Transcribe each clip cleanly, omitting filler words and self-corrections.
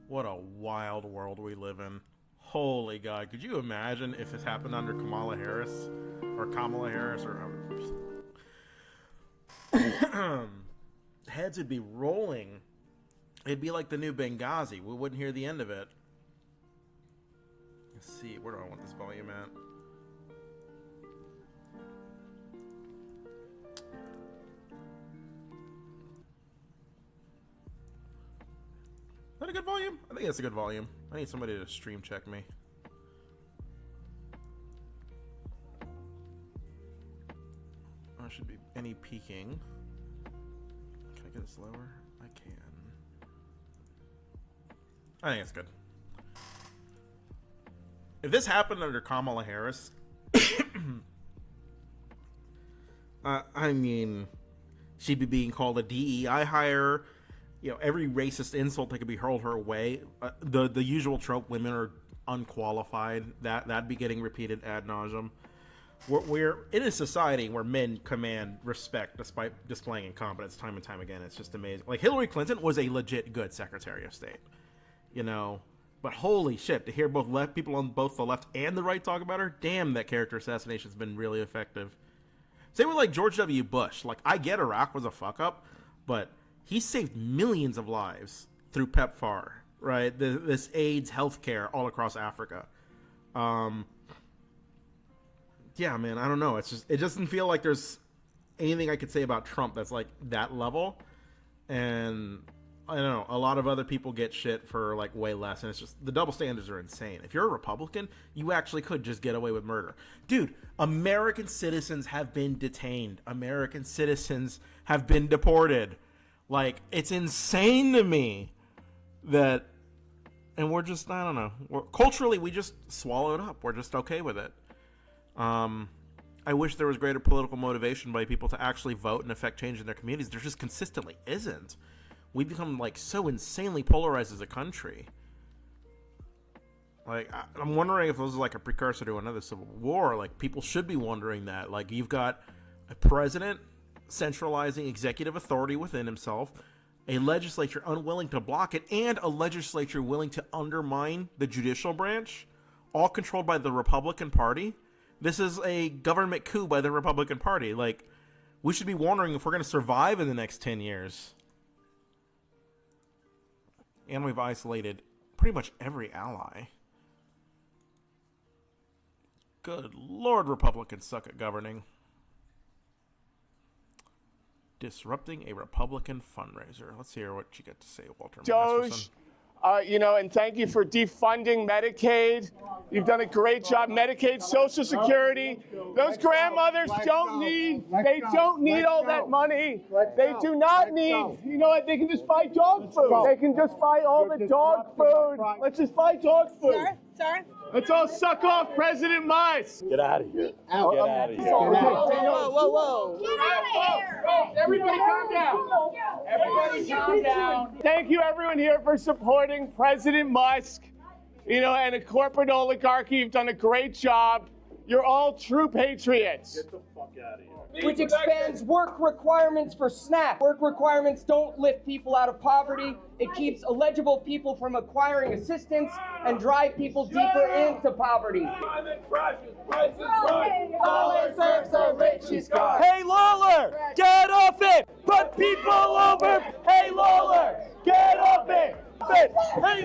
What a wild world we live in. Holy God. Could you imagine if this happened under Kamala Harris? Or Kamala Harris? Or heads would be rolling. It'd be like the new Benghazi. We wouldn't hear the end of it. Let's see. Where do I want this volume at? Is that a good volume? I think that's a good volume. I need somebody to stream check me. There should be any peaking. Can I get this lower? I can. I think it's good. If this happened under Kamala Harris, I mean, she'd be being called a DEI hire. You know, every racist insult that could be hurled her way. The usual trope, women are unqualified. That'd be getting repeated ad nauseum. We're in a society where men command respect despite displaying incompetence time and time again. It's just amazing. Like, Hillary Clinton was a legit good Secretary of State, you know. But holy shit, to hear both people on both the left and the right talk about her, damn, that character assassination's been really effective. Same with like George W. Bush. Like, I get Iraq was a fuck up, but he saved millions of lives through PEPFAR, right? This AIDS healthcare all across Africa. Yeah, man, I don't know. It's just, it doesn't feel like there's anything I could say about Trump that's like that level. And I don't know, a lot of other people get shit for like way less. And it's just, the double standards are insane. If you're a Republican, you actually could just get away with murder. Dude, American citizens have been detained. American citizens have been deported. Like, it's insane to me that, and we're just, I don't know, culturally, we just swallow it up. We're just okay with it. I wish there was greater political motivation by people to actually vote and affect change in their communities. There just consistently isn't. We've become, like, so insanely polarized as a country. Like, I'm wondering if this is, like, a precursor to another civil war. Like, people should be wondering that. Like, you've got a president centralizing executive authority within himself, a legislature unwilling to block it, and a legislature willing to undermine the judicial branch, all controlled by the Republican Party. This is a government coup by the Republican Party. Like, we should be wondering if we're going to survive in the next 10 years. And we've isolated pretty much every ally. Good Lord, Republicans suck at governing. Disrupting a Republican fundraiser. Let's hear what you get to say, Walter Masterson. You know, and thank you for defunding Medicaid. You've done a great job. Medicaid, Social Security. Those grandmothers don't need all that money. They do not need, you know what, they can just buy dog food. They can just buy all the dog food. Let's just buy dog food. Sir? Let's all suck off President Mice. Get out of here. Get out of here. Whoa. Get out of here. Everybody calm down. Everybody calm down. Thank you, everyone here, for supporting President Musk, you know, and a corporate oligarchy. You've done a great job. You're all true patriots. Get the fuck out of here. Which expands work requirements for SNAP. Work requirements don't lift people out of poverty. It keeps eligible people from acquiring assistance and drive people deeper into poverty. Lawler serves the richest guy. Hey, Lawler, get off it. Put people over. Hey, Lawler, get off it. Hey,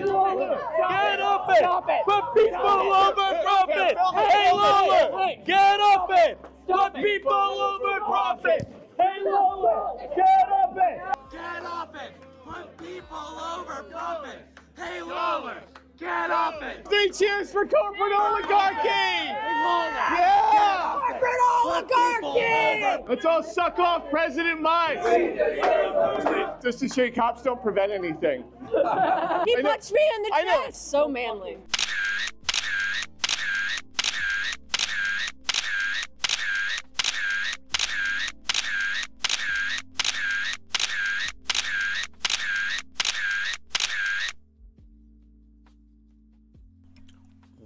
Lawler, get off it. Put people over profit. Hey, Lawler, get off it. Put people over profit. Hey, Lawler, get off it. Get off it! Put people over profit! Hey, Lawler, get off it! 3 cheers for corporate oligarchy! Yeah! Corporate oligarchy! Let's all suck off President Mice! Just to show you, cops don't prevent anything. He punched me in the chest! So manly.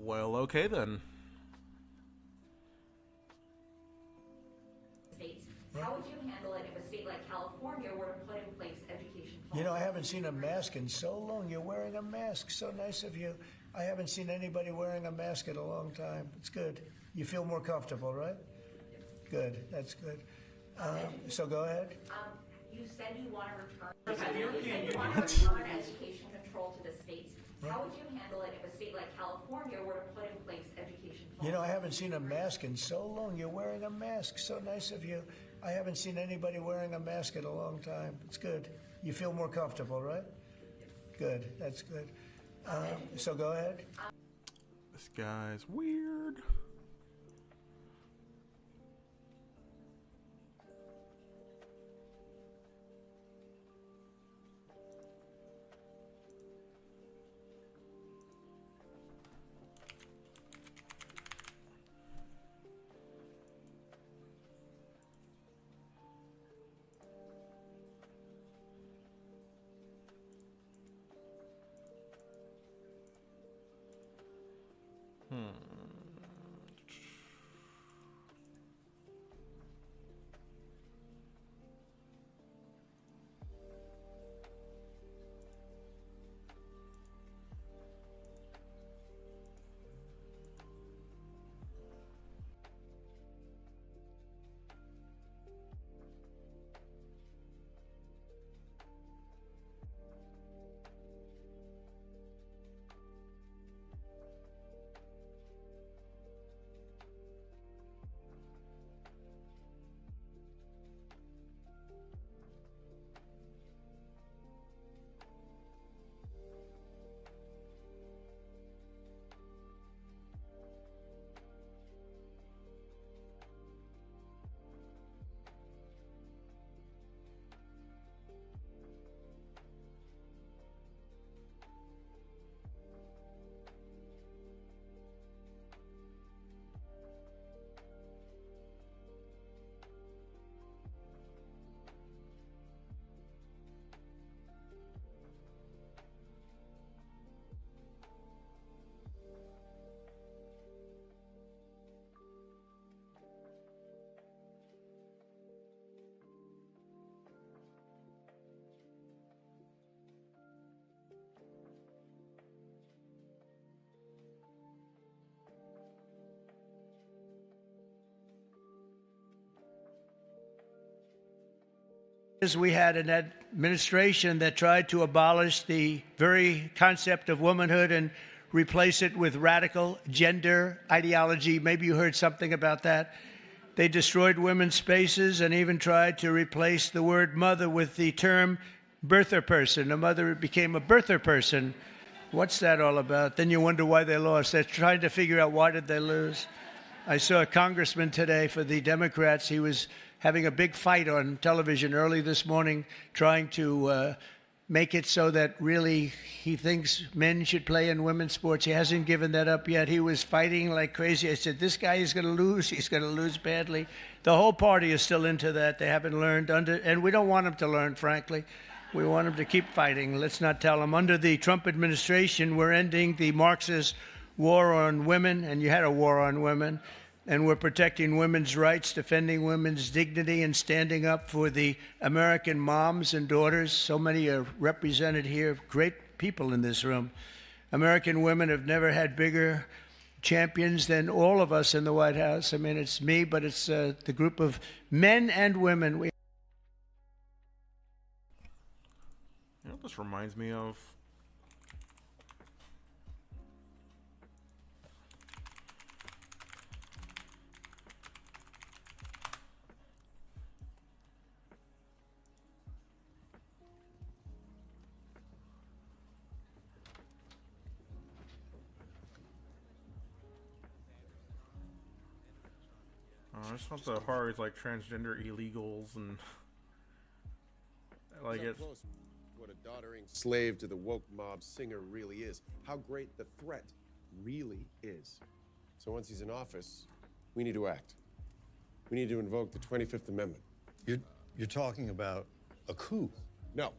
Well, okay then. How would you handle it if a state like California were to put in place education You know, I haven't seen a mask in so long. You're wearing a mask. So nice of you. I haven't seen anybody wearing a mask in a long time. It's good. You feel more comfortable, right? Good. That's good. So go ahead. You said you want to return education control to the states. How would you handle it if a state like California were to put in place education policy? You know, I haven't seen a mask in so long. You're wearing a mask. So nice of you. I haven't seen anybody wearing a mask in a long time. It's good. You feel more comfortable, right? Good. That's good. So go ahead. This guy's weird. We had an administration that tried to abolish the very concept of womanhood and replace it with radical gender ideology. Maybe you heard something about that. They destroyed women's spaces and even tried to replace the word mother with the term birther person. A mother became a birther person. What's that all about? Then you wonder why they lost. They're trying to figure out why did they lose. I saw a congressman today for the Democrats. He was having a big fight on television early this morning, trying to make it so that really he thinks men should play in women's sports. He hasn't given that up yet. He was fighting like crazy. I said, this guy is going to lose. He's going to lose badly. The whole party is still into that. They haven't learned and we don't want them to learn, frankly. We want them to keep fighting. Let's not tell them. Under the Trump administration, we're ending the Marxist war on women, and you had a war on women. And we're protecting women's rights, defending women's dignity, and standing up for the American moms and daughters. So many are represented here, great people in this room. American women have never had bigger champions than all of us in the White House. I mean, it's me, but it's the group of men and women. You know what this reminds me of? It's not the hard, it's like transgender illegals and like it. What a doddering slave to the woke mob Singer really is. How great the threat really is. So once he's in office, we need to act. We need to invoke the 25th Amendment. You're talking about a coup? No,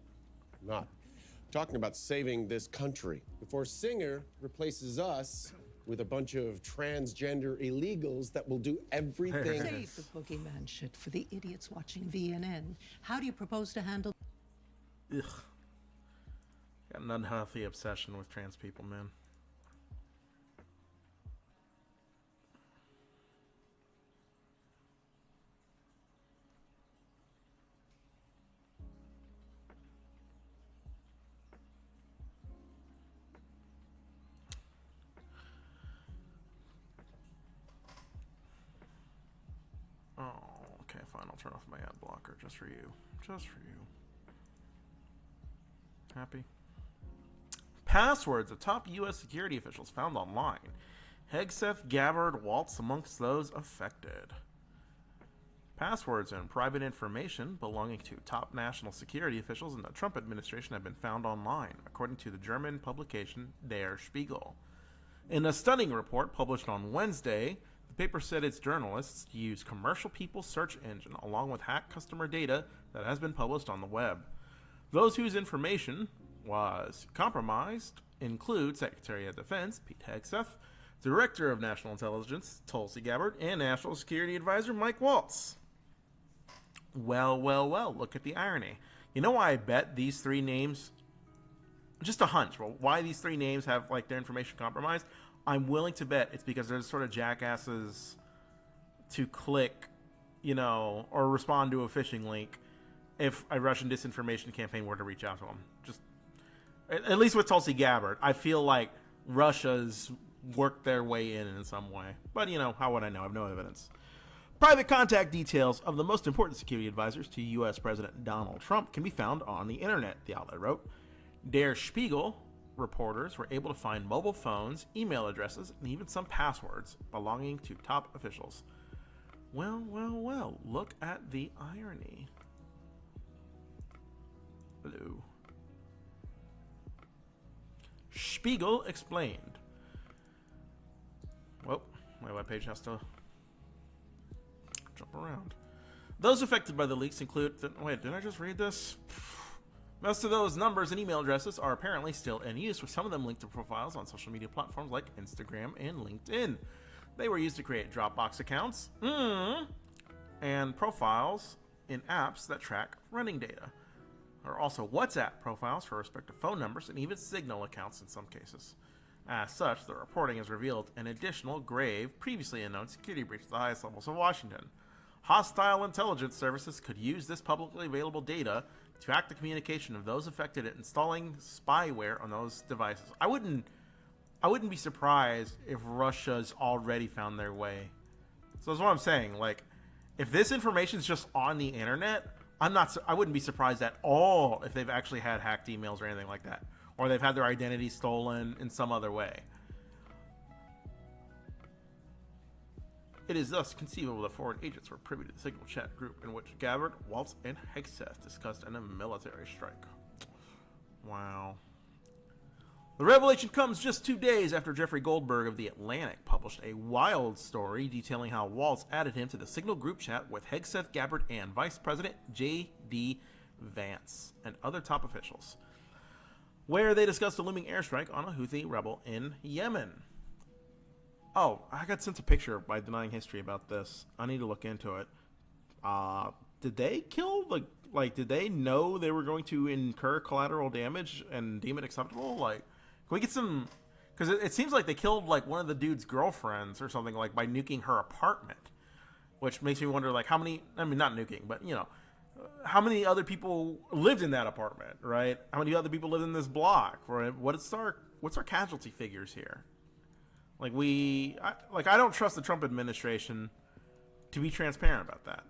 not. I'm talking about saving this country before Singer replaces us with a bunch of transgender illegals that will do everything. Save the boogeyman shit for the idiots watching VNN. How do you propose to handle... Ugh. Got an unhealthy obsession with trans people, man. Oh, okay, fine. I'll turn off my ad blocker just for you. Just for you. Happy? Passwords of top U.S. security officials found online. Hegseth, Gabbard, Waltz amongst those affected. Passwords and private information belonging to top national security officials in the Trump administration have been found online, according to the German publication Der Spiegel. In a stunning report published on Wednesday, the paper said its journalists used commercial people's search engine along with hacked customer data that has been published on the web. Those whose information was compromised include Secretary of Defense Pete Hegseth, Director of National Intelligence Tulsi Gabbard, and National Security Advisor Mike Waltz. Well, look at the irony. You know why I bet these three names, just a hunch, well, why these three names have like their information compromised? I'm willing to bet it's because they're sort of jackasses to click, you know, or respond to a phishing link if a Russian disinformation campaign were to reach out to them. Just, at least with Tulsi Gabbard, I feel like Russia's worked their way in some way. But, you know, how would I know? I have no evidence. Private contact details of the most important security advisors to U.S. President Donald Trump can be found on the internet, the outlet wrote. Der Spiegel reporters were able to find mobile phones, email addresses, and even some passwords belonging to top officials. Well, look at the irony. Hello. Spiegel explained. Well, my webpage has to jump around. Those affected by the leaks include... Wait, did I just read this? Most of those numbers and email addresses are apparently still in use, with some of them linked to profiles on social media platforms like Instagram and LinkedIn. They were used to create Dropbox accounts and profiles in apps that track running data. There are also WhatsApp profiles for respective phone numbers and even Signal accounts in some cases. As such, the reporting has revealed an additional grave, previously unknown security breach at the highest levels of Washington. Hostile intelligence services could use this publicly available data to hack the communication of those affected at installing spyware on those devices. I wouldn't be surprised if Russia's already found their way. So that's what I'm saying. Like, if this information's just on the internet, I wouldn't be surprised at all if they've actually had hacked emails or anything like that, or they've had their identity stolen in some other way. It is thus conceivable that foreign agents were privy to the Signal chat group in which Gabbard, Waltz, and Hegseth discussed a military strike. Wow. The revelation comes just 2 days after Jeffrey Goldberg of The Atlantic published a wild story detailing how Waltz added him to the Signal group chat with Hegseth, Gabbard, and Vice President J.D. Vance and other top officials, where they discussed a looming airstrike on a Houthi rebel in Yemen. Oh, I got sent a picture by Denying History about this. I need to look into it. Did they kill, did they know they were going to incur collateral damage and deem it acceptable? Like, can we get some, because it seems like they killed, like, one of the dude's girlfriends or something, like, by nuking her apartment, which makes me wonder, like, how many, I mean, not nuking, but, you know, how many other people lived in that apartment, right? How many other people lived in this block, right? What's our casualty figures here? Like, I don't trust the Trump administration to be transparent about that.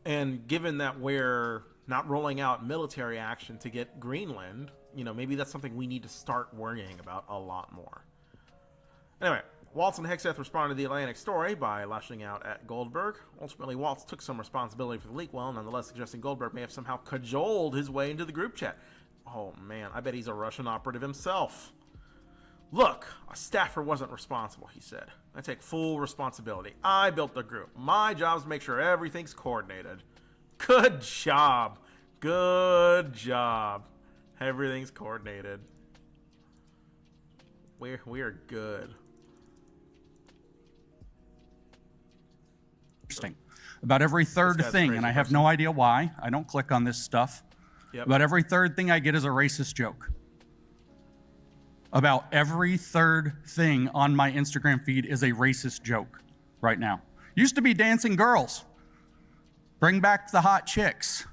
And given that we're not rolling out military action to get Greenland, you know, maybe that's something we need to start worrying about a lot more. Anyway, Waltz and Hegseth responded to the Atlantic story by lashing out at Goldberg. Ultimately, Waltz took some responsibility for the leak, while nonetheless suggesting Goldberg may have somehow cajoled his way into the group chat. Oh man, I bet he's a Russian operative himself. Look, a staffer wasn't responsible, he said. I take full responsibility. I built the group. My job is to make sure everything's coordinated. Good job. Good job. Everything's coordinated. We are good. Interesting. About every third thing, and I have no idea why. I don't click on this stuff. Yep. About every third thing I get is a racist joke. About every third thing on my Instagram feed is a racist joke right now. Used to be dancing girls. Bring back the hot chicks.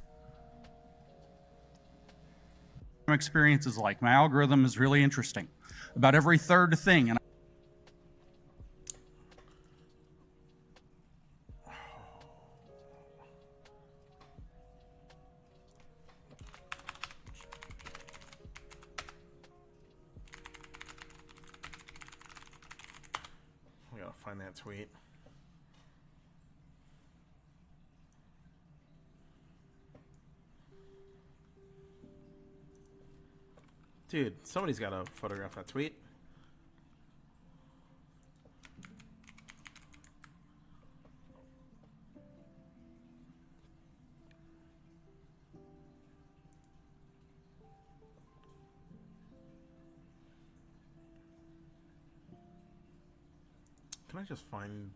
My experience is like, my algorithm is really interesting. About every third thing. And I gotta find that tweet. Dude, somebody's got to photograph that tweet. Can I just find...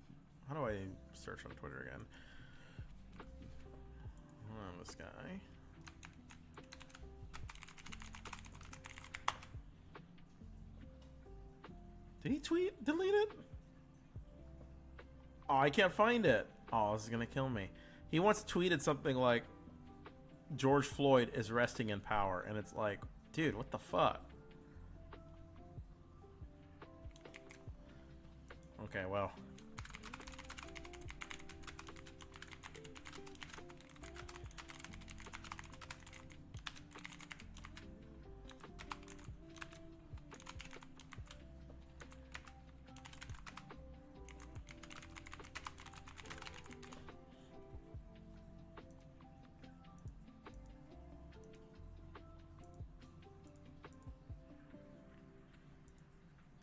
How do I search on Twitter again? This guy. Did he delete it? Oh, I can't find it. Oh, this is gonna kill me. He once tweeted something like, George Floyd is resting in power. And it's like, dude, what the fuck? Okay, well.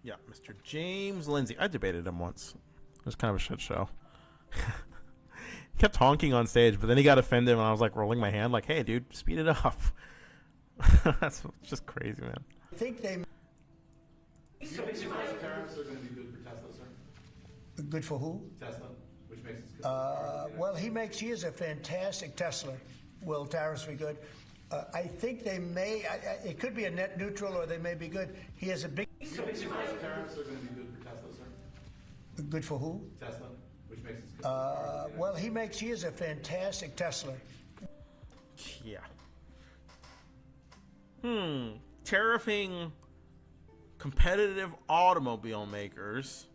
Yeah, Mr. James Lindsay. I debated him once. It was kind of a shit show. He kept honking on stage, but then he got offended and I was like rolling my hand like, hey, dude, speed it up. That's just crazy, man. I think they... Tariffs are going to be good for Tesla, sir? Good for who? Tesla, which makes it good. Well, he is a fantastic Tesla. Will tariffs be good? I think they may, it could be a net neutral or they may be good. He has a big... Tariffs are going to be good for Tesla, sir? Good for who? Tesla, which makes it good. Well, he is a fantastic Tesla. Yeah. Tariffing competitive automobile makers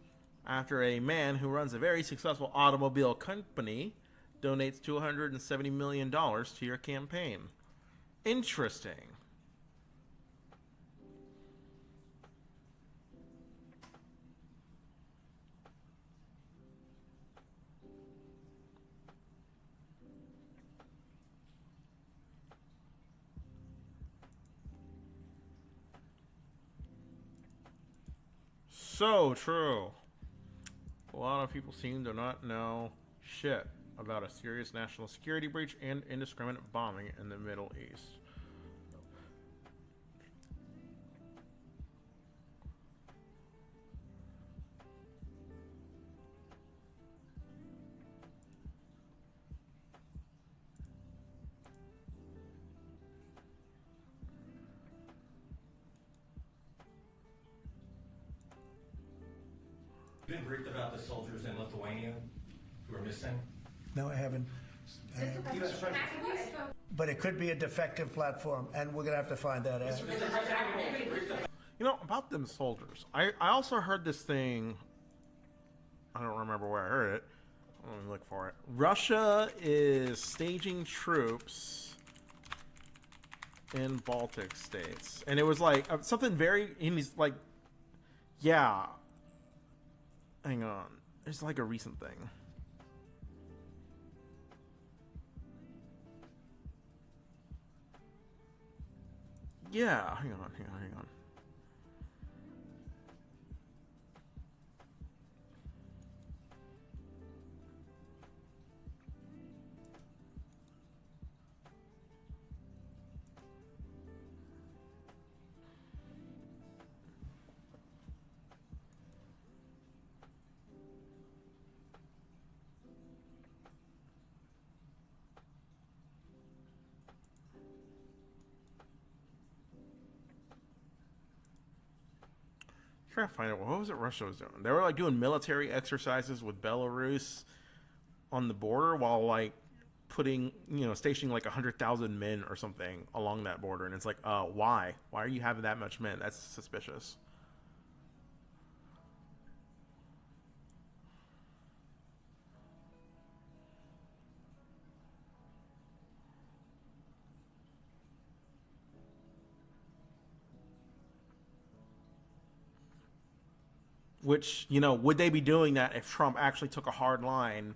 after a man who runs a very successful automobile company donates $270 million to your campaign. Interesting. So true. A lot of people seem to not know shit about a serious national security breach and indiscriminate bombing in the Middle East. Been briefed about the soldiers in Lithuania who are missing? No, I haven't. But it could be a defective platform, and we're going to have to find that out. You know, about them soldiers, I also heard this thing, I don't remember where I heard it. Let me look for it. Russia is staging troops in Baltic states. And it was like something very, and he's like, yeah. Hang on. It's like a recent thing. Yeah, hang on. Trying to find out what was it Russia was doing. They were like doing military exercises with Belarus on the border while like putting, stationing like 100,000 men or something along that border. And it's like, why? Why are you having that much men? That's suspicious. Which, would they be doing that if Trump actually took a hard line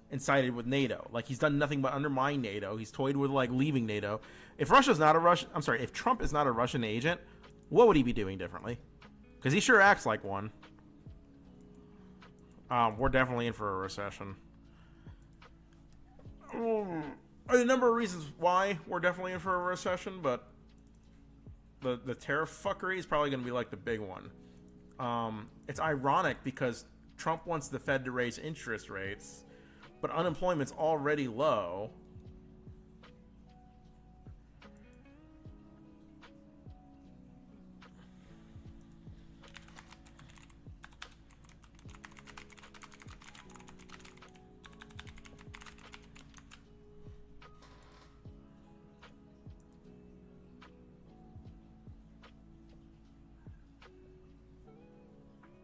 and sided with NATO? Like, he's done nothing but undermine NATO. He's toyed with, like, leaving NATO. If if Trump is not a Russian agent, what would he be doing differently? Because he sure acts like one. We're definitely in for a recession. A number of reasons why we're definitely in for a recession, but the tariff fuckery is probably going to be, like, the big one. It's ironic because Trump wants the Fed to raise interest rates, but unemployment's already low.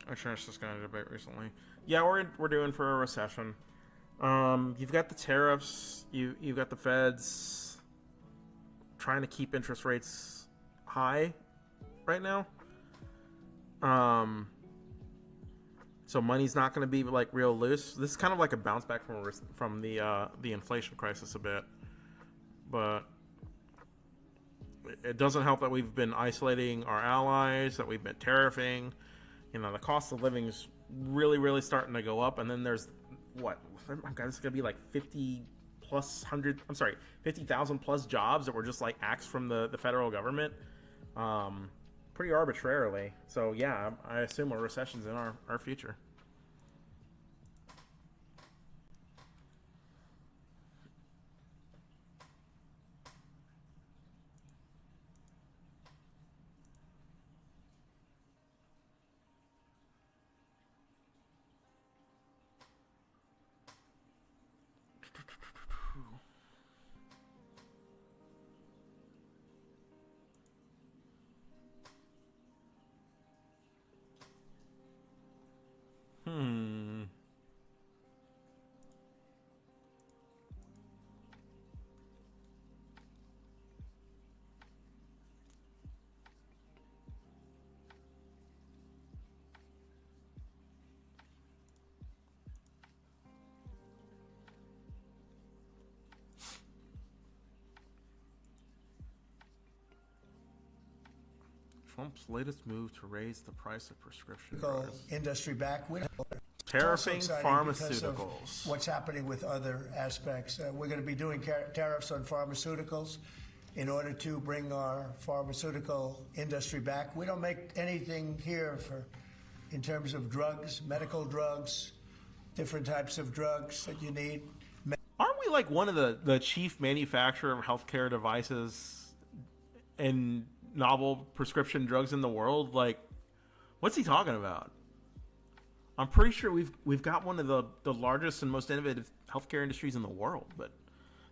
Insurance just got a debate recently. Yeah, we're doing for a recession. You've got the tariffs. You've got the Feds trying to keep interest rates high right now. So money's not going to be like real loose. This is kind of like a bounce back from the inflation crisis a bit, but it doesn't help that we've been isolating our allies, that we've been tariffing. The cost of living is really, really starting to go up. And then there's what? It's going to be like 50,000 plus jobs that were just like axed from the federal government, pretty arbitrarily. So yeah, I assume a recession's in our future. Trump's latest move to raise the price of prescription drugs. Industry back. Tariffing pharmaceuticals. What's happening with other aspects? We're going to be doing tariffs on pharmaceuticals in order to bring our pharmaceutical industry back. We don't make anything here in terms of drugs, medical drugs, different types of drugs that you need. Aren't we like one of the chief manufacturer of healthcare devices and novel prescription drugs in the world? Like, what's he talking about? I'm pretty sure we've got one of the largest and most innovative healthcare industries in the world. But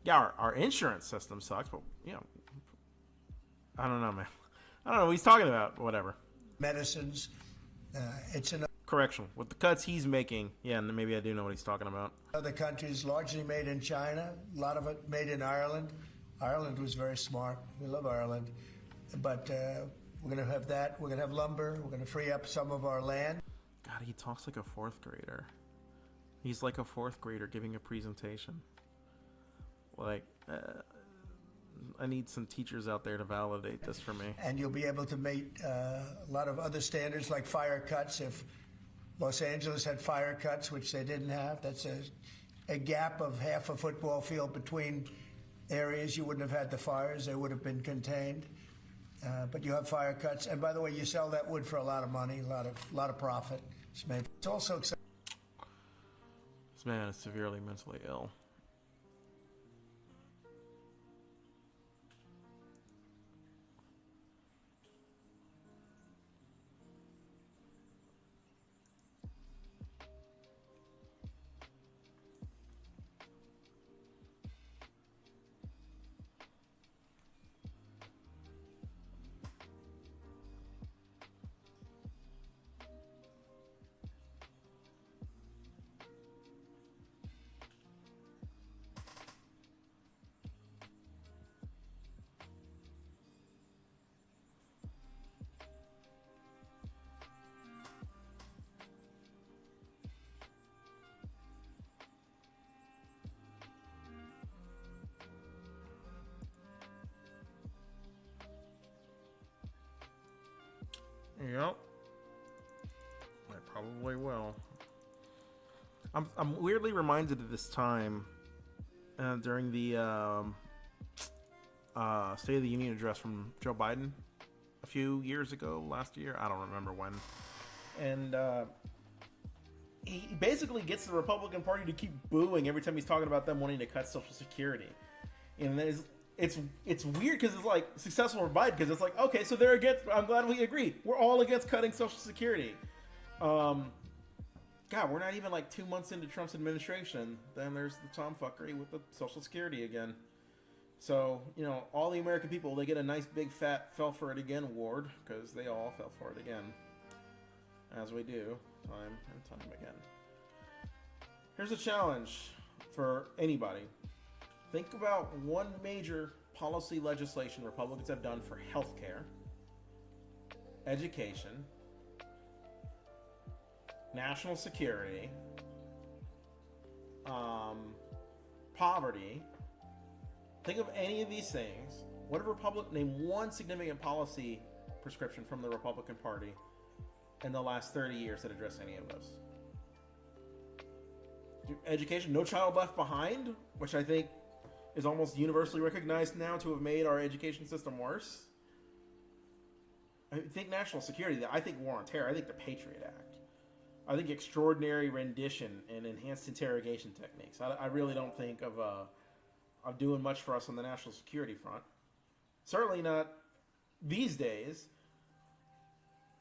yeah, our insurance system sucks. But I don't know, man. I don't know what he's talking about. Whatever. Medicines. It's an correction with the cuts he's making. Yeah, and maybe I do know what he's talking about. Other countries, largely made in China. A lot of it made in Ireland. Ireland was very smart. We love Ireland. But we're going to have that. We're going to have lumber. We're going to free up some of our land. God, he talks like a fourth grader. He's like a fourth grader giving a presentation. Like, I need some teachers out there to validate this for me. And you'll be able to meet a lot of other standards like fire cuts. If Los Angeles had fire cuts, which they didn't have, that's a gap of half a football field between areas. You wouldn't have had the fires. They would have been contained. But you have fire cuts, and by the way, you sell that wood for a lot of money, a lot of profit. It's also exciting. This man is severely mentally ill. Yep. I probably will. I'm weirdly reminded of this time during the State of the Union address from Joe Biden a few years ago, last year. I don't remember when. And he basically gets the Republican Party to keep booing every time he's talking about them wanting to cut Social Security. And it's weird because it's like successful for Biden because it's like, okay, so they're against. I'm glad we agree. We're all against cutting Social Security. God, we're not even like 2 months into Trump's administration. Then there's the tomfuckery with the Social Security again. So, you know, all the American people, they get a nice big fat fell for it again award because they all fell for it again. As we do, time and time again. Here's a challenge for anybody. Think about one major policy legislation Republicans have done for healthcare, education, national security, poverty. Think of any of these things. Name one significant policy prescription from the Republican Party in the last 30 years that address any of those. Education, No Child Left Behind, which I think is almost universally recognized now to have made our education system worse. I think national security. I think war on terror. I think the Patriot Act. I think extraordinary rendition and enhanced interrogation techniques. I really don't think of doing much for us on the national security front. Certainly not these days.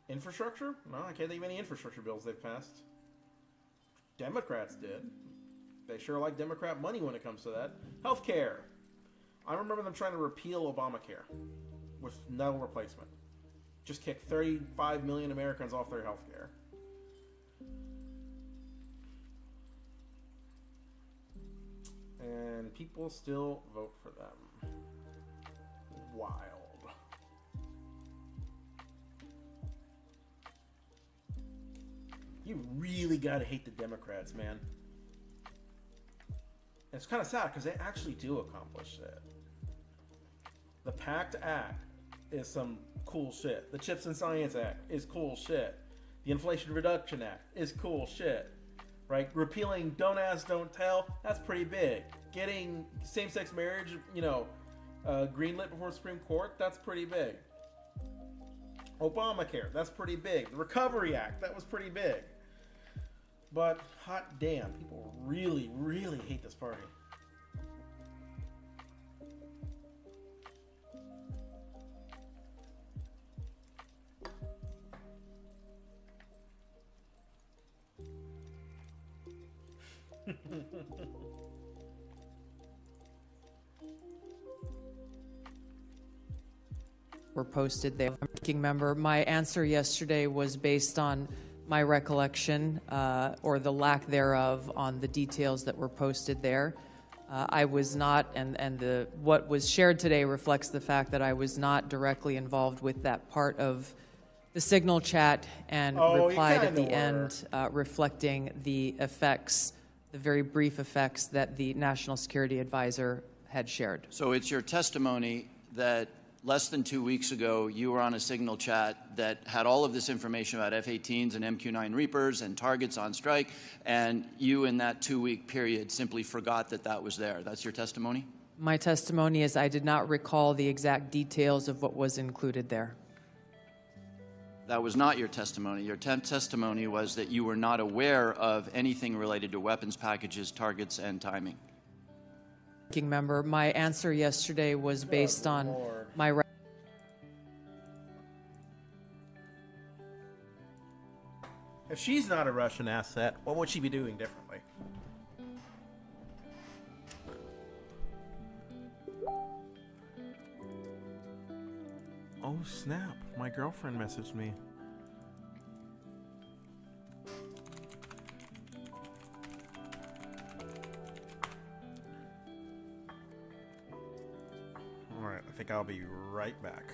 Infrastructure? No, I can't think of any infrastructure bills they've passed. Democrats did. They sure like Democrat money when it comes to that. Healthcare. I remember them trying to repeal Obamacare with no replacement. Just kick 35 million Americans off their healthcare. And people still vote for them. Wild. You really gotta hate the Democrats, man. And it's kind of sad because they actually do accomplish that. The PACT Act is some cool shit. The Chips and Science Act is cool shit. The Inflation Reduction Act is cool shit. Right? Repealing Don't Ask, Don't Tell, that's pretty big. Getting same-sex marriage, greenlit before the Supreme Court, that's pretty big. Obamacare, that's pretty big. The Recovery Act, that was pretty big. But, hot damn, people really, really hate this party. Were posted there. Ranking member, my answer yesterday was based on my recollection or the lack thereof on the details that were posted there. I was not, and what was shared today reflects the fact that I was not directly involved with that part of the Signal chat and replied at the end reflecting the effects, the very brief effects that the National Security Advisor had shared. So it's your testimony that less than 2 weeks ago, you were on a Signal chat that had all of this information about F-18s and MQ-9 Reapers and targets on strike, and you in that 2-week period simply forgot that that was there. That's your testimony? My testimony is I did not recall the exact details of what was included there. That was not your testimony. Your testimony was that you were not aware of anything related to weapons packages, targets, and timing. Ranking member, my answer yesterday was based on my. If she's not a Russian asset, what would she be doing differently? Oh snap, my girlfriend messaged me. Alright, I think I'll be right back.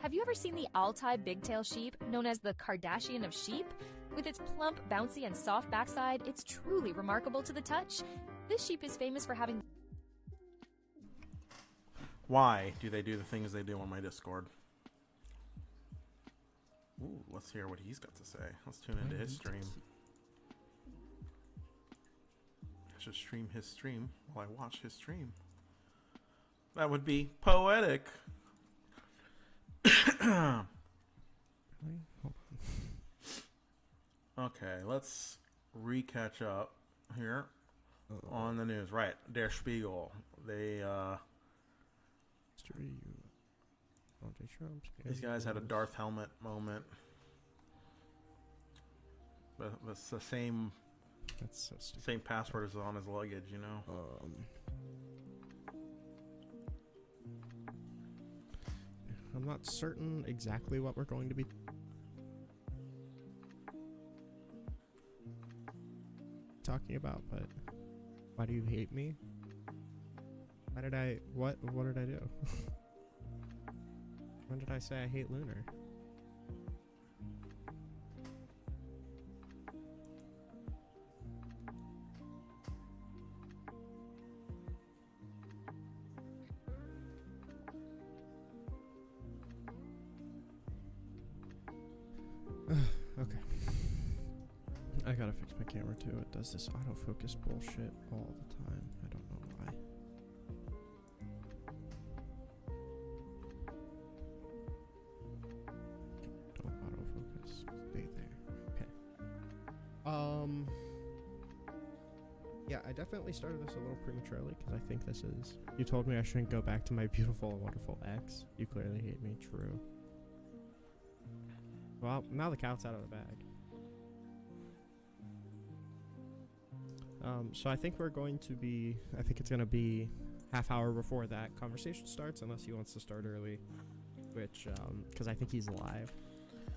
Have you ever seen the Altai bigtail sheep, known as the Kardashian of sheep? With its plump, bouncy, and soft backside, it's truly remarkable to the touch. This sheep is famous for having... Why do they do the things they do on my Discord? Ooh, let's hear what he's got to say. Let's tune into his stream. I should stream his stream while I watch his stream. That would be poetic. Okay, let's re-catch up here on the news. Right, Der Spiegel. They, these guys had a Darth helmet moment. But it's the same. That's so stupid. Same password as on his luggage, you know. I'm not certain exactly what we're going to be talking about, but why do you hate me? Why did I... What did I do? When did I say I hate Lunar? Okay. I gotta fix my camera too. It does this autofocus bullshit all the time. I don't know why. Don't autofocus. Stay there. Okay. Yeah, I definitely started this a little prematurely because I think this is... You told me I shouldn't go back to my beautiful and wonderful ex. You clearly hate me. True. Well, now the cat's out of the bag. So I think we're going to be... I think it's going to be half hour before that conversation starts, unless he wants to start early. Which, because I think he's live.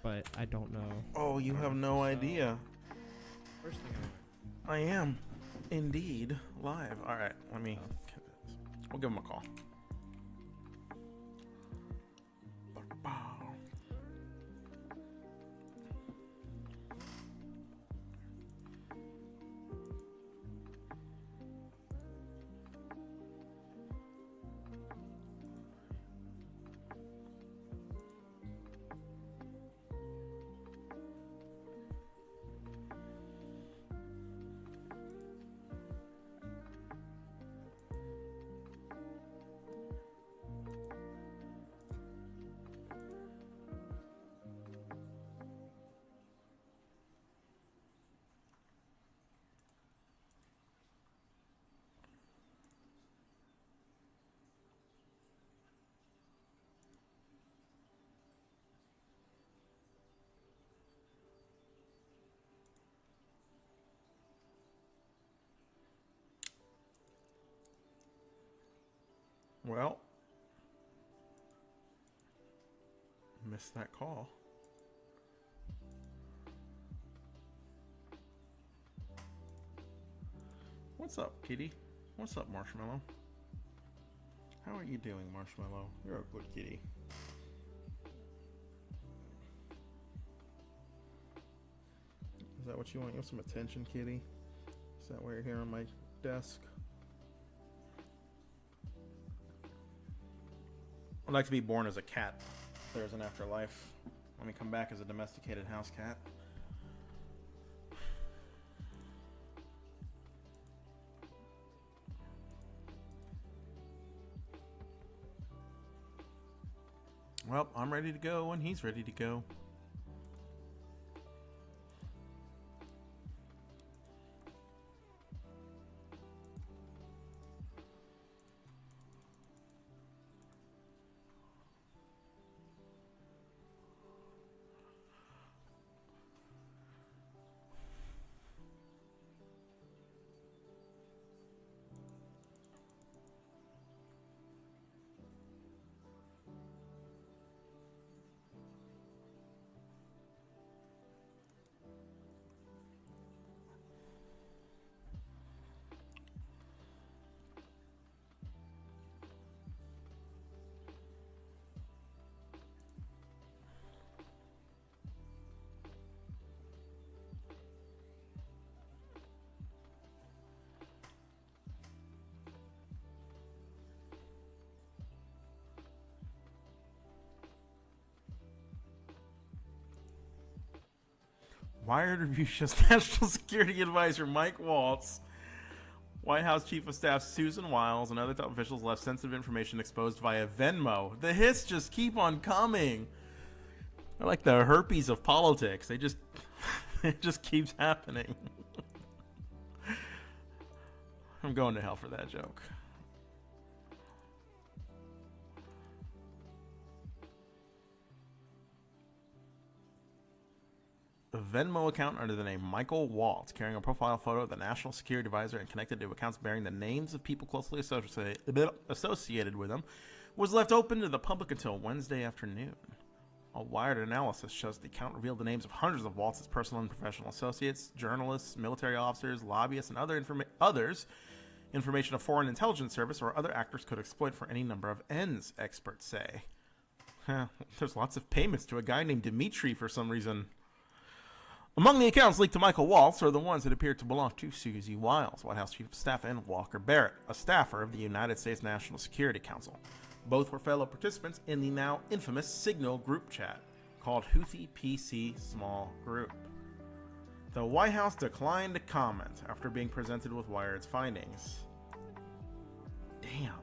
But I don't know. Oh, you have no idea. First thing I am indeed live. Alright, let me... We'll give him a call. Well, missed that call. What's up, kitty? What's up, Marshmallow? How are you doing, Marshmallow? You're a good kitty. Is that what you want? You want some attention, kitty? Is that why you're here on my desk? I'd like to be born as a cat. If there's an afterlife. Let me come back as a domesticated house cat. Well, I'm ready to go and he's ready to go. Wired review shows National Security Advisor Mike Waltz, White House Chief of Staff Susan Wiles, and other top officials left sensitive information exposed via Venmo. The hits just keep on coming. They're like the herpes of politics. They just, it just keeps happening. I'm going to hell for that joke. A Venmo account under the name Michael Waltz, carrying a profile photo of the National Security Advisor and connected to accounts bearing the names of people closely associated with him, was left open to the public until Wednesday afternoon. A Wired analysis shows the account revealed the names of hundreds of Waltz's personal and professional associates, journalists, military officers, lobbyists, and others. Information a foreign intelligence service or other actors could exploit for any number of ends, experts say. There's lots of payments to a guy named Dimitri for some reason. Among the accounts leaked to Michael Waltz are the ones that appear to belong to Susie Wiles, White House Chief of Staff, and Walker Barrett, a staffer of the United States National Security Council. Both were fellow participants in the now infamous Signal group chat, called Houthi PC Small Group. The White House declined to comment after being presented with Wired's findings. Damn.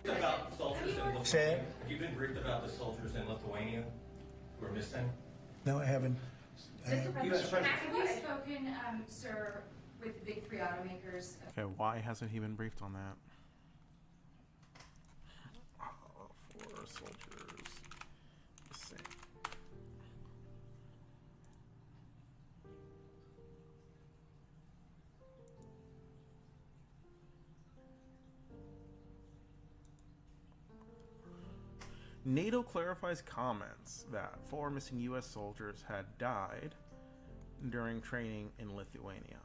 About soldiers in Lithuania. Say it. Have you been briefed about the soldiers in Lithuania who are missing? No, I haven't. Mr. President, have you spoken, sir, with the big three automakers? Okay, why hasn't he been briefed on that? 4 soldiers. Missing. NATO clarifies comments that 4 missing U.S. soldiers had died during training in Lithuania.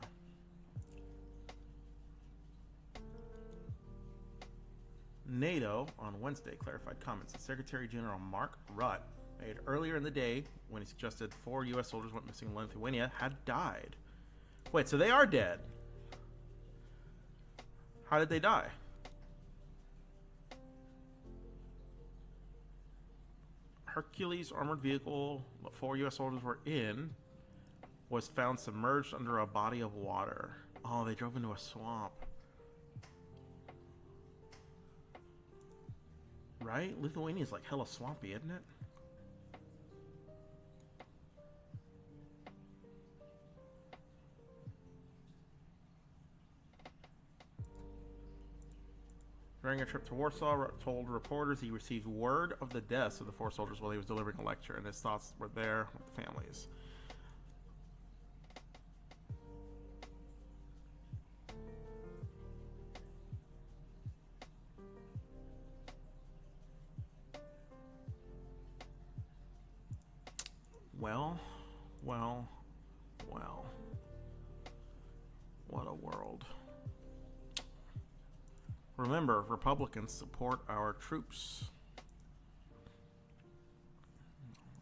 NATO on Wednesday clarified comments that Secretary General Mark Rutte made earlier in the day when he suggested 4 U.S. soldiers went missing in Lithuania had died. Wait, so they are dead? How did they die? Hercules armored vehicle that 4 U.S. soldiers were in was found submerged under a body of water. Oh, they drove into a swamp. Right? Lithuania is like hella swampy, isn't it? During a trip to Warsaw, Rutte told reporters he received word of the deaths of the 4 soldiers while he was delivering a lecture, and his thoughts were there with the families. Remember, Republicans support our troops.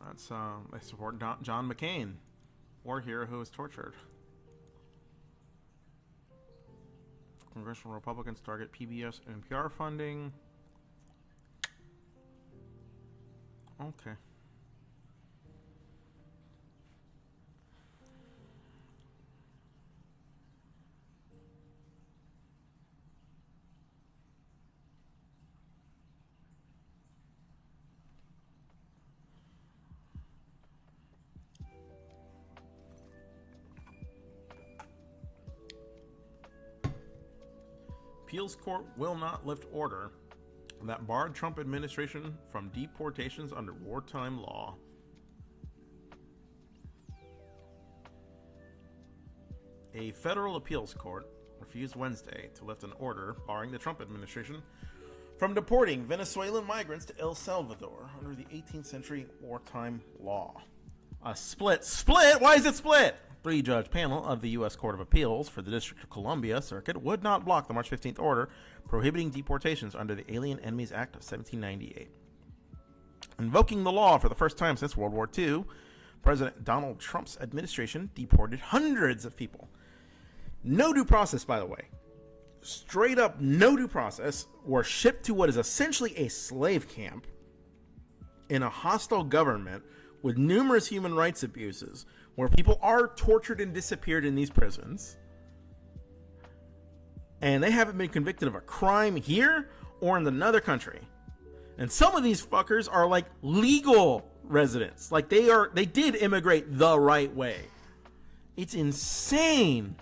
That's they support John McCain, war hero who was tortured. Congressional Republicans target PBS and NPR funding. Okay. Appeals court will not lift order that barred Trump administration from deportations under wartime law. A federal appeals court refused Wednesday to lift an order barring the Trump administration from deporting Venezuelan migrants to El Salvador under the 18th century wartime law. A split? Why is it split? Three-judge panel of the U.S. Court of Appeals for the District of Columbia Circuit would not block the March 15th order prohibiting deportations under the Alien Enemies Act of 1798. Invoking the law for the first time since World War II, President Donald Trump's administration deported hundreds of people. No due process, by the way. Straight up no due process, were shipped to what is essentially a slave camp in a hostile government with numerous human rights abuses, where people are tortured and disappeared in these prisons, and they haven't been convicted of a crime here or in another country. And some of these fuckers are like legal residents, like they did immigrate the right way. It's insane.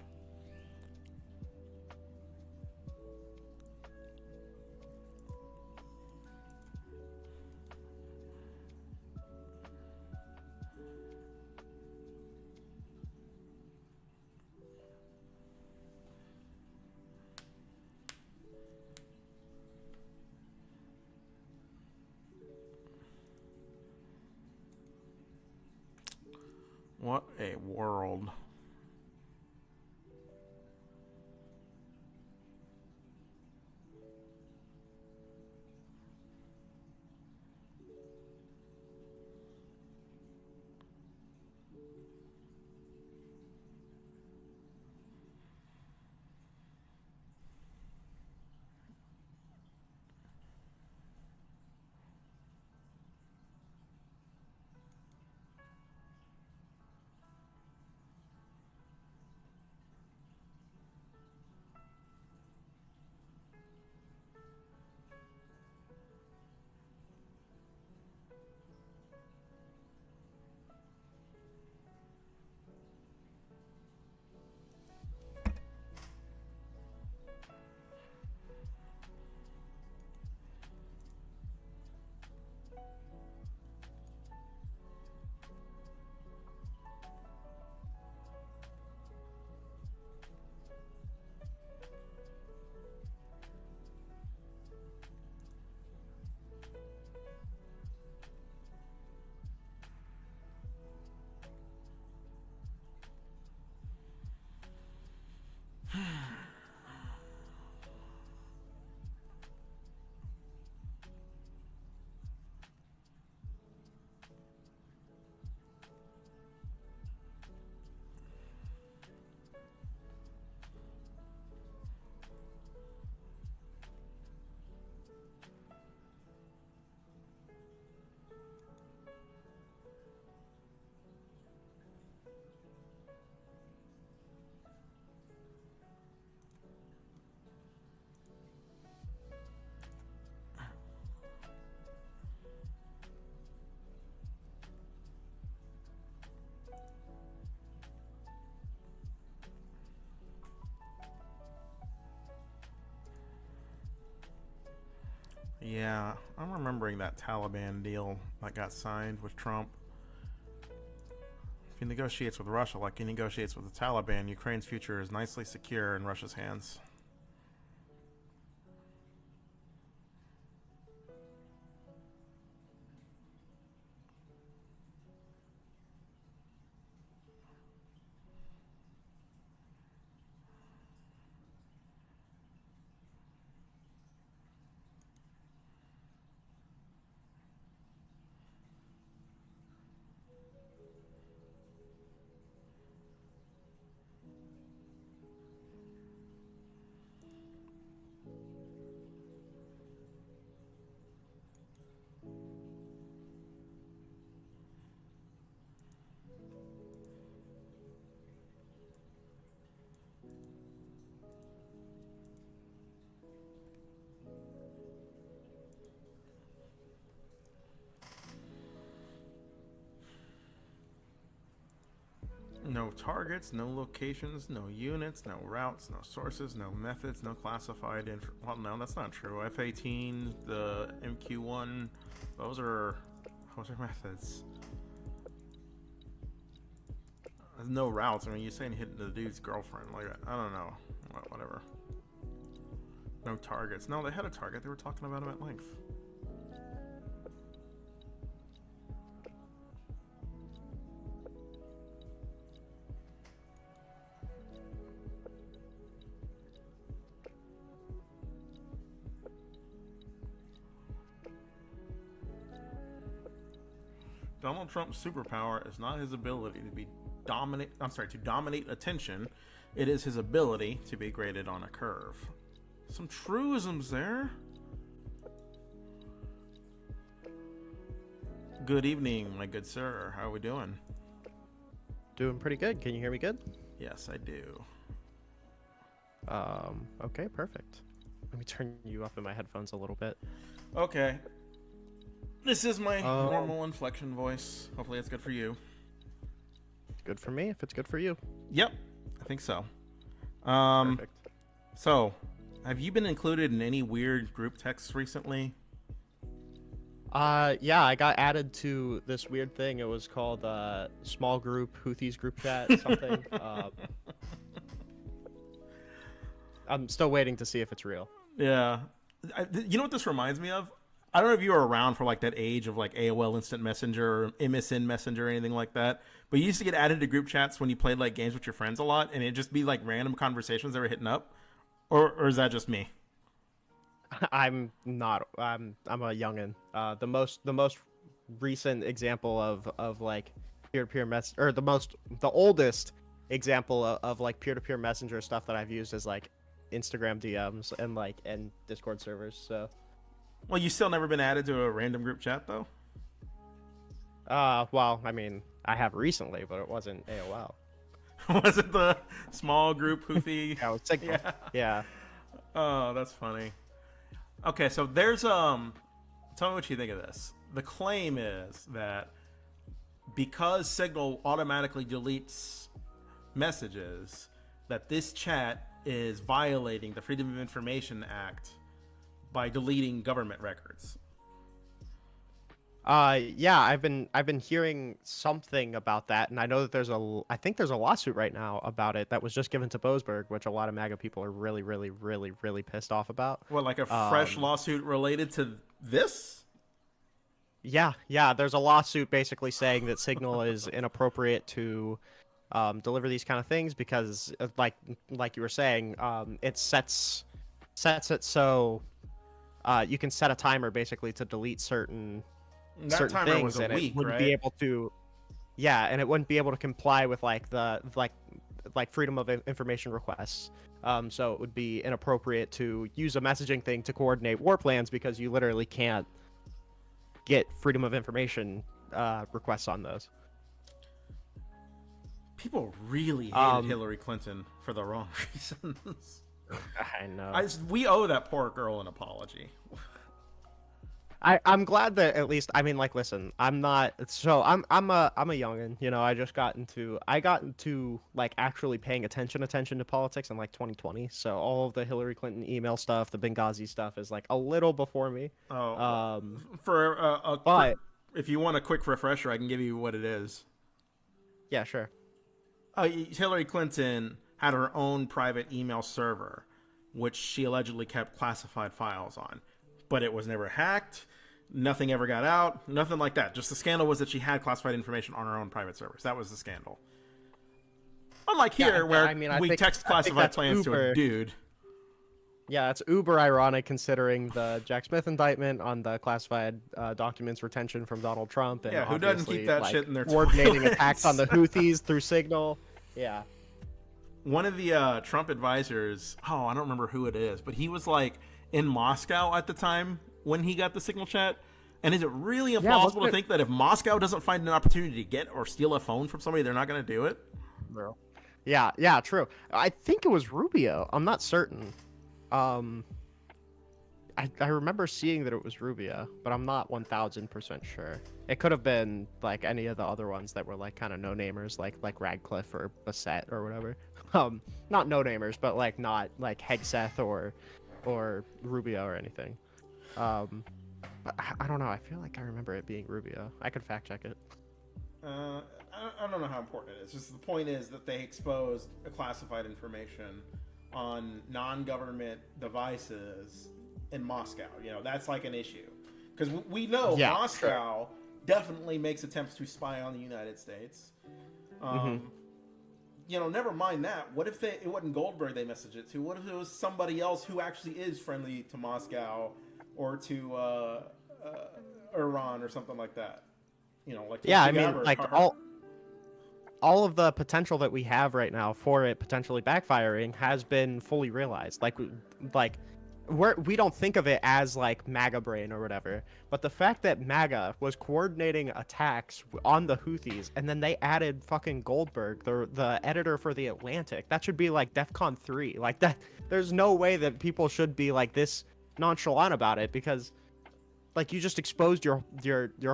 What a world. Yeah, I'm remembering that Taliban deal that got signed with Trump. If he negotiates with Russia like he negotiates with the Taliban, Ukraine's future is nicely secure in Russia's hands. No targets, no locations, no units, no routes, no sources, no methods, no classified well, no, that's not true. F-18, the MQ-1, those are methods. There's no routes. I mean, you're saying hitting the dude's girlfriend. Like, I don't know. Whatever. No targets. No, they had a target. They were talking about him at length. Donald Trump's superpower is not his ability to dominate attention. It is his ability to be graded on a curve. Some truisms there. Good evening, my good sir. How are we doing? Doing pretty good. Can you hear me good? Yes, I do. Okay, perfect. Let me turn you up in my headphones a little bit. Okay. This is my normal inflection voice. Hopefully it's good for you. It's good for me if it's good for you. Yep, I think so. Perfect. So, have you been included in any weird group texts recently? Yeah, I got added to this weird thing. It was called small group Houthis group chat something. I'm still waiting to see if it's real. Yeah. You know what this reminds me of? I don't know if you were around for like that age of like AOL Instant Messenger or MSN Messenger or anything like that, but you used to get added to group chats when you played like games with your friends a lot, and it'd just be like random conversations that were hitting up, or is that just me? I'm not. I'm a youngin. The most recent example of like peer-to-peer or the oldest example of like peer-to-peer messenger stuff that I've used is like Instagram DMs and Discord servers. So. Well, you still never been added to a random group chat, though? Well, I mean, I have recently, but it wasn't AOL. Was it the small group Houthi? Yeah, it was Signal. Yeah. Oh, that's funny. Okay, so there's, tell me what you think of this. The claim is that because Signal automatically deletes messages, that this chat is violating the Freedom of Information Act by deleting government records. Yeah, I've been hearing something about that, and I know that I think there's a lawsuit right now about it that was just given to Boasberg, which a lot of MAGA people are really, really, really, really pissed off about. What, like a fresh lawsuit related to this? Yeah, there's a lawsuit basically saying that Signal is inappropriate to deliver these kind of things because, like you were saying, it sets it so you can set a timer basically to delete certain things, and it wouldn't be able to. Yeah, and it wouldn't be able to comply with like the freedom of information requests. So it would be inappropriate to use a messaging thing to coordinate war plans because you literally can't get freedom of information requests on those. People really hated Hillary Clinton for the wrong reasons. I know. We owe that poor girl an apology. I'm glad that at least, I mean, like, listen, I'm a youngin, you know. I got into like actually paying attention to politics in like 2020. So all of the Hillary Clinton email stuff, the Benghazi stuff is like a little before me. But if you want a quick refresher, I can give you what it is. Yeah, sure. Hillary Clinton had her own private email server, which she allegedly kept classified files on. But it was never hacked. Nothing ever got out. Nothing like that. Just the scandal was that she had classified information on her own private servers. That was the scandal. Unlike here, where we text classified plans to a dude. Yeah, it's uber ironic considering the Jack Smith indictment on the classified documents retention from Donald Trump. And who doesn't keep that shit in their coordinating toilets? Attacks on the Houthis through Signal. Yeah. One of the Trump advisors, I don't remember who it is, but he was like in Moscow at the time when he got the Signal chat. And is it really impossible to think that if Moscow doesn't find an opportunity to get or steal a phone from somebody, they're not going to do it? Bro. Yeah, true. I think it was Rubio. I'm not certain. I I remember seeing that it was Rubio, but I'm not 1000% sure. It could have been like any of the other ones that were like kind of no-namers, like Radcliffe or Bassett or whatever. Not no-namers, but like not like Hegseth or Rubio or anything. But I don't know. I feel like I remember it being Rubio. I could fact check it. I don't know how important it is. Just the point is that they exposed classified information on non-government devices in Moscow. You know, that's like an issue. Because we know Moscow definitely makes attempts to spy on the United States. You know, never mind that. What if it wasn't Goldberg they messaged it to? What if it was somebody else who actually is friendly to Moscow or to Iran or something like that? You know, like I mean, like all of the potential that we have right now for it potentially backfiring has been fully realized. Like we don't think of it as like MAGA brain or whatever, but the fact that MAGA was coordinating attacks on the Houthis and then they added fucking Goldberg, the editor for The Atlantic, that should be like DEFCON 3. Like that, there's no way that people should be like this nonchalant about it, because like you just exposed your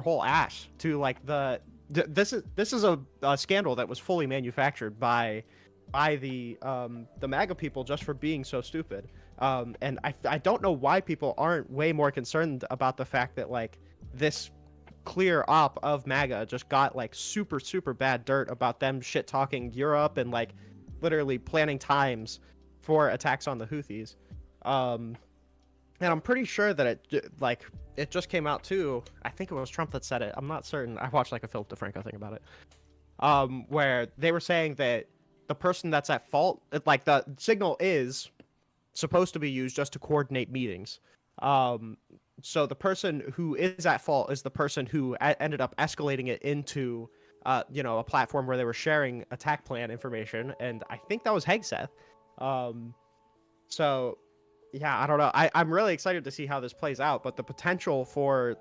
whole ass to like this is a scandal that was fully manufactured by the MAGA people just for being so stupid. And I don't know why people aren't way more concerned about the fact that like this clear op of MAGA just got like super bad dirt about them shit talking Europe and like literally planning times for attacks on the Houthis. And I'm pretty sure that it just came out too. I think it was Trump that said it. I'm not certain. I watched like a Philip DeFranco thing about it, where they were saying that the person that's at fault, like the signal is supposed to be used just to coordinate meetings. So the person who is at fault is the person who ended up escalating it into, a platform where they were sharing attack plan information, and I think that was Hegseth. So. Yeah, I don't know. I'm really excited to see how this plays out, but the potential for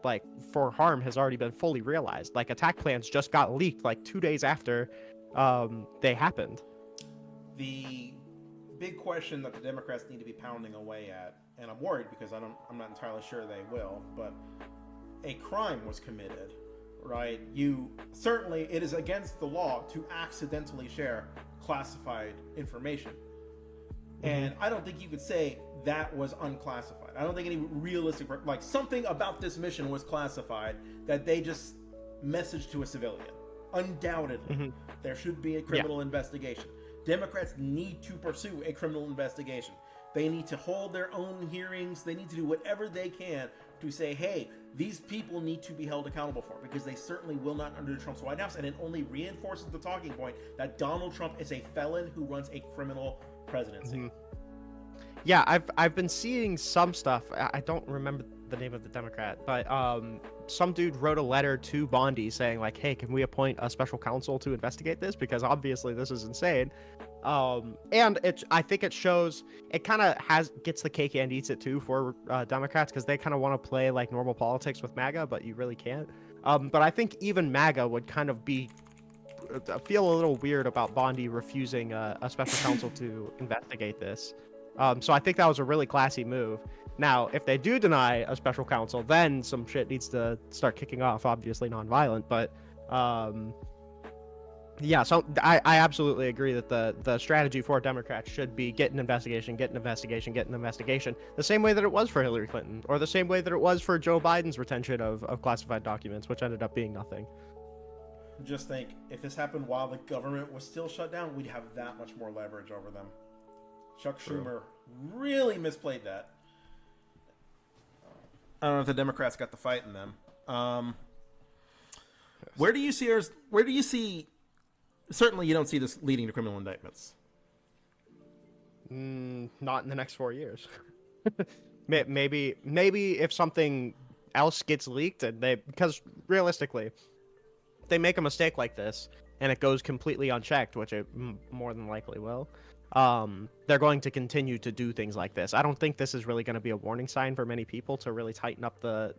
harm has already been fully realized. Like attack plans just got leaked like 2 days after they happened. The big question that the Democrats need to be pounding away at, and I'm worried because I'm not entirely sure they will, but a crime was committed, right? It is against the law to accidentally share classified information. And I don't think you could say that was unclassified. I don't think any realistic, like something about this mission was classified that they just messaged to a civilian. Undoubtedly, there should be a criminal investigation. Democrats need to pursue a criminal investigation. They need to hold their own hearings. They need to do whatever they can to say, hey, these people need to be held accountable for, because they certainly will not under Trump's White House. And it only reinforces the talking point that Donald Trump is a felon who runs a criminal presidency. Yeah, I've been seeing some stuff. I don't remember the name of the Democrat, but some dude wrote a letter to Bondi saying like, hey, can we appoint a special counsel to investigate this, because obviously this is insane. And I think it shows, it kind of gets the cake and eats it too for Democrats, because they kind of want to play like normal politics with MAGA, but you really can't. But I think even MAGA would kind of feel a little weird about Bondi refusing a special counsel to investigate this. So I think that was a really classy move. Now, if they do deny a special counsel, then some shit needs to start kicking off, obviously non-violent, but yeah, so I absolutely agree that the strategy for Democrats should be get an investigation, the same way that it was for Hillary Clinton, or the same way that it was for Joe Biden's retention of classified documents, which ended up being nothing. Just think, if this happened while the government was still shut down, we'd have that much more leverage over them. Chuck Schumer really misplayed that. I don't know if the Democrats got the fight in them. Where do you see? Certainly, you don't see this leading to criminal indictments. Not in the next 4 years. maybe if something else gets leaked, and because realistically, if they make a mistake like this and it goes completely unchecked, which it more than likely will, they're going to continue to do things like this. I don't think this is really going to be a warning sign for many people to really tighten up the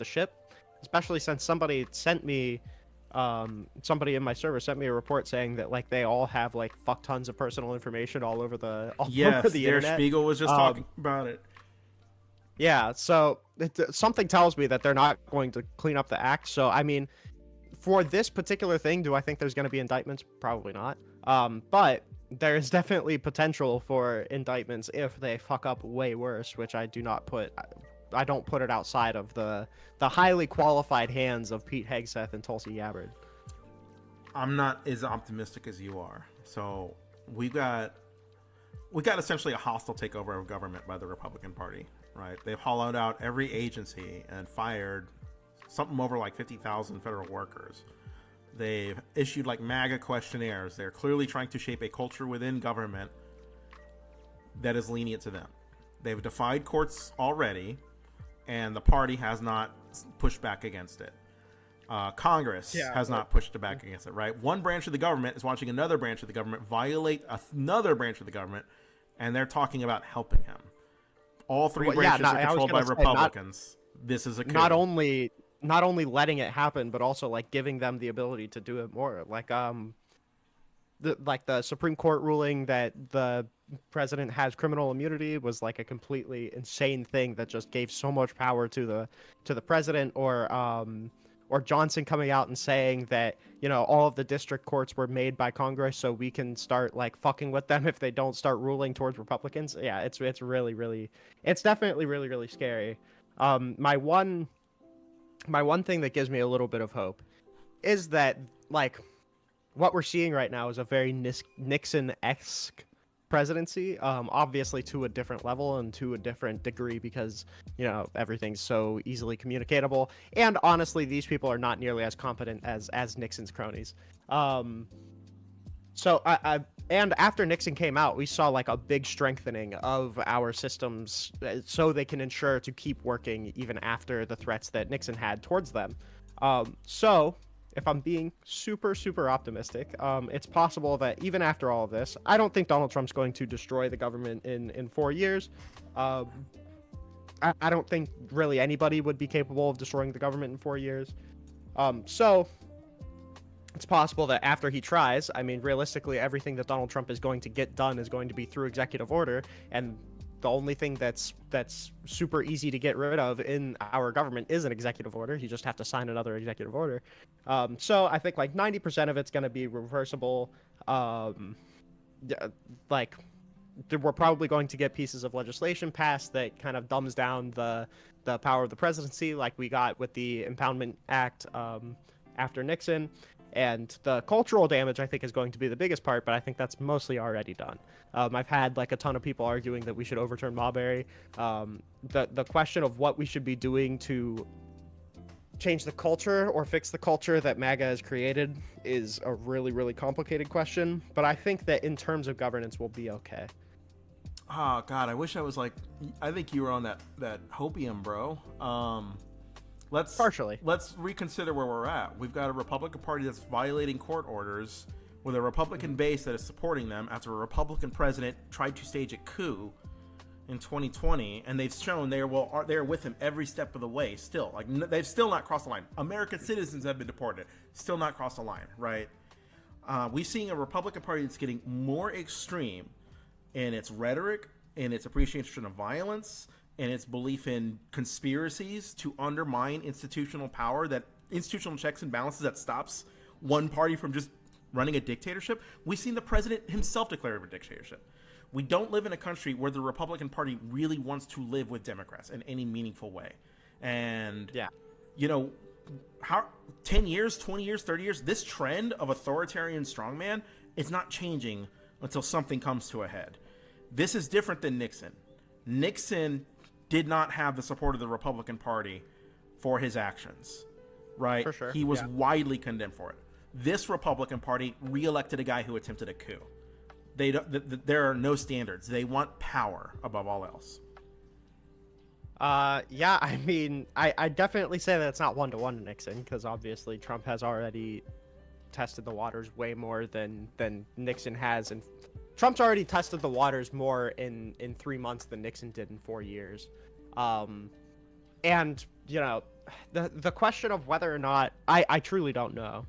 ship, especially since somebody in my server sent me a report saying that like they all have like fuck tons of personal information all over the internet. Spiegel was just talking about it. Yeah, so something tells me that they're not going to clean up the act. So, I mean, for this particular thing, do I think there's going to be indictments? Probably not. But there is definitely potential for indictments if they fuck up way worse, which I don't put it outside of the highly qualified hands of Pete Hegseth and Tulsi Gabbard. I'm not as optimistic as you are. So we got essentially a hostile takeover of government by the Republican Party, right? They've hollowed out every agency and fired something over like 50,000 federal workers. They've issued like MAGA questionnaires. They're clearly trying to shape a culture within government that is lenient to them. They've defied courts already, and the party has not pushed back against it. Congress has not pushed back against it, right? One branch of the government is watching another branch of the government violate another branch of the government, and they're talking about helping him. All three branches are controlled by Republicans. This is a coup. Not only letting it happen, but also like giving them the ability to do it more. Like the Supreme Court ruling that the president has criminal immunity was like a completely insane thing that just gave so much power to the president. Or Johnson coming out and saying that, you know, all of the district courts were made by Congress, so we can start like fucking with them if they don't start ruling towards Republicans. Yeah, it's definitely really scary. My one thing that gives me a little bit of hope is that like what we're seeing right now is a very Nixon-esque presidency, obviously to a different level and to a different degree because, you know, everything's so easily communicatable. And honestly, these people are not nearly as competent as Nixon's cronies. And after Nixon came out, we saw like a big strengthening of our systems so they can ensure to keep working even after the threats that Nixon had towards them. So if I'm being super optimistic, it's possible that even after all of this, I don't think Donald Trump's going to destroy the government in 4 years. I don't think really anybody would be capable of destroying the government in 4 years. So it's possible that after he tries, I mean, realistically, everything that Donald Trump is going to get done is going to be through executive order, and the only thing that's super easy to get rid of in our government is an executive order. You just have to sign another executive order. So I think like 90% of it's going to be reversible. Like we're probably going to get pieces of legislation passed that kind of dumbs down the power of the presidency, like we got with the Impoundment Act after Nixon. And the cultural damage, I think, is going to be the biggest part, but I think that's mostly already done. I've had like a ton of people arguing that we should overturn Marbury. The question of what we should be doing to change the culture or fix the culture that MAGA has created is a really complicated question. But I think that in terms of governance, we'll be okay. Oh God, I wish I was like. I think you were on that hopium, bro. Let's reconsider where we're at. We've got a Republican Party that's violating court orders with a Republican base that is supporting them after a Republican president tried to stage a coup in 2020, and they've shown they're with him every step of the way. Still, like they've still not crossed the line. American citizens have been deported, still not crossed the line, right? We're seeing a Republican Party that's getting more extreme in its rhetoric, in its appreciation of violence, and its belief in conspiracies to undermine institutional power, that institutional checks and balances that stops one party from just running a dictatorship. We've seen the president himself declare a dictatorship. We don't live in a country where the Republican Party really wants to live with Democrats in any meaningful way. And, you know, how 10 years, 20 years, 30 years, this trend of authoritarian strongman is not changing until something comes to a head. This is different than Nixon. Nixon did not have the support of the Republican Party for his actions, right? For sure. He was widely condemned for it. This Republican Party reelected a guy who attempted a coup. There are no standards. They want power above all else. Yeah, I mean, I definitely say that it's not one-to-one to Nixon, because obviously Trump has already tested the waters way more than Nixon has, and Trump's already tested the waters more in 3 months than Nixon did in 4 years. And, you know, the question of whether or not, I truly don't know,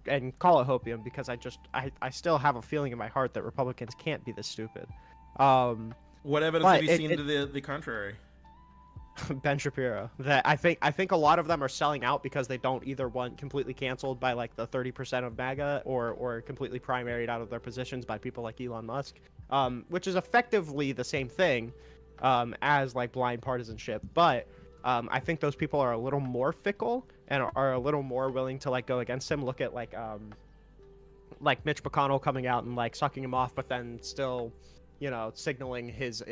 and call it hopium, because I still have a feeling in my heart that Republicans can't be this stupid. What evidence have you seen to the contrary? Ben Shapiro. That I think a lot of them are selling out because they don't either want completely canceled by like the 30% of MAGA or completely primaried out of their positions by people like Elon Musk, which is effectively the same thing as like blind partisanship. But I think those people are a little more fickle and are a little more willing to like go against him. Look at like Mitch McConnell coming out and like sucking him off, but then still, signaling his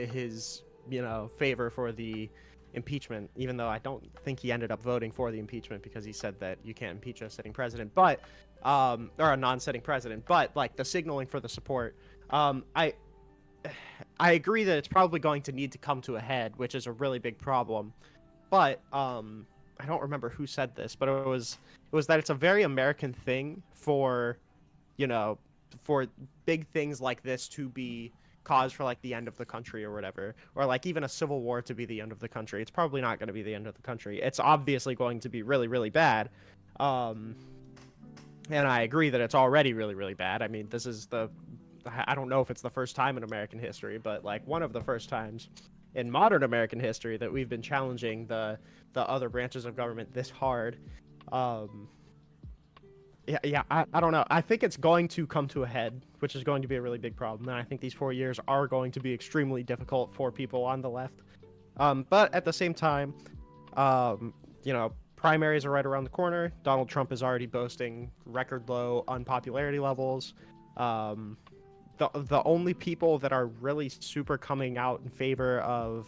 favor for the impeachment, even though I don't think he ended up voting for the impeachment because he said that you can't impeach a sitting president, but or a non-sitting president. But like the signaling for the support, I agree that it's probably going to need to come to a head, which is a really big problem. But I don't remember who said this, but it was that it's a very American thing for for big things like this to be cause for like the end of the country or whatever, or like even a civil war to be the end of the country. It's probably not going to be the end of the country. It's obviously going to be really, really bad. And I agree that it's already really, really bad. I mean, this is I don't know if it's the first time in American history, but like one of the first times in modern American history that we've been challenging the other branches of government this hard. I don't know. I think it's going to come to a head, which is going to be a really big problem. And I think these 4 years are going to be extremely difficult for people on the left. But at the same time, primaries are right around the corner. Donald Trump is already boasting record low unpopularity levels. The only people that are really super coming out in favor of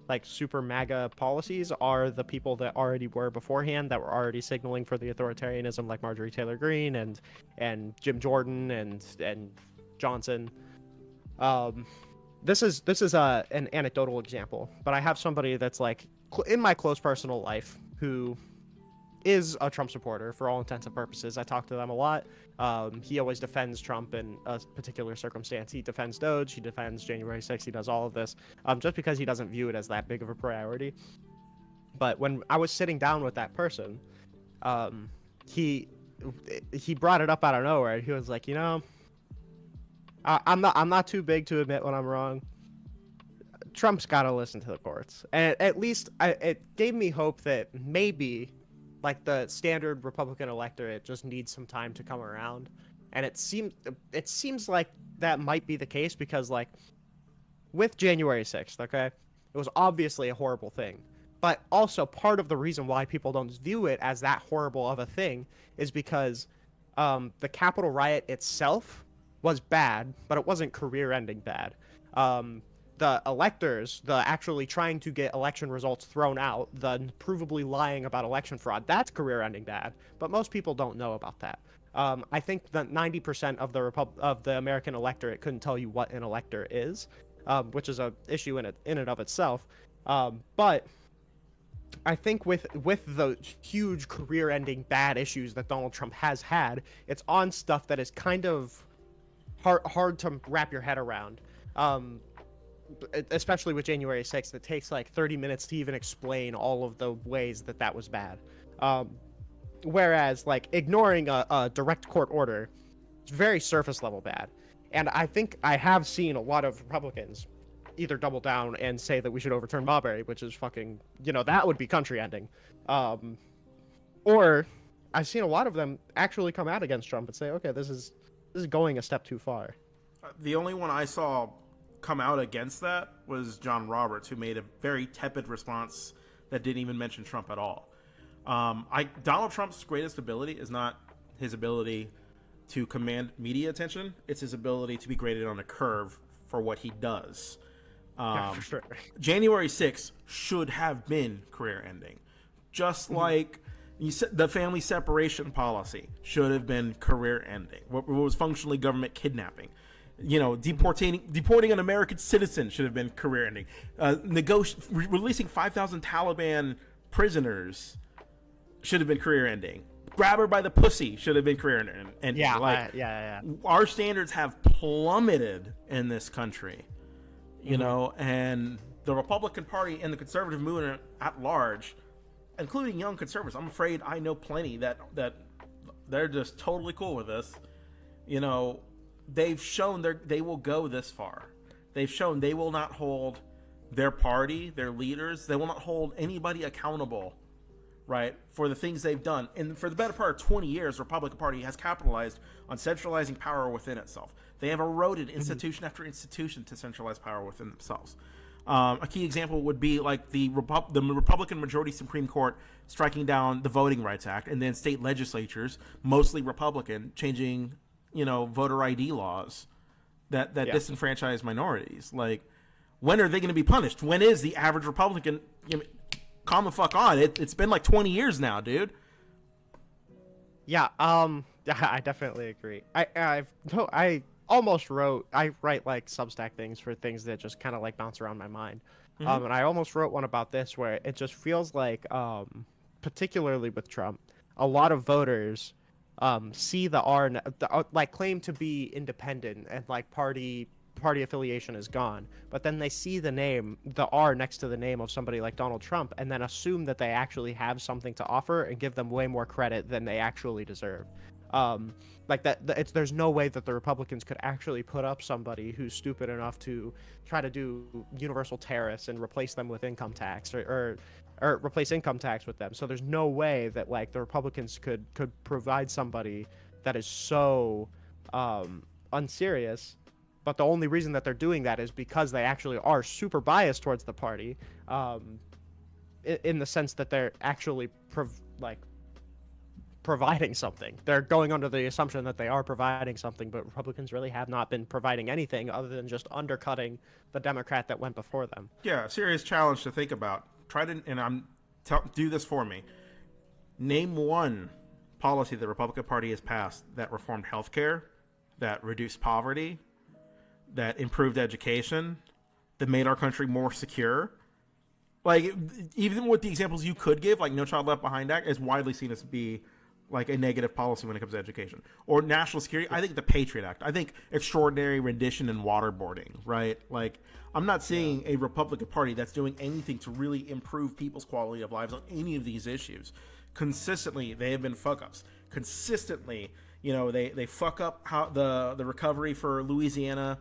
like super MAGA policies are the people that already were beforehand, that were already signaling for the authoritarianism, like Marjorie Taylor Greene and Jim Jordan and Johnson. This is an anecdotal example, but I have somebody that's like in my close personal life who is a Trump supporter for all intents and purposes. I talk to them a lot. He always defends Trump in a particular circumstance. He defends Doge, he defends January 6th, he does all of this, just because he doesn't view it as that big of a priority. But when I was sitting down with that person, he brought it up out of nowhere. He was like, I'm not too big to admit when I'm wrong. Trump's got to listen to the courts. And at least it gave me hope that maybe like the standard Republican electorate just needs some time to come around. And it seems like that might be the case because like with January 6th, okay, it was obviously a horrible thing. But also part of the reason why people don't view it as that horrible of a thing is because the Capitol riot itself was bad, but it wasn't career-ending bad. The electors, the actually trying to get election results thrown out, the provably lying about election fraud, that's career-ending bad. But most people don't know about that. I think that 90% of the American electorate couldn't tell you what an elector is, which is an issue in and of itself. But I think with the huge career-ending bad issues that Donald Trump has had, it's on stuff that is kind of hard to wrap your head around. Especially with January 6th, it takes like 30 minutes to even explain all of the ways that was bad. Whereas like ignoring a direct court order, it's very surface level bad. And I think I have seen a lot of Republicans either double down and say that we should overturn Marbury, which is fucking, that would be country ending. Or I've seen a lot of them actually come out against Trump and say, okay, this is going a step too far. The only one I saw come out against that was John Roberts, who made a very tepid response that didn't even mention Trump at all. Donald Trump's greatest ability is not his ability to command media attention. It's his ability to be graded on a curve for what he does. Yeah, for sure. January 6th should have been career-ending. Just like the family separation policy should have been career-ending. What was functionally government kidnapping. Deporting an American citizen should have been career-ending. Releasing 5,000 Taliban prisoners should have been career-ending. Grab her by the pussy should have been career-ending. And yeah. Our standards have plummeted in this country, and the Republican Party and the conservative movement at large, including young conservatives, I'm afraid I know plenty that they're just totally cool with this. They've shown they will go this far. They've shown they will not hold their party, their leaders, they will not hold anybody accountable, right, for the things they've done. And for the better part of 20 years, the Republican Party has capitalized on centralizing power within itself. They have eroded institution after institution to centralize power within themselves. A key example would be like the Republican majority Supreme Court striking down the Voting Rights Act, and then state legislatures, mostly Republican, changing, voter ID laws that disenfranchise minorities. Like, when are they going to be punished? When is the average Republican? Calm the fuck on. It's been like 20 years now, dude. Yeah. I definitely agree. I almost write like Substack things for things that just kind of like bounce around my mind. And I almost wrote one about this where it just feels like, particularly with Trump, a lot of voters see the R, like claim to be independent and like party affiliation is gone, but then they see the R next to the name of somebody like Donald Trump, and then assume that they actually have something to offer and give them way more credit than they actually deserve. Like that, there's no way that the Republicans could actually put up somebody who's stupid enough to try to do universal tariffs and replace them with income tax, or replace income tax with them. So there's no way that like the Republicans could provide somebody that is so unserious. But the only reason that they're doing that is because they actually are super biased towards the party, in the sense that they're actually providing something. They're going under the assumption that they are providing something, but Republicans really have not been providing anything other than just undercutting the Democrat that went before them. Yeah, a serious challenge to think about. Do this for me. Name one policy the Republican Party has passed that reformed healthcare, that reduced poverty, that improved education, that made our country more secure. Like, even with the examples you could give, like No Child Left Behind Act is widely seen as be like a negative policy when it comes to education. Or national security, I think the Patriot Act. I think extraordinary rendition and waterboarding, right? Like, I'm not seeing a Republican Party that's doing anything to really improve people's quality of lives on any of these issues. Consistently, they have been fuck-ups. Consistently, they fuck up how the recovery for Louisiana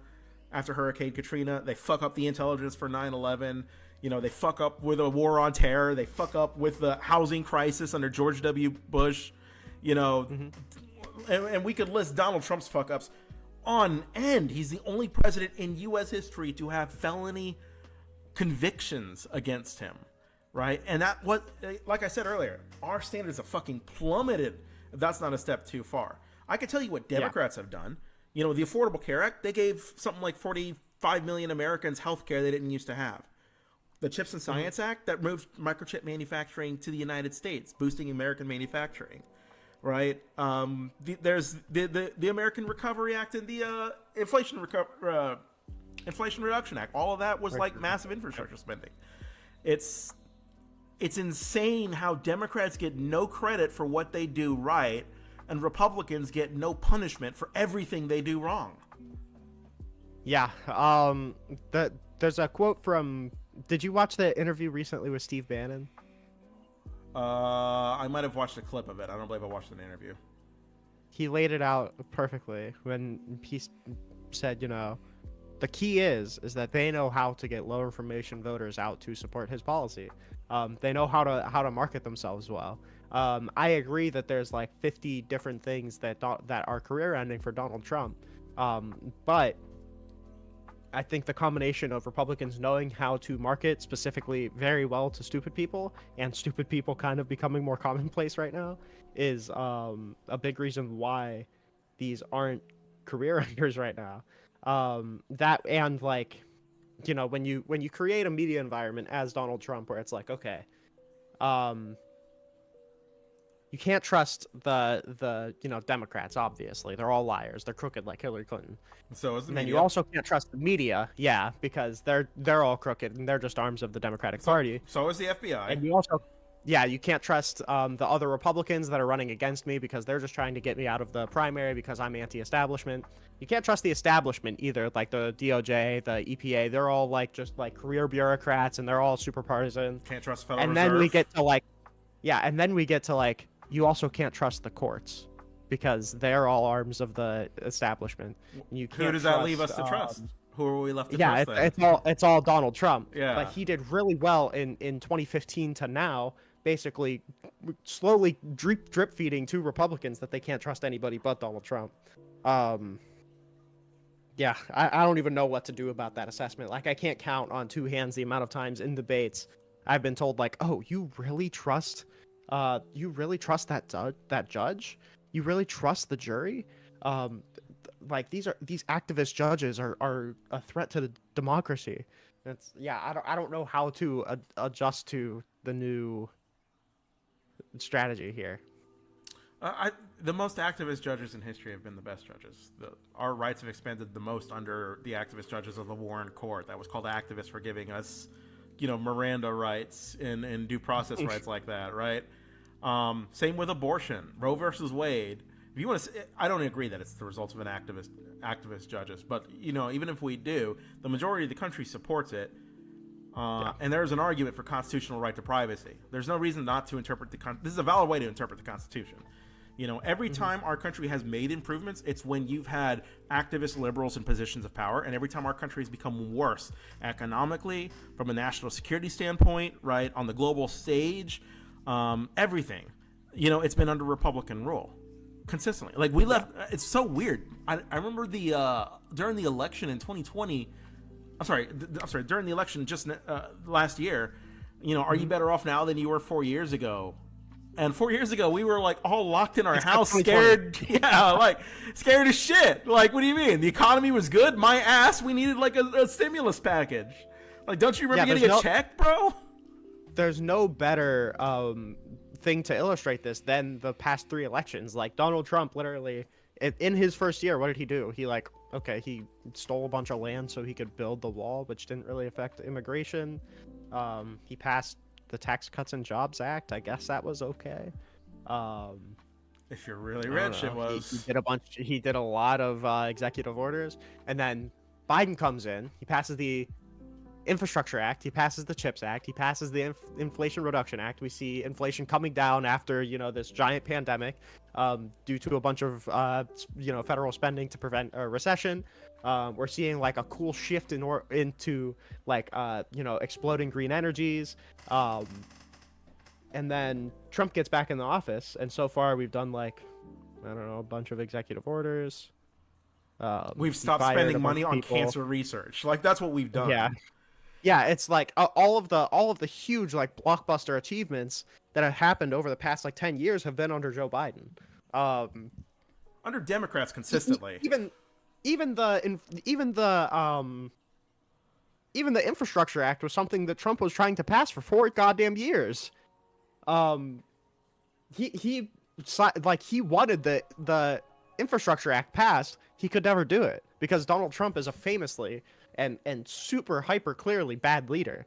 after Hurricane Katrina. They fuck up the intelligence for 9/11. They fuck up with a war on terror. They fuck up with the housing crisis under George W. Bush. And we could list Donald Trump's fuck ups on end. He's the only president in U.S. history to have felony convictions against him, right? And like I said earlier, our standards have fucking plummeted. If that's not a step too far. I can tell you what Democrats have done. The Affordable Care Act, they gave something like 45 million Americans health care they didn't used to have. The Chips and Science Act, that moved microchip manufacturing to the United States, boosting American manufacturing, right? There's the American Recovery Act and the Inflation Reduction Act. All of that was like massive infrastructure spending. It's insane how Democrats get no credit for what they do right, and Republicans get no punishment for everything they do wrong. Yeah. There's a quote from... Did you watch the interview recently with Steve Bannon? I might have watched a clip of it. I don't believe I watched an interview. He laid it out perfectly when he said, the key is that they know how to get low information voters out to support his policy. They know how to market themselves well. I agree that there's like 50 different things that are career ending for Donald Trump. But I think the combination of Republicans knowing how to market specifically very well to stupid people, and stupid people kind of becoming more commonplace right now, is a big reason why these aren't career enders right now. That, and like, when you create a media environment as Donald Trump, where it's like, okay, you can't trust the Democrats. Obviously, they're all liars. They're crooked like Hillary Clinton. So is the and media. Then you also can't trust the media, because they're all crooked and they're just arms of the Democratic Party. So is the FBI. And you also, you can't trust the other Republicans that are running against me because they're just trying to get me out of the primary because I'm anti-establishment. You can't trust the establishment either, like the DOJ, the EPA. They're all like just like career bureaucrats and they're all super partisan. Can't trust the Federal And Reserve. then we get to like, you also can't trust the courts because they're all arms of the establishment. You can't Who does that leave us to trust? Who are we left to Yeah, trust then? it's all Donald Trump. Yeah. But he did really well in 2015 to now, basically slowly drip feeding to Republicans that they can't trust anybody but Donald Trump. Yeah, I don't even know what to do about that assessment. Like, I can't count on two hands the amount of times in debates I've been told, like, oh, you really trust that judge? You really trust the jury? Like, these activist judges are a threat to the democracy. I don't know how to adjust to the new strategy here. The most activist judges in history have been the best judges. Our rights have expanded the most under the activist judges of the Warren Court. That was called activists for giving us, Miranda rights and due process rights like that, right? Same with abortion, Roe versus Wade. If you want to, I don't agree that it's the result of an activist judges, but even if we do, the majority of the country supports it. And there's an argument for constitutional right to privacy. There's no reason not to interpret this is a valid way to interpret the Constitution. Every time our country has made improvements, it's when you've had activist liberals in positions of power, and every time our country has become worse economically, from a national security standpoint, right, on the global stage, everything, it's been under Republican rule consistently. Like, we left. It's so weird. I remember during the election in 2020. I'm sorry. During the election just last year, are you better off now than you were 4 years ago? And 4 years ago, we were like all locked in our house, scared. Yeah, like scared as shit. Like, what do you mean? The economy was good. My ass. We needed like a stimulus package. Like, don't you remember getting a check, bro? There's no better thing to illustrate this than the past 3 elections. Like, Donald Trump, literally, in his first year, what did he do? He stole a bunch of land so he could build the wall, which didn't really affect immigration. He passed the Tax Cuts and Jobs Act. I guess that was okay. If you're really rich, it was. He did a lot of executive orders, and then Biden comes in. He passes the Infrastructure Act. He passes the CHIPS Act. He passes the Inflation Reduction Act. We see inflation coming down after this giant pandemic, due to a bunch of federal spending to prevent a recession. We're seeing like a cool shift into exploding green energies. And then Trump gets back in the office, and so far we've done a bunch of executive orders. We've stopped spending money on cancer research. Like, that's what we've done. Yeah, it's like all of the huge blockbuster achievements that have happened over the past 10 years have been under Joe Biden. Under Democrats consistently. Even the Infrastructure Act was something that Trump was trying to pass for 4 goddamn years. He wanted the Infrastructure Act passed. He could never do it because Donald Trump is a famously and super hyper clearly bad leader.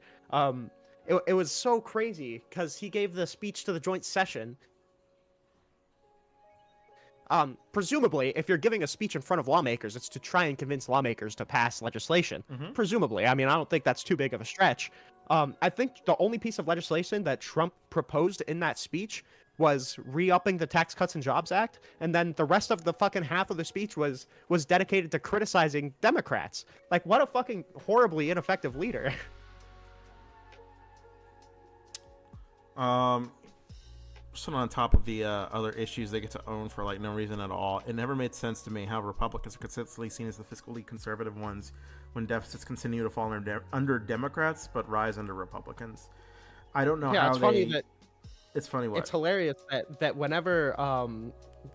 It was so crazy because he gave the speech to the joint session. Presumably, if you're giving a speech in front of lawmakers, it's to try and convince lawmakers to pass legislation. Mm-hmm. Presumably. I mean, I don't think that's too big of a stretch. I think the only piece of legislation that Trump proposed in that speech was re-upping the Tax Cuts and Jobs Act, and then the rest of the fucking half of the speech was dedicated to criticizing Democrats. Like, what a fucking horribly ineffective leader. So on top of the other issues they get to own for no reason at all, it never made sense to me how Republicans are consistently seen as the fiscally conservative ones when deficits continue to fall under Democrats but rise under Republicans. I don't know how It's funny what? It's hilarious that whenever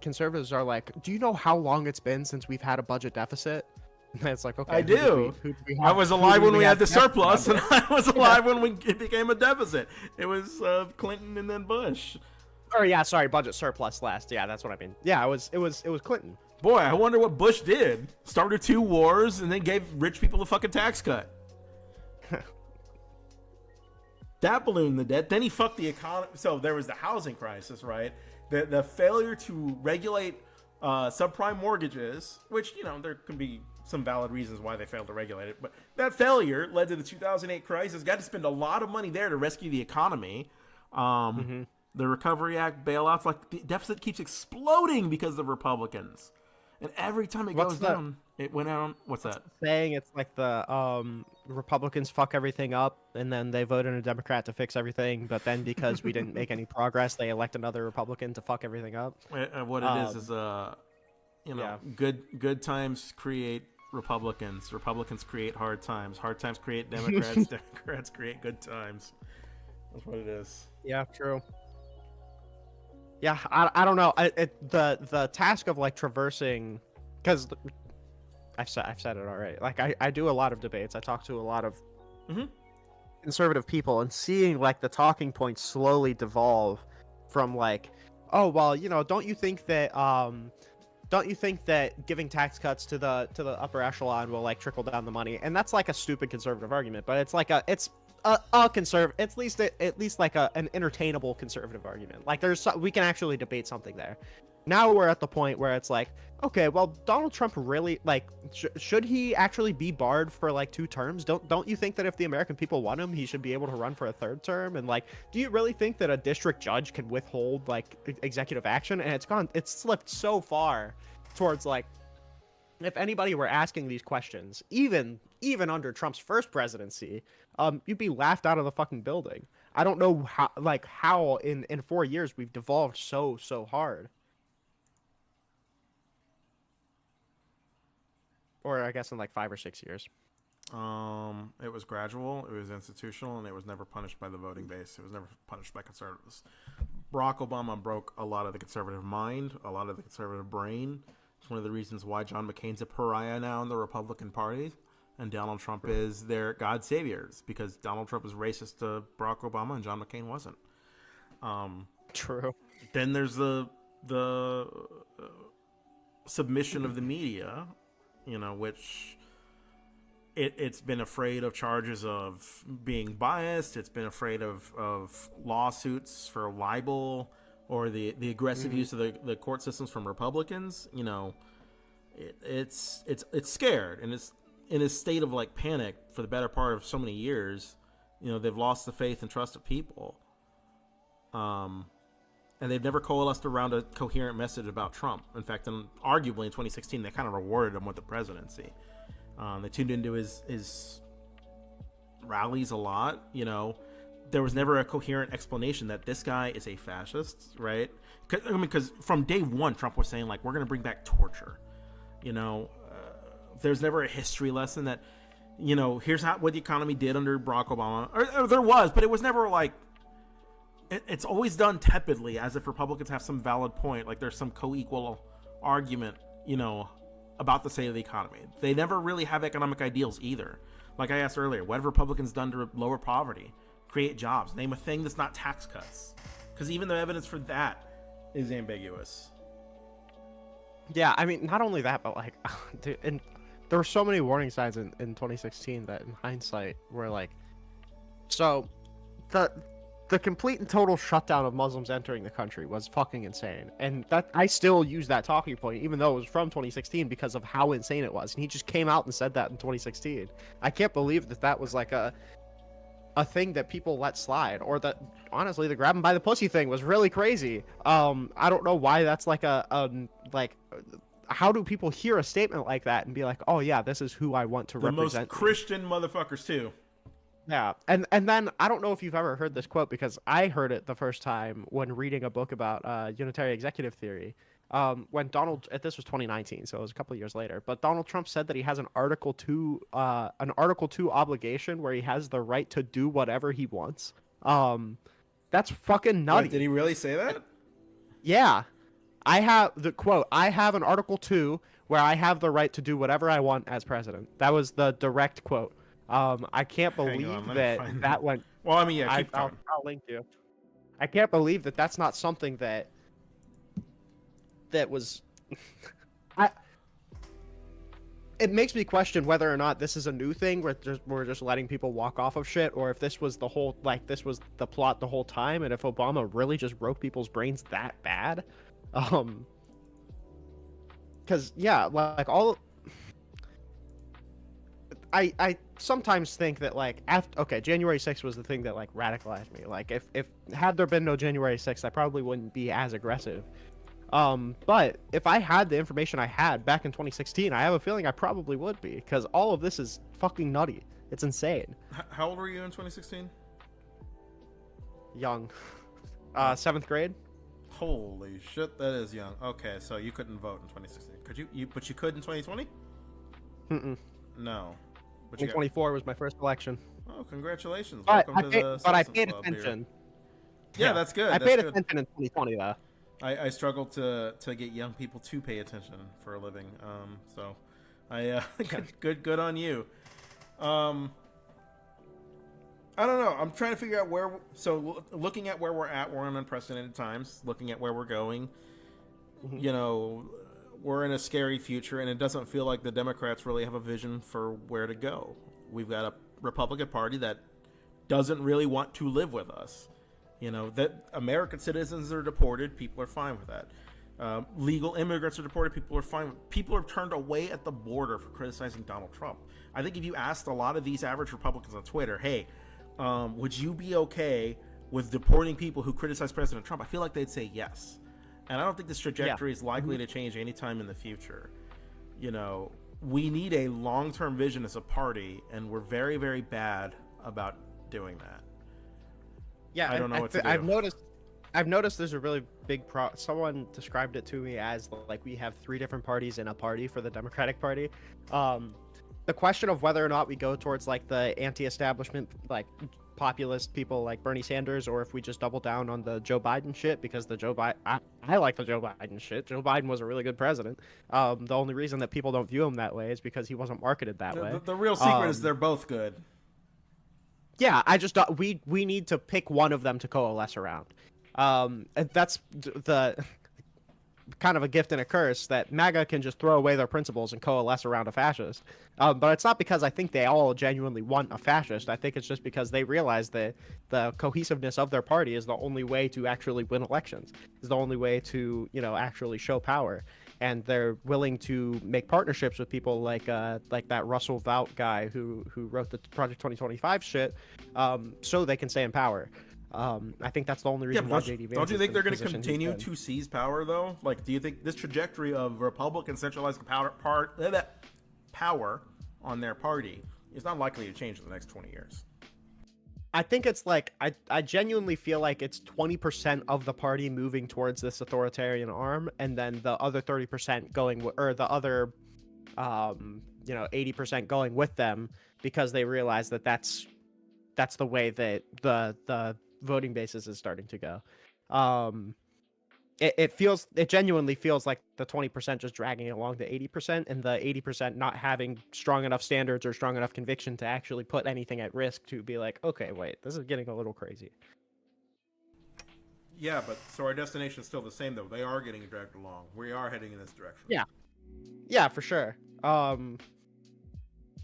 conservatives are like, do you know how long it's been since we've had a budget deficit? And it's like, okay. I do. I was alive when we had the surplus, and I was alive when it became a deficit. It was Clinton and then Bush. Oh yeah, sorry, budget surplus last. Yeah, that's what I mean. Yeah, it was Clinton. Boy, I wonder what Bush did. Started 2 wars and then gave rich people a fucking tax cut. That ballooned the debt. Then he fucked the economy. So there was the housing crisis, right? The failure to regulate subprime mortgages, which, there can be some valid reasons why they failed to regulate it. But that failure led to the 2008 crisis. Got to spend a lot of money there to rescue the economy. The Recovery Act bailouts, the deficit keeps exploding because of Republicans. And every time it goes down. It went out. What's that? Saying it's like the Republicans fuck everything up, and then they vote in a Democrat to fix everything. But then because we didn't make any progress, they elect another Republican to fuck everything up. What it is you know, good times create Republicans. Republicans create hard times. Hard times create Democrats. Democrats create good times. That's what it is. Yeah, true. Yeah, I don't know. The task of like traversing, because I've said it already. Like I do a lot of debates. I talk to a lot of conservative people, and seeing like the talking points slowly devolve from like, oh well, you know, don't you think that giving tax cuts to the upper echelon will like trickle down the money? And that's like a stupid conservative argument, but it's like a conservative, at least like an entertainable conservative argument. Like we can actually debate something there. Now we're at the point where it's like, okay, well, Donald Trump really like should he actually be barred for like 2 terms? Don't you think that if the American people want him, he should be able to run for a 3rd term? And like, do you really think that a district judge can withhold like executive action? And it's slipped so far towards like, if anybody were asking these questions, even under Trump's first presidency, you'd be laughed out of the fucking building. I don't know how in 4 years we've devolved so hard. Or I guess in like 5 or 6 years. It was gradual, it was institutional, and it was never punished by the voting base. It was never punished by conservatives. Barack Obama broke a lot of the conservative mind, a lot of the conservative brain. It's one of the reasons why John McCain's a pariah now in the Republican Party, and Donald Trump is their God saviors, because Donald Trump was racist to Barack Obama and John McCain wasn't. True. Then there's the submission of the media, you know, which it's been afraid of charges of being biased. It's been afraid of lawsuits for libel or the aggressive use of the court systems from Republicans. You know, it's scared, and it's in a state of like panic for the better part of so many years. You know, they've lost the faith and trust of people. And they've never coalesced around a coherent message about Trump. In fact, arguably in 2016, they kind of rewarded him with the presidency. They tuned into his rallies a lot. You know, there was never a coherent explanation that this guy is a fascist, right? Because from day one, Trump was saying, like, we're going to bring back torture. You know, there's never a history lesson that, you know, here's what the economy did under Barack Obama. Or there was, but it was never like, it's always done tepidly, as if Republicans have some valid point, like there's some co-equal argument, you know, about the state of the economy. They never really have economic ideals either. Like I asked earlier, what have Republicans done to lower poverty, create jobs, name a thing that's not tax cuts? Because even the evidence for that is ambiguous. Yeah, I mean, not only that, but like, dude, and there were so many warning signs in 2016 that in hindsight were like, so the complete and total shutdown of Muslims entering the country was fucking insane. And that I still use that talking point, even though it was from 2016, because of how insane it was. And he just came out and said that in 2016. I can't believe that was like a thing that people let slide, or that honestly the grab him by the pussy thing was really crazy. I don't know why that's like like, how do people hear a statement like that and be like, oh yeah, this is who I want to represent? The most Christian motherfuckers too. Yeah, and then I don't know if you've ever heard this quote, because I heard it the first time when reading a book about unitary executive theory. When this was 2019, so it was a couple of years later, but Donald Trump said that he has an Article 2 obligation where he has the right to do whatever he wants. That's fucking nutty. Wait, did he really say that? Yeah. I have the quote, I have an Article 2 where I have the right to do whatever I want as president. That was the direct quote. I can't believe that went. Well, I mean, yeah, I'll link you. I can't believe that that's not something that was. It makes me question whether or not this is a new thing where we're just letting people walk off of shit, or if this was the whole, like, this was the plot the whole time, and if Obama really just broke people's brains that bad. Because yeah, like all. I sometimes think that, like, January 6th was the thing that, like, radicalized me. Like, if had there been no January 6th, I probably wouldn't be as aggressive. But if I had the information I had back in 2016, I have a feeling I probably would be, because all of this is fucking nutty. It's insane. How old were you in 2016? Young. 7th grade. Holy shit, that is young. Okay, so you couldn't vote in 2016. Could you? But you could in 2020? Mm-mm. No. But 2024 was my first election. Oh, congratulations! But Welcome to the I Citizens paid Club here. attention. Yeah, that's good. I That's paid good. attention in 2020 though. I struggle to get young people to pay attention for a living. So I good on you. I don't know. I'm trying to figure out where. So looking at where we're at, we're in unprecedented times. Looking at where we're going, you know, we're in a scary future, and it doesn't feel like the Democrats really have a vision for where to go. We've got a Republican Party that doesn't really want to live with us. You know, that American citizens are deported, people are fine with that. Legal immigrants are deported, people are fine. People are turned away at the border for criticizing Donald Trump. I think if you asked a lot of these average Republicans on Twitter, hey, would you be okay with deporting people who criticize President Trump? I feel like they'd say yes. And I don't think this trajectory is likely to change anytime in the future. You know, we need a long-term vision as a party, and we're very, very bad about doing that. Yeah, I don't know what to do. I've noticed there's a really big someone described it to me as like we have 3 different parties in a party for the Democratic Party. The question of whether or not we go towards like the anti-establishment, like populist people like Bernie Sanders, or if we just double down on the Joe Biden shit, because the I like the Joe Biden shit. Joe Biden was a really good president. The only reason that people don't view him that way is because he wasn't marketed that way. The real secret is they're both good. Yeah, I just we need to pick one of them to coalesce around. And that's the kind of a gift and a curse, that MAGA can just throw away their principles and coalesce around a fascist. But it's not because I think they all genuinely want a fascist. I think it's just because they realize that the cohesiveness of their party is the only way to actually win elections, is the only way to, you know, actually show power. And they're willing to make partnerships with people like that Russell Vought guy who wrote the Project 2025 shit, so they can stay in power. I think that's the only reason why JD Vance. Don't you think they're going to position continue he's in. to seize power, though? Like, do you think this trajectory of Republicans centralizing power on their party is not likely to change in the next 20 years? I think it's like I genuinely feel like it's 20% of the party moving towards this authoritarian arm, and then the other 30% going, or the other 80% going with them, because they realize that that's the way that the voting basis is starting to go. It genuinely feels like the 20% just dragging along the 80%, and the 80% not having strong enough standards or strong enough conviction to actually put anything at risk to be like, okay, wait, this is getting a little crazy. Yeah, but so our destination is still the same, though. They are getting dragged along. We are heading in this direction. Yeah, for sure.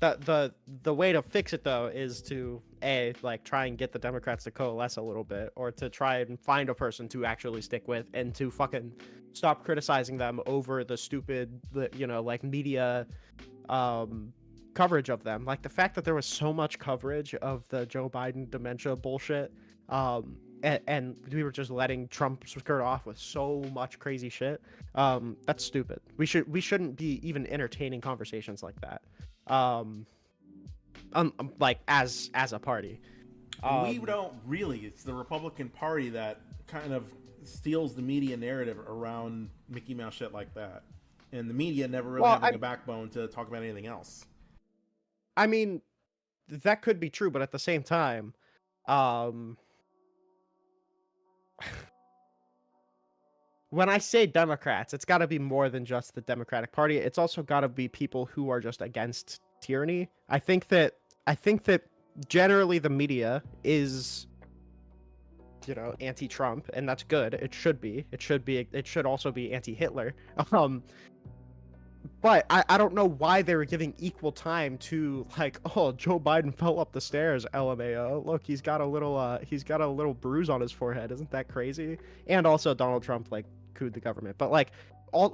The way to fix it, though, is to try and get the Democrats to coalesce a little bit, or to try and find a person to actually stick with, and to fucking stop criticizing them over the stupid, media coverage of them. Like the fact that there was so much coverage of the Joe Biden dementia bullshit, and we were just letting Trump skirt off with so much crazy shit. That's stupid. We shouldn't be even entertaining conversations like that. As a party. We don't really. It's the Republican Party that kind of steals the media narrative around Mickey Mouse shit like that. And the media never really having a backbone to talk about anything else. I mean, that could be true, but at the same time, when I say Democrats, it's got to be more than just the Democratic Party. It's also got to be people who are just against tyranny. I think that generally the media is, anti-Trump, and that's good. It should be. It should also be anti-Hitler. But I don't know why they were giving equal time to Joe Biden fell up the stairs, LMAO. Look, he's got a little bruise on his forehead. Isn't that crazy? And also Donald Trump couped the government. But Joe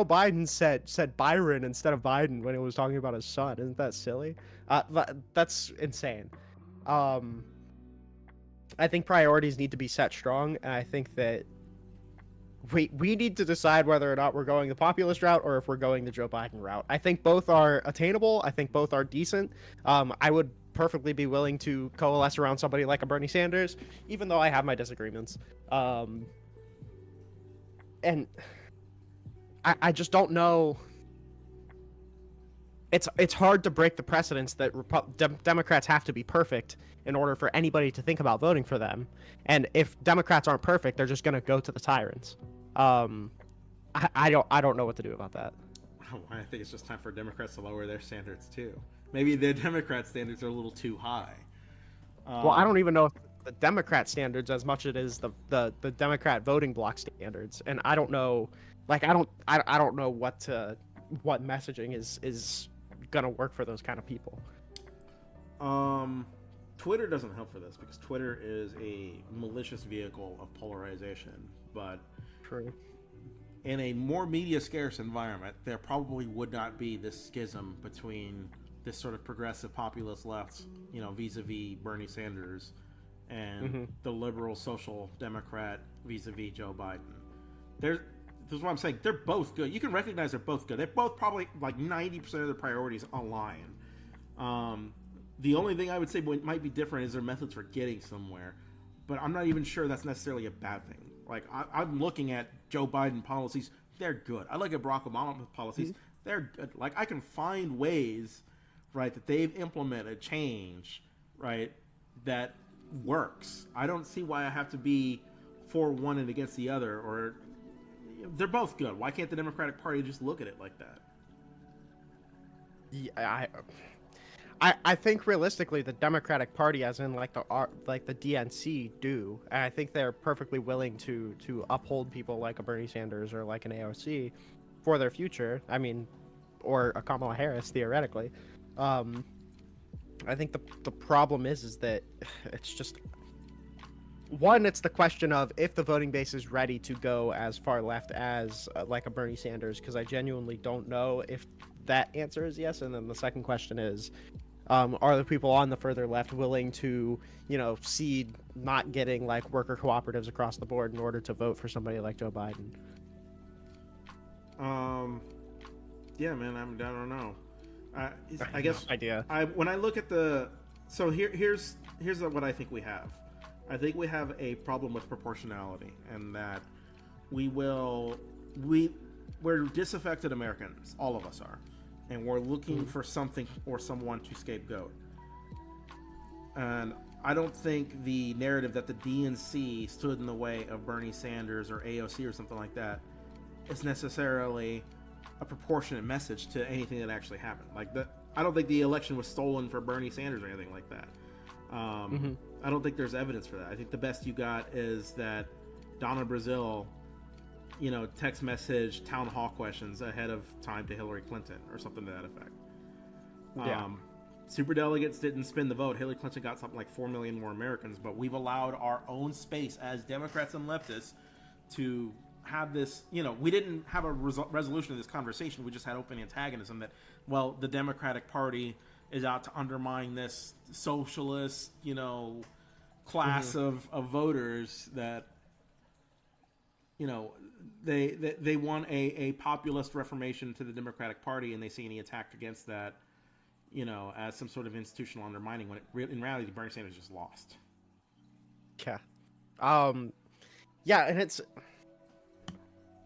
Biden said Byron instead of Biden when he was talking about his son. Isn't that silly? That's insane. I think priorities need to be set strong, and I think that we need to decide whether or not we're going the populist route or if we're going the Joe Biden route. I think both are attainable. I think both are decent. I would perfectly be willing to coalesce around somebody like a Bernie Sanders, even though I have my disagreements. And I just don't know. It's hard to break the precedence that Democrats have to be perfect in order for anybody to think about voting for them. And if Democrats aren't perfect, they're just going to go to the tyrants. I don't know what to do about that. Oh, I think it's just time for Democrats to lower their standards too. Maybe the Democrat standards are a little too high. Well, I don't even know if the Democrat standards as much as it is the Democrat voting bloc standards, and I don't know. Like I don't know what messaging is gonna work for those kind of people. Twitter doesn't help for this because Twitter is a malicious vehicle of polarization. But true. In a more media scarce environment, there probably would not be this schism between this sort of progressive populist left, vis-a-vis Bernie Sanders, and the liberal social democrat vis-a-vis Joe Biden. This is what I'm saying. They're both good. You can recognize they're both good. They're both probably like 90% of their priorities align. The only thing I would say might be different is their methods for getting somewhere. But I'm not even sure that's necessarily a bad thing. Like, I'm looking at Joe Biden policies. They're good. I look at Barack Obama policies. They're good. Like, I can find ways, right, that they've implemented change, right, that works. I don't see why I have to be for one and against the other, or they're both good. Why can't the Democratic Party just look at it like that? Yeah, I think realistically the Democratic Party, as in like the DNC, do, and I think they're perfectly willing to uphold people like a Bernie Sanders or like an AOC for their future. I mean, or a Kamala Harris theoretically. I think the problem is that it's just one. It's the question of if the voting base is ready to go as far left as like a Bernie Sanders, because I genuinely don't know if that answer is yes. And then the second question is, are the people on the further left willing to, cede not getting like worker cooperatives across the board in order to vote for somebody like Joe Biden? Yeah, man, I don't know. I guess no idea. When I look at here's what I think we have. I think we have a problem with proportionality, and that we're disaffected Americans, all of us are. And we're looking for something or someone to scapegoat. And I don't think the narrative that the DNC stood in the way of Bernie Sanders or AOC or something like that is necessarily a proportionate message to anything that actually happened. I don't think the election was stolen for Bernie Sanders or anything like that. I don't think there's evidence for that. I think the best you got is that Donna Brazile, text message town hall questions ahead of time to Hillary Clinton or something to that effect. Superdelegates didn't spin the vote. Hillary Clinton got something like 4 million more Americans, but we've allowed our own space as Democrats and leftists to have this, we didn't have a resolution of this conversation. We just had open antagonism that, well, the Democratic Party is out to undermine this socialist, class of voters that, they want a populist reformation to the Democratic Party, and they see any attack against that, as some sort of institutional undermining, when in reality, Bernie Sanders just lost. Yeah. Yeah, and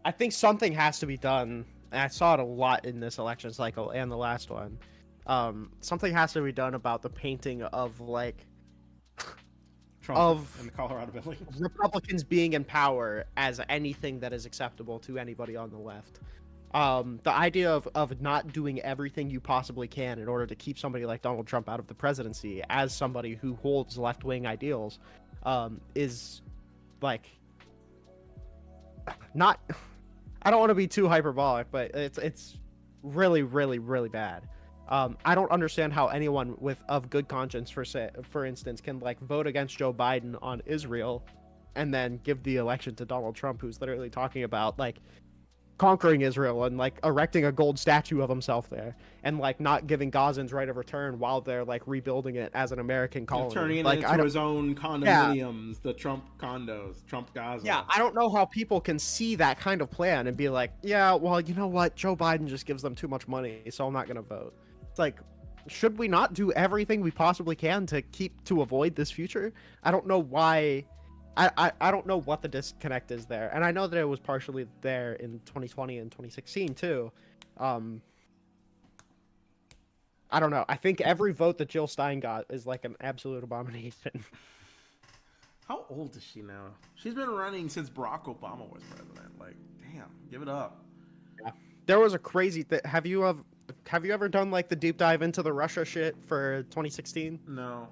I think something has to be done, and I saw it a lot in this election cycle and the last one. Something has to be done about the painting of, like, Trump and the Colorado building. Republicans being in power as anything that is acceptable to anybody on the left. The idea of not doing everything you possibly can in order to keep somebody like Donald Trump out of the presidency as somebody who holds left-wing ideals is, like, not... I don't want to be too hyperbolic, but it's really, really, really bad. I don't understand how anyone of good conscience, for instance, can like vote against Joe Biden on Israel, and then give the election to Donald Trump, who's literally talking about like conquering Israel and like erecting a gold statue of himself there, and like not giving Gazans right of return while they're like rebuilding it as an American colony, turning it like, into his own condominiums, the Trump condos, Trump Gaza. Yeah, I don't know how people can see that kind of plan and be like, yeah, well, you know what, Joe Biden just gives them too much money, so I'm not gonna vote. It's like, should we not do everything we possibly can to avoid this future? I don't know why. I don't know what the disconnect is there, and I know that it was partially there in 2020 and 2016 too. I don't know. I think every vote that Jill Stein got is like an absolute abomination. How old is she now? She's been running since Barack Obama was president. Like, damn, give it up. Yeah. There was a crazy thing. Have you ever done like the deep dive into the Russia shit for 2016? No,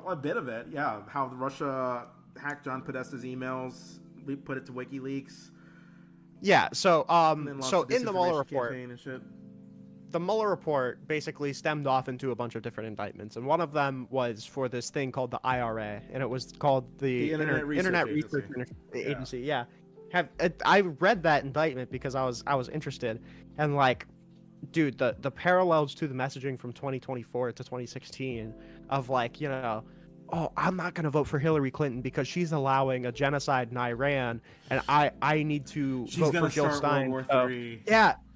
a bit of it. Yeah, how Russia hacked John Podesta's emails, put it to WikiLeaks. Yeah, so so in the Mueller report, the Mueller report basically stemmed off into a bunch of different indictments, and one of them was for this thing called the IRA, and it was called the Internet Research Agency. Yeah, I read that indictment because I was interested, and like, dude, the parallels to the messaging from 2024 to 2016 of like, you know, oh, I'm not going to vote for Hillary Clinton because she's allowing a genocide in Iran, and I need to vote for Jill Stein. World War III.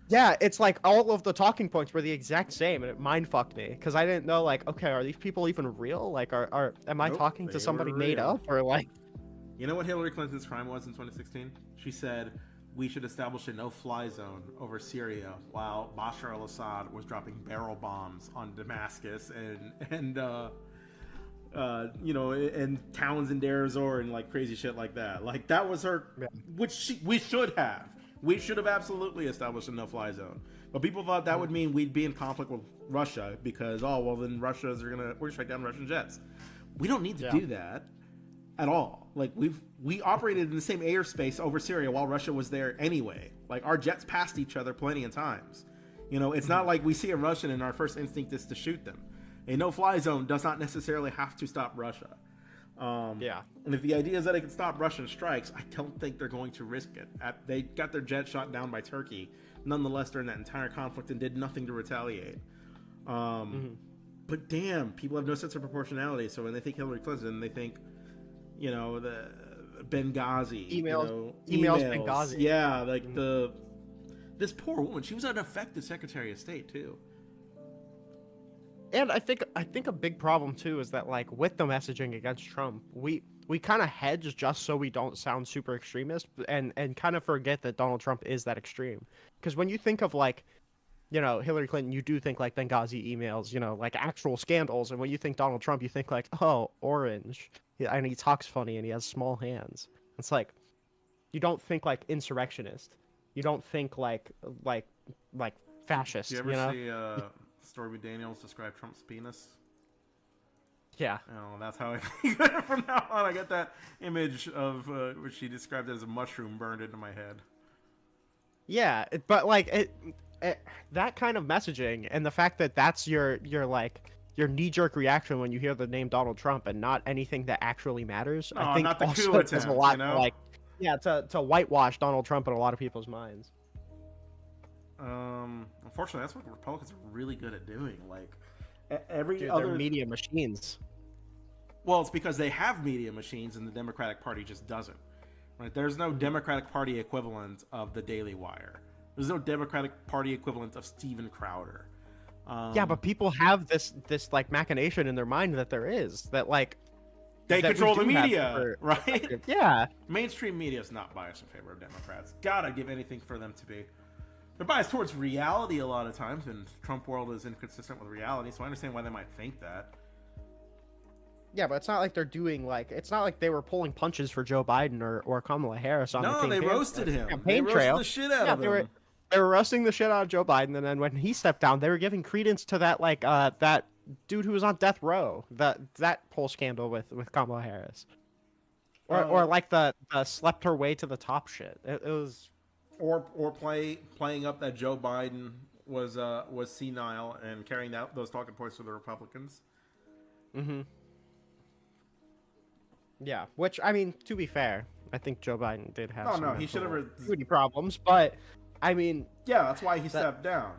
Yeah, it's like all of the talking points were the exact same, and it mind fucked me because I didn't know, like, okay, are these people even real? Like, am I talking to somebody made up, or like? You know what Hillary Clinton's crime was in 2016? She said we should establish a no-fly zone over Syria while Bashar al-Assad was dropping barrel bombs on Damascus and you know, in towns in Deir ez-Zor and like crazy shit like that. Like that was her, which we should have. We should have absolutely established a no-fly zone. But people thought that would mean we'd be in conflict with Russia because, oh, well, then we're gonna strike down Russian jets. We don't need to do that at all. Like we operated in the same airspace over Syria while Russia was there anyway. Like our jets passed each other plenty of times. You know, it's not like we see a Russian and our first instinct is to shoot them. A no-fly zone does not necessarily have to stop Russia. And if the idea is that it can stop Russian strikes, I don't think they're going to risk it. They got their jet shot down by Turkey, nonetheless, during that entire conflict and did nothing to retaliate. But damn, people have no sense of proportionality. So when they think Hillary Clinton, they think, you know, the Benghazi. Emails Benghazi. Yeah, like this poor woman, she was an effective Secretary of State, too. And I think a big problem too is that like with the messaging against Trump, we kind of hedge just so we don't sound super extremist and kind of forget that Donald Trump is that extreme. Because when you think of like, you know, Hillary Clinton, you do think like Benghazi emails, you know, like actual scandals. And when you think Donald Trump, you think like, oh, orange, and he talks funny and he has small hands. It's like, you don't think like insurrectionist. You don't think like fascist. Do you ever know? see Stormy Daniels describe Trump's penis? Yeah. Oh, that's how from now on I get that image of which she described as a mushroom burned into my head. Yeah, but like that kind of messaging and the fact that that's your knee-jerk reaction when you hear the name Donald Trump and not anything that actually matters, I think not the also coup does attempt, a lot you know? to, like, to whitewash Donald Trump in a lot of people's minds. Unfortunately, that's what Republicans are really good at doing. Like They're media machines. Well, it's because they have media machines and the Democratic Party just doesn't. Right? There's no Democratic Party equivalent of the Daily Wire. There's no Democratic Party equivalent of Steven Crowder. Yeah, but people have this like machination in their mind that there is that like they control the media, right? Yeah, mainstream media is not biased in favor of Democrats. Gotta give anything for them to be. They're biased towards reality a lot of times, and Trump world is inconsistent with reality, so I understand why they might think that. Yeah, but it's not like they're doing like it's not like they were pulling punches for Joe Biden or Kamala Harris on the campaign. No, they roasted him. Campaign they trail. roasted the shit out of him. They were roasting the shit out of Joe Biden, and then when he stepped down, they were giving credence to that like that dude who was on death row, that whole scandal with Kamala Harris, or like the slept her way to the top shit. It was. Or playing up that Joe Biden was senile and carrying those talking points to the Republicans. Mm-hmm. Yeah, which I mean, to be fair, I think Joe Biden did have. Oh no, he should have problems, but I mean, yeah, that's why he stepped down.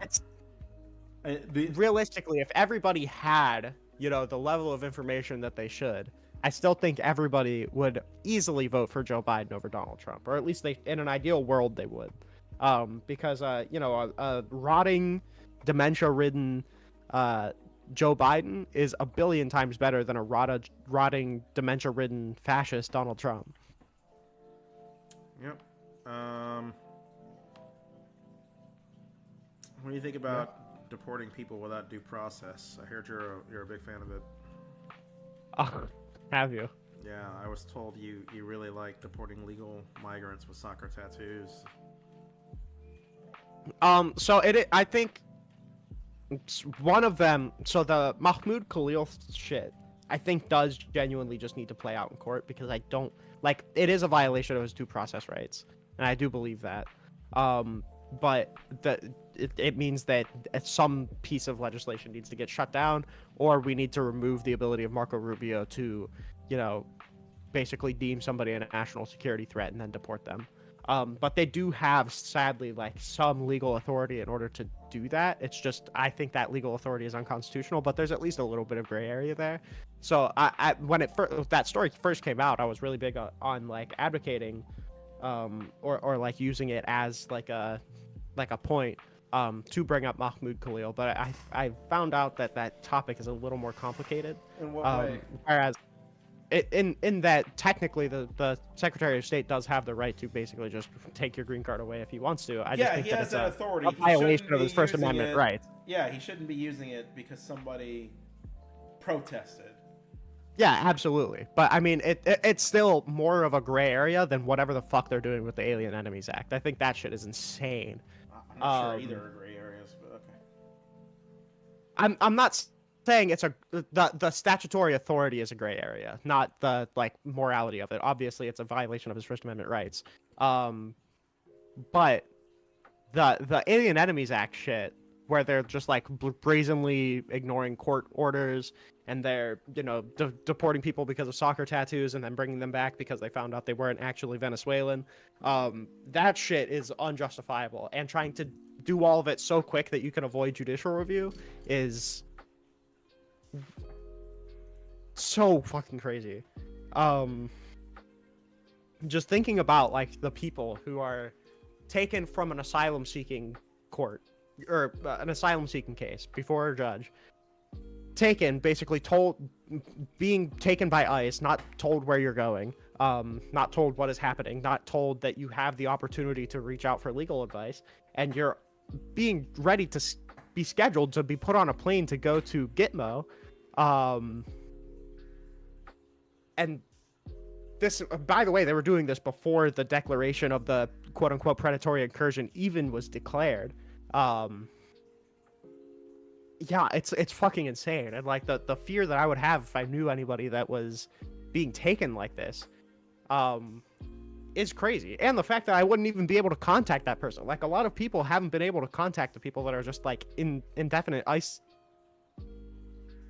Realistically, if everybody had, you know, the level of information that they should, I still think everybody would easily vote for Joe Biden over Donald Trump, or at least they, in an ideal world, they would, because you know, a rotting, dementia-ridden Joe Biden is a billion times better than a rotting, dementia-ridden fascist Donald Trump. Yep. What do you think about deporting people without due process? I heard you're a big fan of it. Oh, have you? Yeah, I was told you really like deporting legal migrants with soccer tattoos. So I think one of them, so the Mahmoud Khalil shit, I think does genuinely just need to play out in court, because I don't, like, it is a violation of his due process rights, and I do believe that. But it means that some piece of legislation needs to get shut down, or we need to remove the ability of Marco Rubio to, you know, basically deem somebody a national security threat and then deport them. But they do have, sadly, like, some legal authority in order to do that. It's just, I think that legal authority is unconstitutional, but there's at least a little bit of gray area there. So when that story first came out, I was really big on like advocating, or like using it as like a point to bring up Mahmoud Khalil. But I found out that topic is a little more complicated. In what way? Whereas in that technically the Secretary of State does have the right to basically just take your green card away if he wants to. I just think he that has it's that a authority. violation of his First Amendment rights. Yeah, he shouldn't be using it because somebody protested. Yeah, absolutely. But I mean, it's still more of a gray area than whatever the fuck they're doing with the Alien Enemies Act. I think that shit is insane. I'm not sure either are gray areas, but okay. I'm not saying it's the statutory authority is a gray area, not the like morality of it. Obviously, it's a violation of his First Amendment rights. But the Alien Enemies Act shit, where they're just like brazenly ignoring court orders, and they're, you know, deporting people because of soccer tattoos and then bringing them back because they found out they weren't actually Venezuelan. That shit is unjustifiable, and trying to do all of it so quick that you can avoid judicial review is so fucking crazy. Just thinking about like the people who are taken from an asylum seeking court, or an asylum seeking case before a judge, basically being taken by ICE, not told where you're going, not told what is happening, not told that you have the opportunity to reach out for legal advice, and you're being ready to be scheduled to be put on a plane to go to Gitmo. And this, by the way, they were doing this before the declaration of the quote-unquote predatory incursion even was declared. Yeah, it's fucking insane. And like the fear that I would have if I knew anybody that was being taken like this is crazy. And the fact that I wouldn't even be able to contact that person. Like, a lot of people haven't been able to contact the people that are just like in indefinite ICE,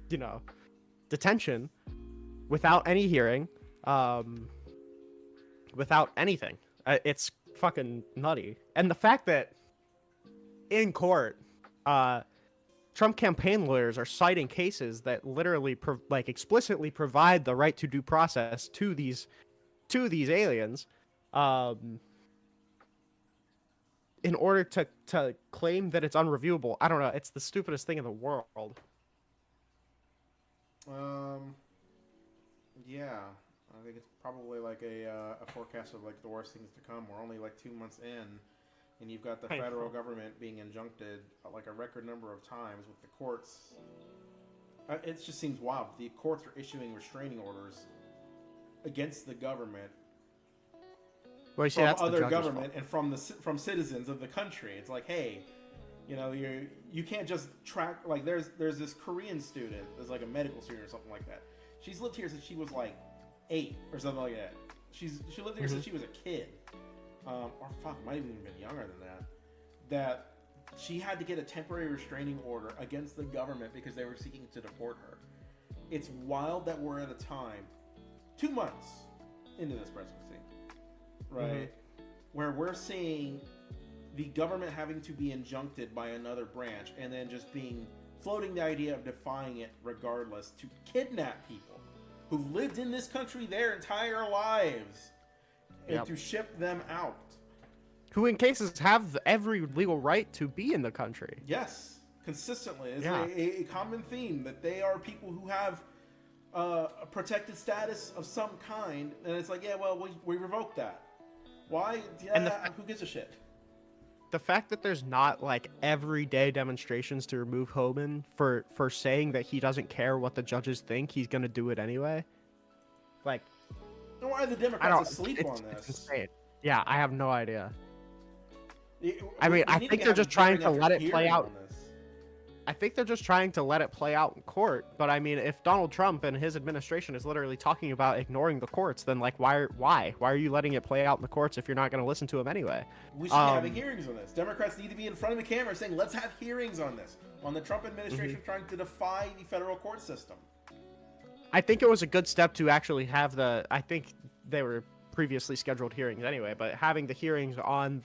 you know, detention without any hearing, without anything. It's fucking nutty. And the fact that in court, Trump campaign lawyers are citing cases that literally explicitly provide the right to due process to these aliens, in order to claim that it's unreviewable. I don't know. It's the stupidest thing in the world. Yeah, I think it's probably like a forecast of like the worst things to come. We're only like 2 months in, and you've got the federal government being injuncted like a record number of times with the courts. It just seems wild. The courts are issuing restraining orders against the government, well, you see, from that's other the government fault. And from citizens of the country. It's like, hey, you know, you can't just track, like there's this Korean student, there's like a medical student or something like that. She's lived here since she was like 8 or something like that. She lived here since she was a kid. Or fuck, might have even been younger than that. That she had to get a temporary restraining order against the government because they were seeking to deport her. It's wild that we're at a time, 2 months into this presidency, right, where we're seeing the government having to be injuncted by another branch and then just floating the idea of defying it regardless to kidnap people who've lived in this country their entire lives and to ship them out. Who in cases have every legal right to be in the country. Yes, consistently. It's a common theme that they are people who have a protected status of some kind, and it's like, yeah, well, we revoked that. Why? Yeah, And who gives a shit? The fact that there's not like everyday demonstrations to remove Homan for saying that he doesn't care what the judges think, he's gonna do it anyway. Like, And why are the Democrats asleep on It's this? insane. Yeah, I have no idea. I We mean, I need think to they're have a just trying to hearing let after it play hearing out. on this. I think they're just trying to let it play out in court. But I mean, if Donald Trump and his administration is literally talking about ignoring the courts, then like, why are you letting it play out in the courts if you're not going to listen to them anyway? We should be having hearings on this. Democrats need to be in front of the camera saying, let's have hearings on this. On the Trump administration trying to defy the federal court system. I think it was a good step to actually have I think they were previously scheduled hearings anyway, but having the hearings on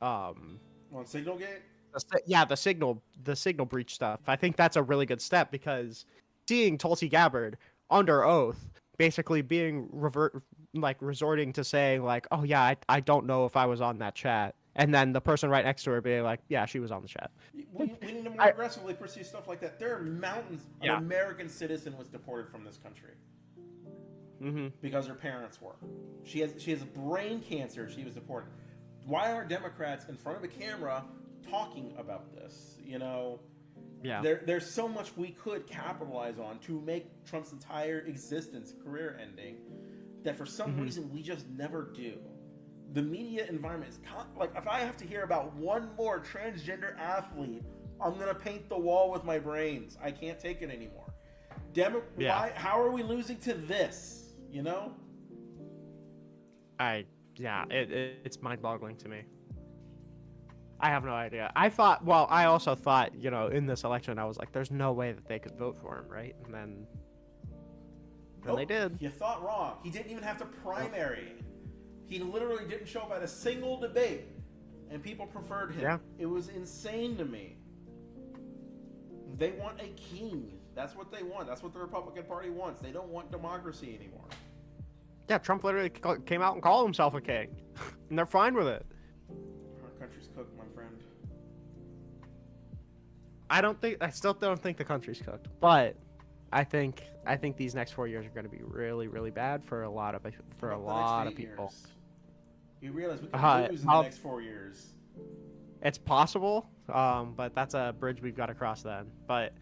on Signalgate? The signal breach stuff. I think that's a really good step because seeing Tulsi Gabbard under oath basically being resorting to saying like, oh yeah, I don't know if I was on that chat, and then the person right next to her being like, yeah, she was on the chat. We need to more aggressively pursue stuff like that. There are mountains. An American citizen was deported from this country because her parents were. She has brain cancer. She was deported. Why aren't Democrats in front of a camera talking about this? You know, there's so much we could capitalize on to make Trump's entire existence career ending that for some reason we just never do. The media environment is like, if I have to hear about one more transgender athlete, I'm gonna paint the wall with my brains. I can't take it anymore. How are we losing to this? You know? It's mind-boggling to me. I have no idea. I also thought, you know, in this election, I was like, there's no way that they could vote for him, right? And then they did. You thought wrong. He didn't even have to primary. He literally didn't show up at a single debate, and people preferred him. Yeah. It was insane to me. They want a king. That's what they want. That's what the Republican Party wants. They don't want democracy anymore. Yeah, Trump literally came out and called himself a king, and they're fine with it. Our country's cooked, my friend. I still don't think the country's cooked, but I think these next 4 years are going to be really, really bad for a lot of people. You realize we can lose in the next 4 years. It's possible, but that's a bridge we've got to cross then. But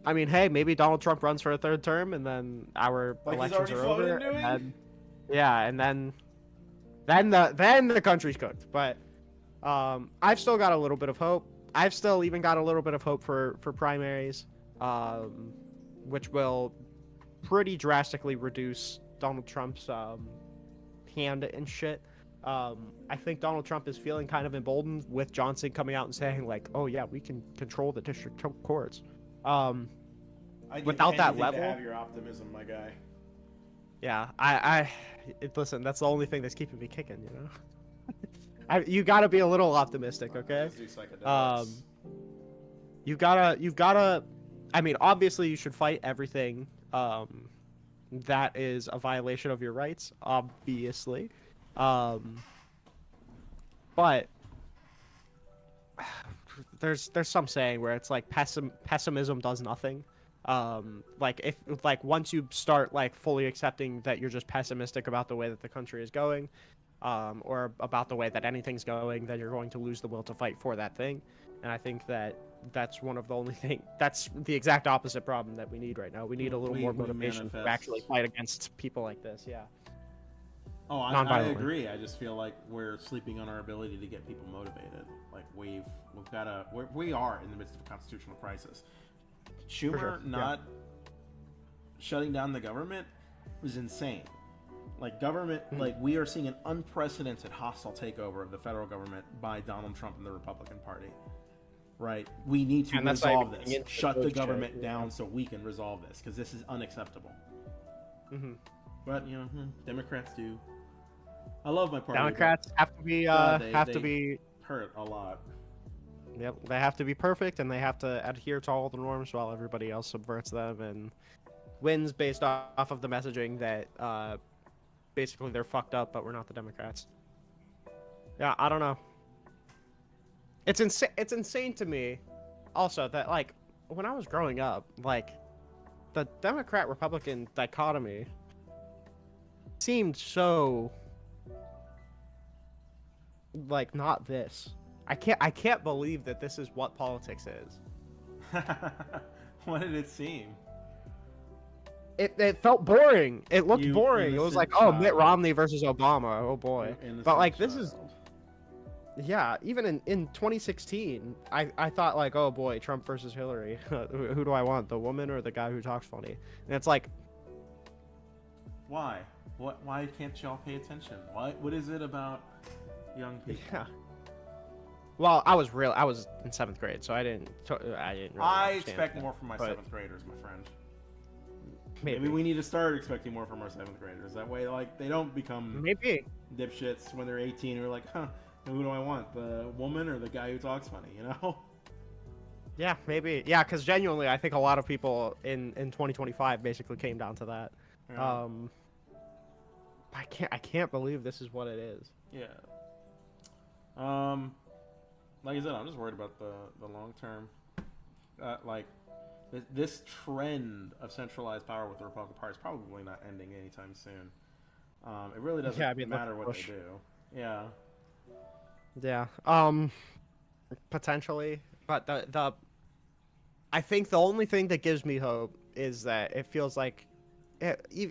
I mean, hey, maybe Donald Trump runs for a third term, and then our elections are over. And then the country's cooked. But I've still got a little bit of hope. I've still even got a little bit of hope for primaries, which will pretty drastically reduce Donald Trump's hand and shit. I think Donald Trump is feeling kind of emboldened with Johnson coming out and saying like, "Oh yeah, we can control the district courts." Without that level, to have your optimism, my guy. Yeah, listen. That's the only thing that's keeping me kicking. You know, you gotta be a little optimistic, okay? You've gotta. I mean, obviously, you should fight everything that is a violation of your rights, obviously. But there's some saying where it's like pessimism does nothing. Like once you start like fully accepting that you're just pessimistic about the way that the country is going, or about the way that anything's going, then you're going to lose the will to fight for that thing. And I think that's one of the only thing. That's the exact opposite problem that we need right now. We need a little more motivation to actually fight against people like this. Yeah. Oh, I agree. I just feel like we're sleeping on our ability to get people motivated. Like we are in the midst of a constitutional crisis. Schumer not shutting down the government was insane. Like government, like we are seeing an unprecedented hostile takeover of the federal government by Donald Trump and the Republican Party. Right? We need to resolve this. Shut the government down so we can resolve this because this is unacceptable. But you know, Democrats do. I love my party. Democrats have to be they hurt a lot. Yep, they have to be perfect, and they have to adhere to all the norms while everybody else subverts them and wins based off of the messaging that basically they're fucked up, but we're not the Democrats. Yeah, I don't know. It's insane. It's insane to me, also, that like when I was growing up, like the Democrat-Republican dichotomy seemed so like not this. I can't believe that this is what politics is. What did it seem? It felt boring. It looked boring. It was like, oh, child. Mitt Romney versus Obama. Oh boy. But like this is, child. yeah. Even in 2016, I thought like, oh boy, Trump versus Hillary. Who do I want, the woman or the guy who talks funny? And it's like, Why? Why can't y'all pay attention? What is it about young people? yeah. Well, I was in 7th grade, so I didn't really I understand expect that, more from my but 7th graders, my friend. Maybe. Maybe we need to start expecting more from our 7th graders. That way, like, they don't become dipshits when they're 18 and are like, huh, who do I want? The woman or the guy who talks funny, you know? Yeah, maybe. Yeah, because genuinely, I think a lot of people in 2025 basically came down to that. Yeah. I can't believe this is what it is. Yeah. Like I said, I'm just worried about the long term. Like, this trend of centralized power with the Republican Party is probably not ending anytime soon. It really doesn't matter what they do. Yeah. Yeah. Potentially, but I think the only thing that gives me hope is that it feels like,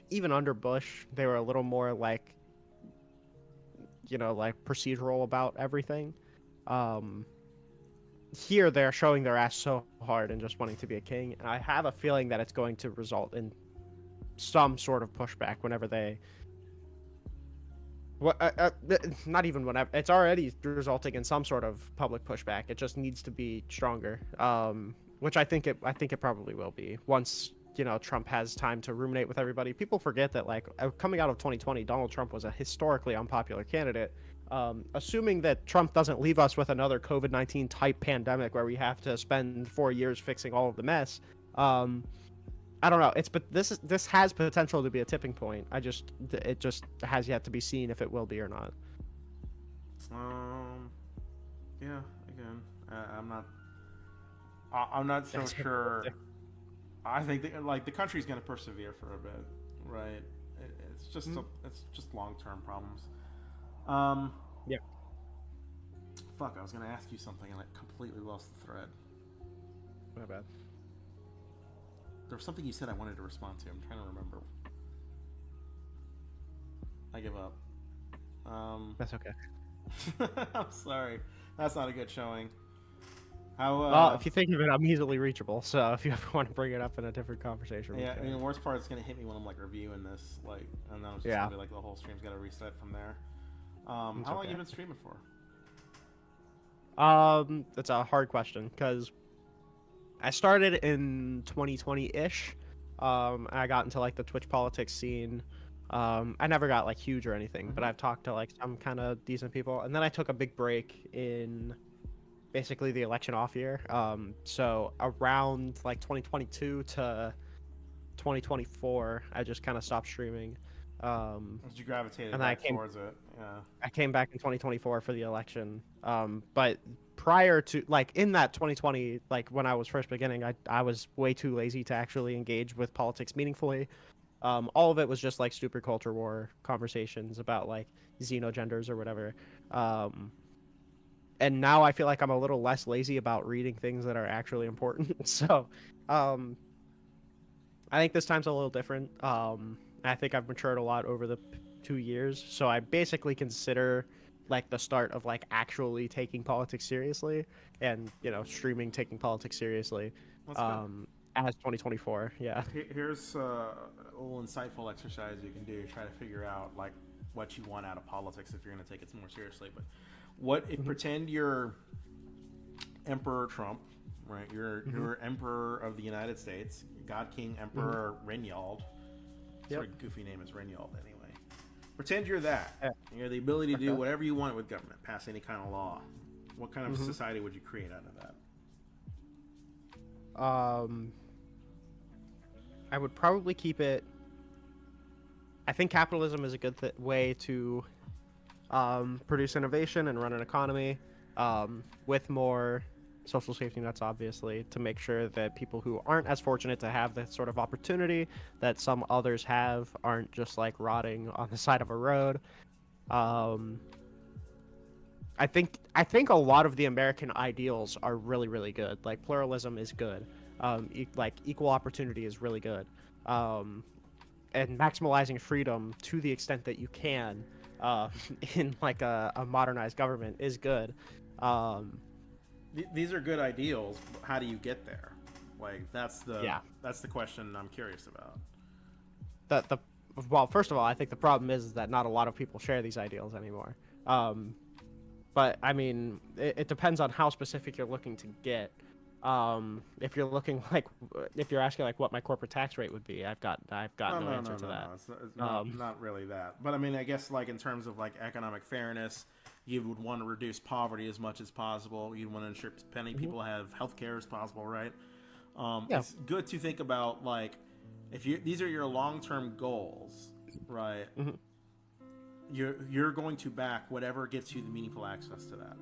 even under Bush, they were a little more like, like procedural about everything. Here they're showing their ass so hard and just wanting to be a king, and I have a feeling that it's going to result in some sort of pushback whenever they. Not even whenever, it's already resulting in some sort of public pushback. It just needs to be stronger, which I think it probably will be once Trump has time to ruminate with everybody. People forget that like coming out of 2020, Donald Trump was a historically unpopular candidate. Assuming that Trump doesn't leave us with another COVID-19 type pandemic where we have to spend 4 years fixing all of the mess. I don't know. But this has potential to be a tipping point. It just has yet to be seen if it will be or not. Yeah. Again, I'm not so sure. I think the country's going to persevere for a bit, right? It's just long-term problems. Yeah. Fuck, I was going to ask you something and I completely lost the thread. My bad. There was something you said I wanted to respond to. I'm trying to remember. I give up. That's okay. I'm sorry. That's not a good showing. How? Well, if you think of it, I'm easily reachable. So if you ever want to bring it up in a different conversation, yeah. I mean, the worst part is gonna hit me when I'm like reviewing this, like, and then it's just gonna be like the whole stream's gotta reset from there. How long have you been streaming for? That's a hard question because I started in 2020-ish. I got into like the Twitch politics scene. I never got like huge or anything, but I've talked to like some kind of decent people, and then I took a big break in basically the election off year. So around like 2022 to 2024, I just kind of stopped streaming. As you gravitated back towards it, yeah. I came back in 2024 for the election. But prior to like in that 2020, like when I was first beginning, I was way too lazy to actually engage with politics meaningfully. All of it was just like stupid culture war conversations about like xenogenders or whatever. And now I feel like I'm a little less lazy about reading things that are actually important. So, I think this time's a little different. I think I've matured a lot over the 2 years. So I basically consider like the start of like actually taking politics seriously and, streaming, taking politics seriously. As 2024, yeah. Here's a little insightful exercise you can do to try to figure out like what you want out of politics if you're going to take it more seriously. But what if pretend you're Emperor Trump, right? You're Emperor of the United States, God King Emperor Rinyald. Sorry, goofy name is Rinyald anyway. Pretend you're that. You have the ability to do whatever you want with government, pass any kind of law. What kind of society would you create out of that? I would probably keep it. I think capitalism is a good way to produce innovation and run an economy with more social safety nets, obviously, to make sure that people who aren't as fortunate to have the sort of opportunity that some others have aren't just like rotting on the side of a road. I think a lot of the American ideals are really, really good. Like pluralism is good. Like equal opportunity is really good. And maximalizing freedom to the extent that you can in like a modernized government is good. These are good ideals. But how do you get there? Like that's the question I'm curious about. Well, first of all, I think the problem is that not a lot of people share these ideals anymore. But I mean, it depends on how specific you're looking to get. If you're looking if you're asking like what my corporate tax rate would be, I've got no answer to that. It's not really that. But I mean, I guess like in terms of like economic fairness, you would want to reduce poverty as much as possible. You'd want to ensure many people have health care as possible, right? It's good to think about like if these are your long-term goals, right? You're going to back whatever gets you the meaningful access to that.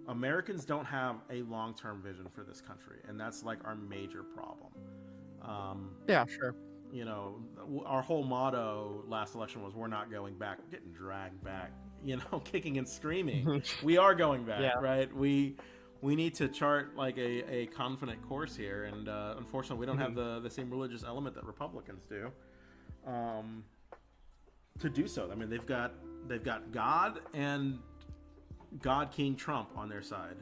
Americans don't have a long-term vision for this country, and that's like our major problem. Yeah, sure. You know, our whole motto last election was "We're not going back." We're getting dragged back. You know, kicking and screaming. We are going back, right? We need to chart like a confident course here, and unfortunately, we don't have the same religious element that Republicans do. To do so, I mean, they've got God and God King Trump on their side.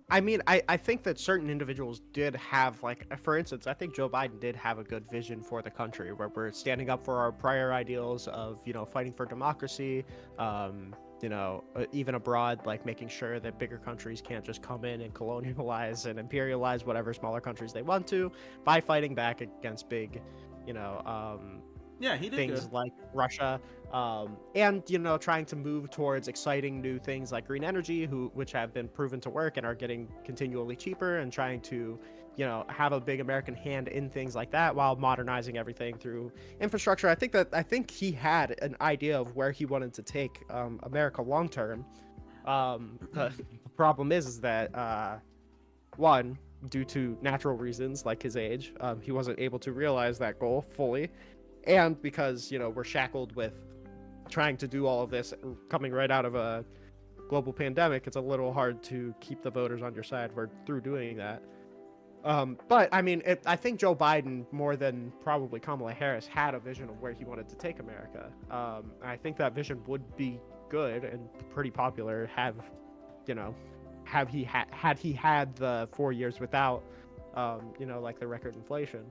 I mean, I think that certain individuals did have, like, for instance, I think Joe Biden did have a good vision for the country where we're standing up for our prior ideals of, you know, fighting for democracy, you know, even abroad, like making sure that bigger countries can't just come in and colonialize and imperialize whatever smaller countries they want to by fighting back against big, you know, yeah, he did things good. like Russia, and you know, trying to move towards exciting new things like green energy, which have been proven to work and are getting continually cheaper, and trying to, you know, have a big American hand in things like that while modernizing everything through infrastructure. I think he had an idea of where he wanted to take America long term. The problem is that one, due to natural reasons like his age, he wasn't able to realize that goal fully. And because, you know, we're shackled with trying to do all of this coming right out of a global pandemic, it's a little hard to keep the voters on your side through doing that. But, I mean, I think Joe Biden, more than probably Kamala Harris, had a vision of where he wanted to take America. I think that vision would be good and pretty popular had he had the 4 years without, you know, like the record inflation.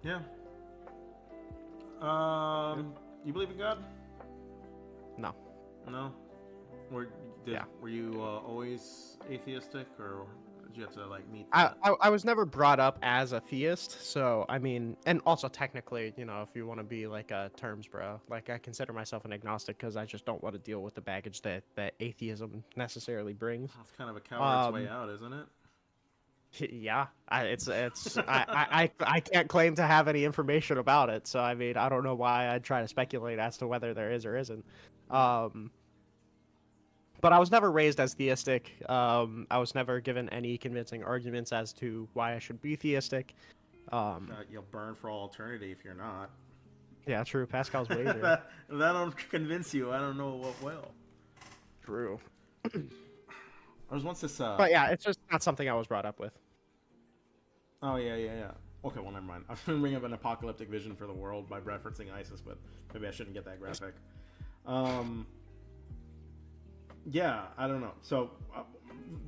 Yeah. You believe in God? No. No. Were you always atheistic, or did you have to like meet that? I was never brought up as a theist, so I mean, and also technically, you know, if you want to be like a terms bro, like I consider myself an agnostic because I just don't want to deal with the baggage that atheism necessarily brings. That's kind of a coward's way out, isn't it? Yeah, I can't claim to have any information about it, so I mean, I don't know why I'd try to speculate as to whether there is or isn't. But I was never raised as theistic. I was never given any convincing arguments as to why I should be theistic. You'll burn for all eternity if you're not. Yeah, true. Pascal's wager. that don't convince you. I don't know what will. True. I was once this. But yeah, it's just not something I was brought up with. Oh yeah. Okay, well never mind. I'm gonna bring up an apocalyptic vision for the world by referencing ISIS, but maybe I shouldn't get that graphic. Yeah, I don't know. So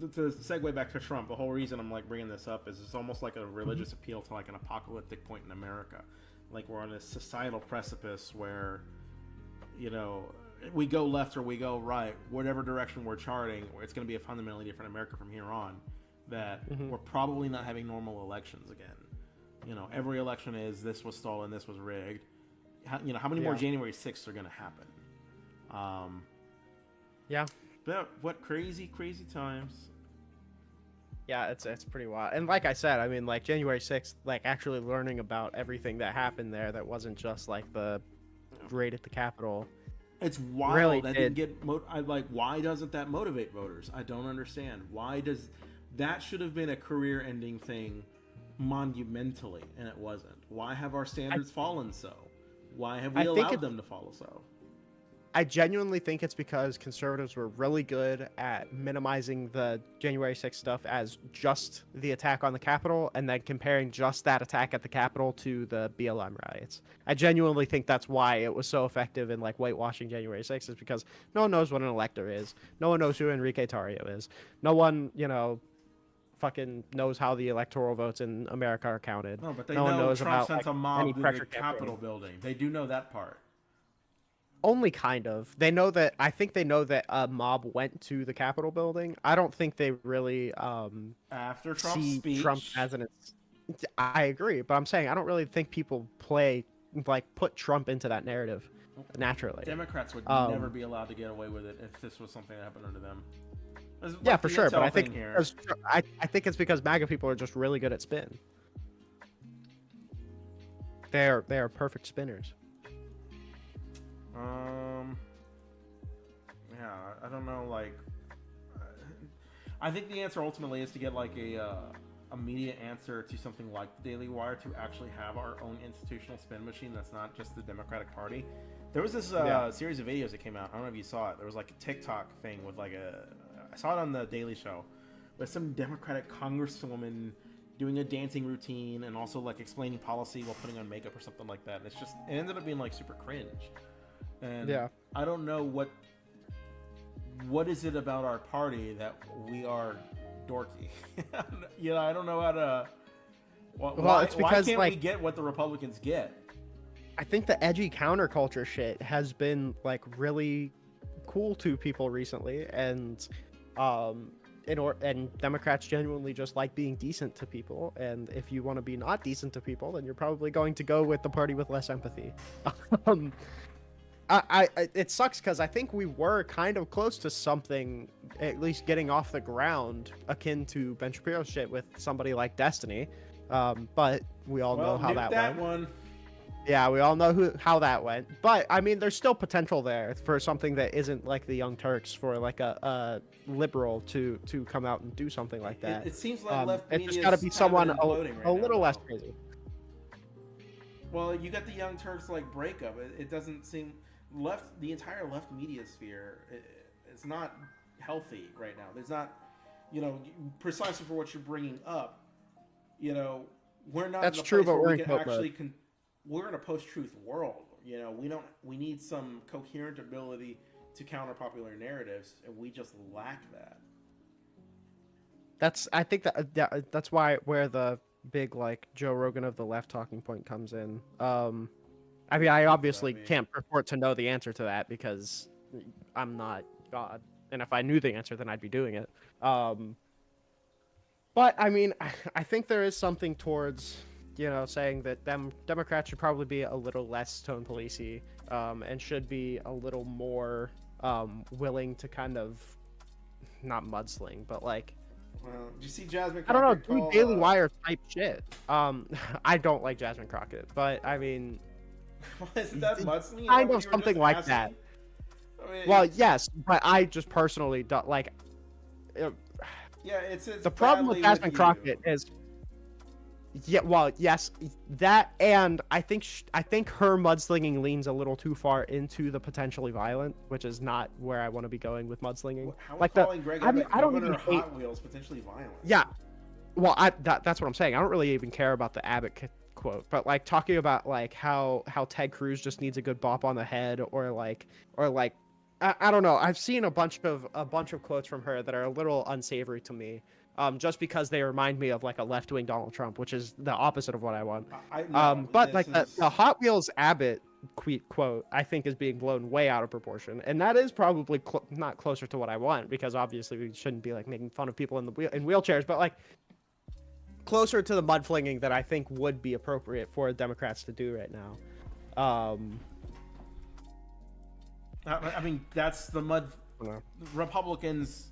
to segue back to Trump, the whole reason I'm like bringing this up is it's almost like a religious appeal to like an apocalyptic point in America. Like we're on this societal precipice where, you know, we go left or we go right, whatever direction we're charting, it's going to be a fundamentally different America from here on. That we're probably not having normal elections again. every election is this was stolen, this was rigged. How many more January 6th are going to happen? Yeah. But what crazy times. Yeah, it's pretty wild. And like I said, I mean, like January 6th, like actually learning about everything that happened there that wasn't just like the raid at the Capitol. It's wild really that didn't get why doesn't that motivate voters? I don't understand. Why does that should have been a career-ending thing monumentally, and it wasn't? Why have our standards fallen so? Why have we allowed them to fall so? I genuinely think it's because conservatives were really good at minimizing the January 6th stuff as just the attack on the Capitol and then comparing just that attack at the Capitol to the BLM riots. I genuinely think that's why it was so effective in like whitewashing January 6th, is because no one knows what an elector is. No one knows who Enrique Tarrio is. No one, fucking knows how the electoral votes in America are counted. No, but they no one knows Trump about sent a any mob to pressure the campaign. Capitol building. They do know that part. Only kind of. They know that. I think they know that a mob went to the Capitol building. I don't think they really after Trump's see speech. Trump as an. I agree, but I'm saying I don't really think people put Trump into that narrative naturally. Democrats would never be allowed to get away with it if this was something that happened under them. Yeah, for sure. But I think I think it's because MAGA people are just really good at spin. They are perfect spinners. Yeah, I don't know. I think the answer ultimately is to get a immediate answer to something like the Daily Wire, to actually have our own institutional spin machine that's not just the Democratic Party. There was this series of videos that came out. I don't know if you saw it. There was a TikTok thing with I saw it on the Daily Show, with some Democratic congresswoman doing a dancing routine and also explaining policy while putting on makeup or something like that. And it ended up being super cringe. And I don't know what is it about our party that we are dorky. I don't know how to. It's because why can't we get what the Republicans get? I think the edgy counterculture shit has been really cool to people recently, and Democrats genuinely just like being decent to people. And if you want to be not decent to people, then you're probably going to go with the party with less empathy. It sucks because I think we were kind of close to something, at least getting off the ground, akin to Ben Shapiro's shit with somebody like Destiny. But we all know how that went. Yeah, we all know how that went. But I mean, there's still potential there for something that isn't like the Young Turks, for a liberal to come out and do something like that. It seems like left media. It's just got to be someone a little less crazy. Well, you got the Young Turks breakup. It doesn't seem the entire left media sphere. It's not healthy right now. There's not, precisely for what you're bringing up. We're not. That's in a true, place but where we're we in can cope actually. mode. We're in a post-truth world. We need some coherent ability to counter popular narratives, and we just lack that. I think that's where the big Joe Rogan of the left talking point comes in. I mean, I obviously can't purport to know the answer to that because I'm not God, and if I knew the answer, then I'd be doing it. But I mean, I think there is something towards saying that Democrats should probably be a little less tone policey, and should be a little more willing to kind of not mudsling, but Well, did you see Jasmine I don't know, Crockett do Daily Wire type shit. I don't like Jasmine Crockett, but I mean, isn't that mudslinging? Kind of something like that. I mean, well, yes, but I just personally don't like. Yeah, it's the problem with Jasmine Crockett is. Yeah, well, yes, that, and I think her mudslinging leans a little too far into the potentially violent, which is not where I want to be going with mudslinging. How is calling Greg Abbott governor of Hot Wheels potentially violent? Yeah, well, that's what I'm saying. I don't really even care about the Abbott quote, but talking about how Ted Cruz just needs a good bop on the head, or I don't know. I've seen a bunch of quotes from her that are a little unsavory to me. Just because they remind me of a left-wing Donald Trump, which is the opposite of what I want. But the Hot Wheels Abbott quote, I think, is being blown way out of proportion, and that is probably not closer to what I want, because obviously we shouldn't be making fun of people in wheelchairs. But closer to the mudflinging that I think would be appropriate for Democrats to do right now. I mean, that's the mud. Republicans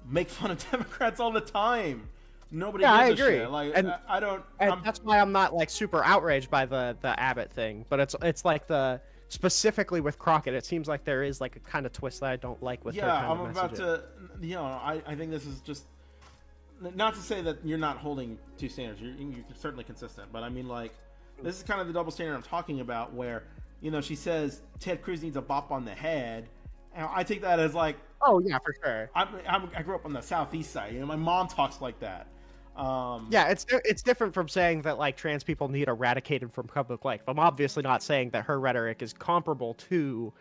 make fun of Democrats all the time. Nobody gives I a agree. shit. Like, and I don't. And that's why I'm not like super outraged by the Abbott thing. But it's like specifically with Crockett, it seems like there is like a kind of twist that I don't like with her kind I'm of about messaging. to. You know, I think this is just not to say that you're not holding two standards. You're certainly consistent, but I mean, like, this is kind of the double standard I'm talking about, where she says Ted Cruz needs a bop on the head, and I take that as like, oh yeah, for sure. I grew up on the southeast side. My mom talks like that. Yeah, it's different from saying that like trans people need eradicated from public life. I'm obviously not saying that her rhetoric is comparable to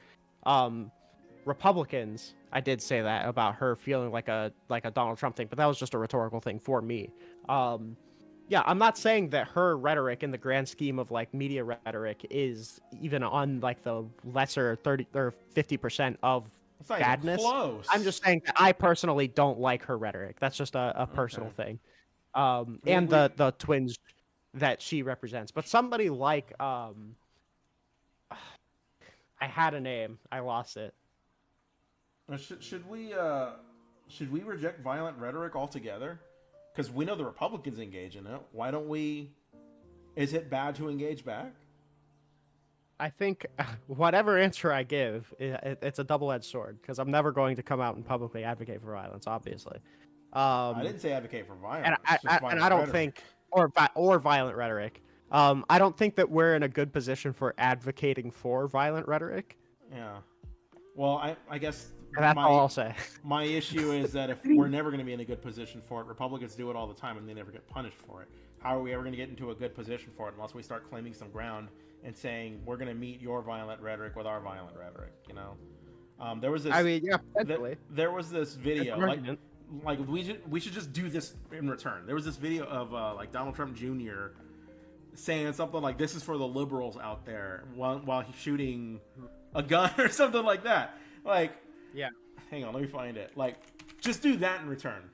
Republicans. I did say that about her feeling like a Donald Trump thing, but that was just a rhetorical thing for me. Yeah, I'm not saying that her rhetoric in the grand scheme of like media rhetoric is even on like the lesser 30 or 50% of badness. Close. I'm just saying that I personally don't like her rhetoric. That's just a personal thing. And the twins that she represents. But somebody like I had a name, I lost it. Should we reject violent rhetoric altogether? Because we know the Republicans engage in it. Why don't we? Is it bad to engage back? I think whatever answer I give, it's a double-edged sword. Because I'm never going to come out and publicly advocate for violence, obviously. I didn't say advocate for violence. And I don't think, or violent rhetoric. I don't think that we're in a good position for advocating for violent rhetoric. Yeah. Well, I guess that's all I'll say. My issue is that if we're never going to be in a good position for it, Republicans do it all the time and they never get punished for it. How are we ever going to get into a good position for it unless we start claiming some ground and saying we're going to meet your violent rhetoric with our violent rhetoric? There was this. I mean, yeah, potentially. There was this video like we should just do this in return. There was this video of like Donald Trump Jr. saying something like, "This is for the liberals out there," while he's shooting a gun or something like that. Like, yeah. Hang on, let me find it. Like, just do that in return.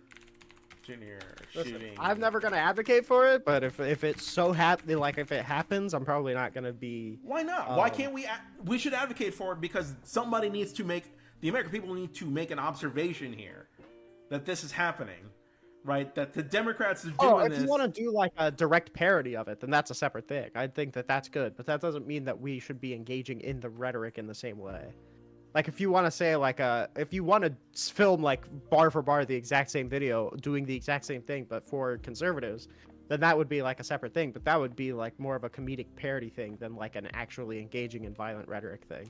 Junior shooting. I'm never gonna advocate for it, but if it's so if it happens, I'm probably not gonna be. Why not? Why can't we? We should advocate for it because somebody needs to make the American people need to make an observation here that this is happening, right? That the Democrats are doing this. If you want to do like a direct parody of it, then that's a separate thing. I think that that's good, but that doesn't mean that we should be engaging in the rhetoric in the same way. Like, if you want to say like if you want to film like bar for bar the exact same video doing the exact same thing but for conservatives, then that would be like a separate thing. But that would be like more of a comedic parody thing than like an actually engaging in violent rhetoric thing.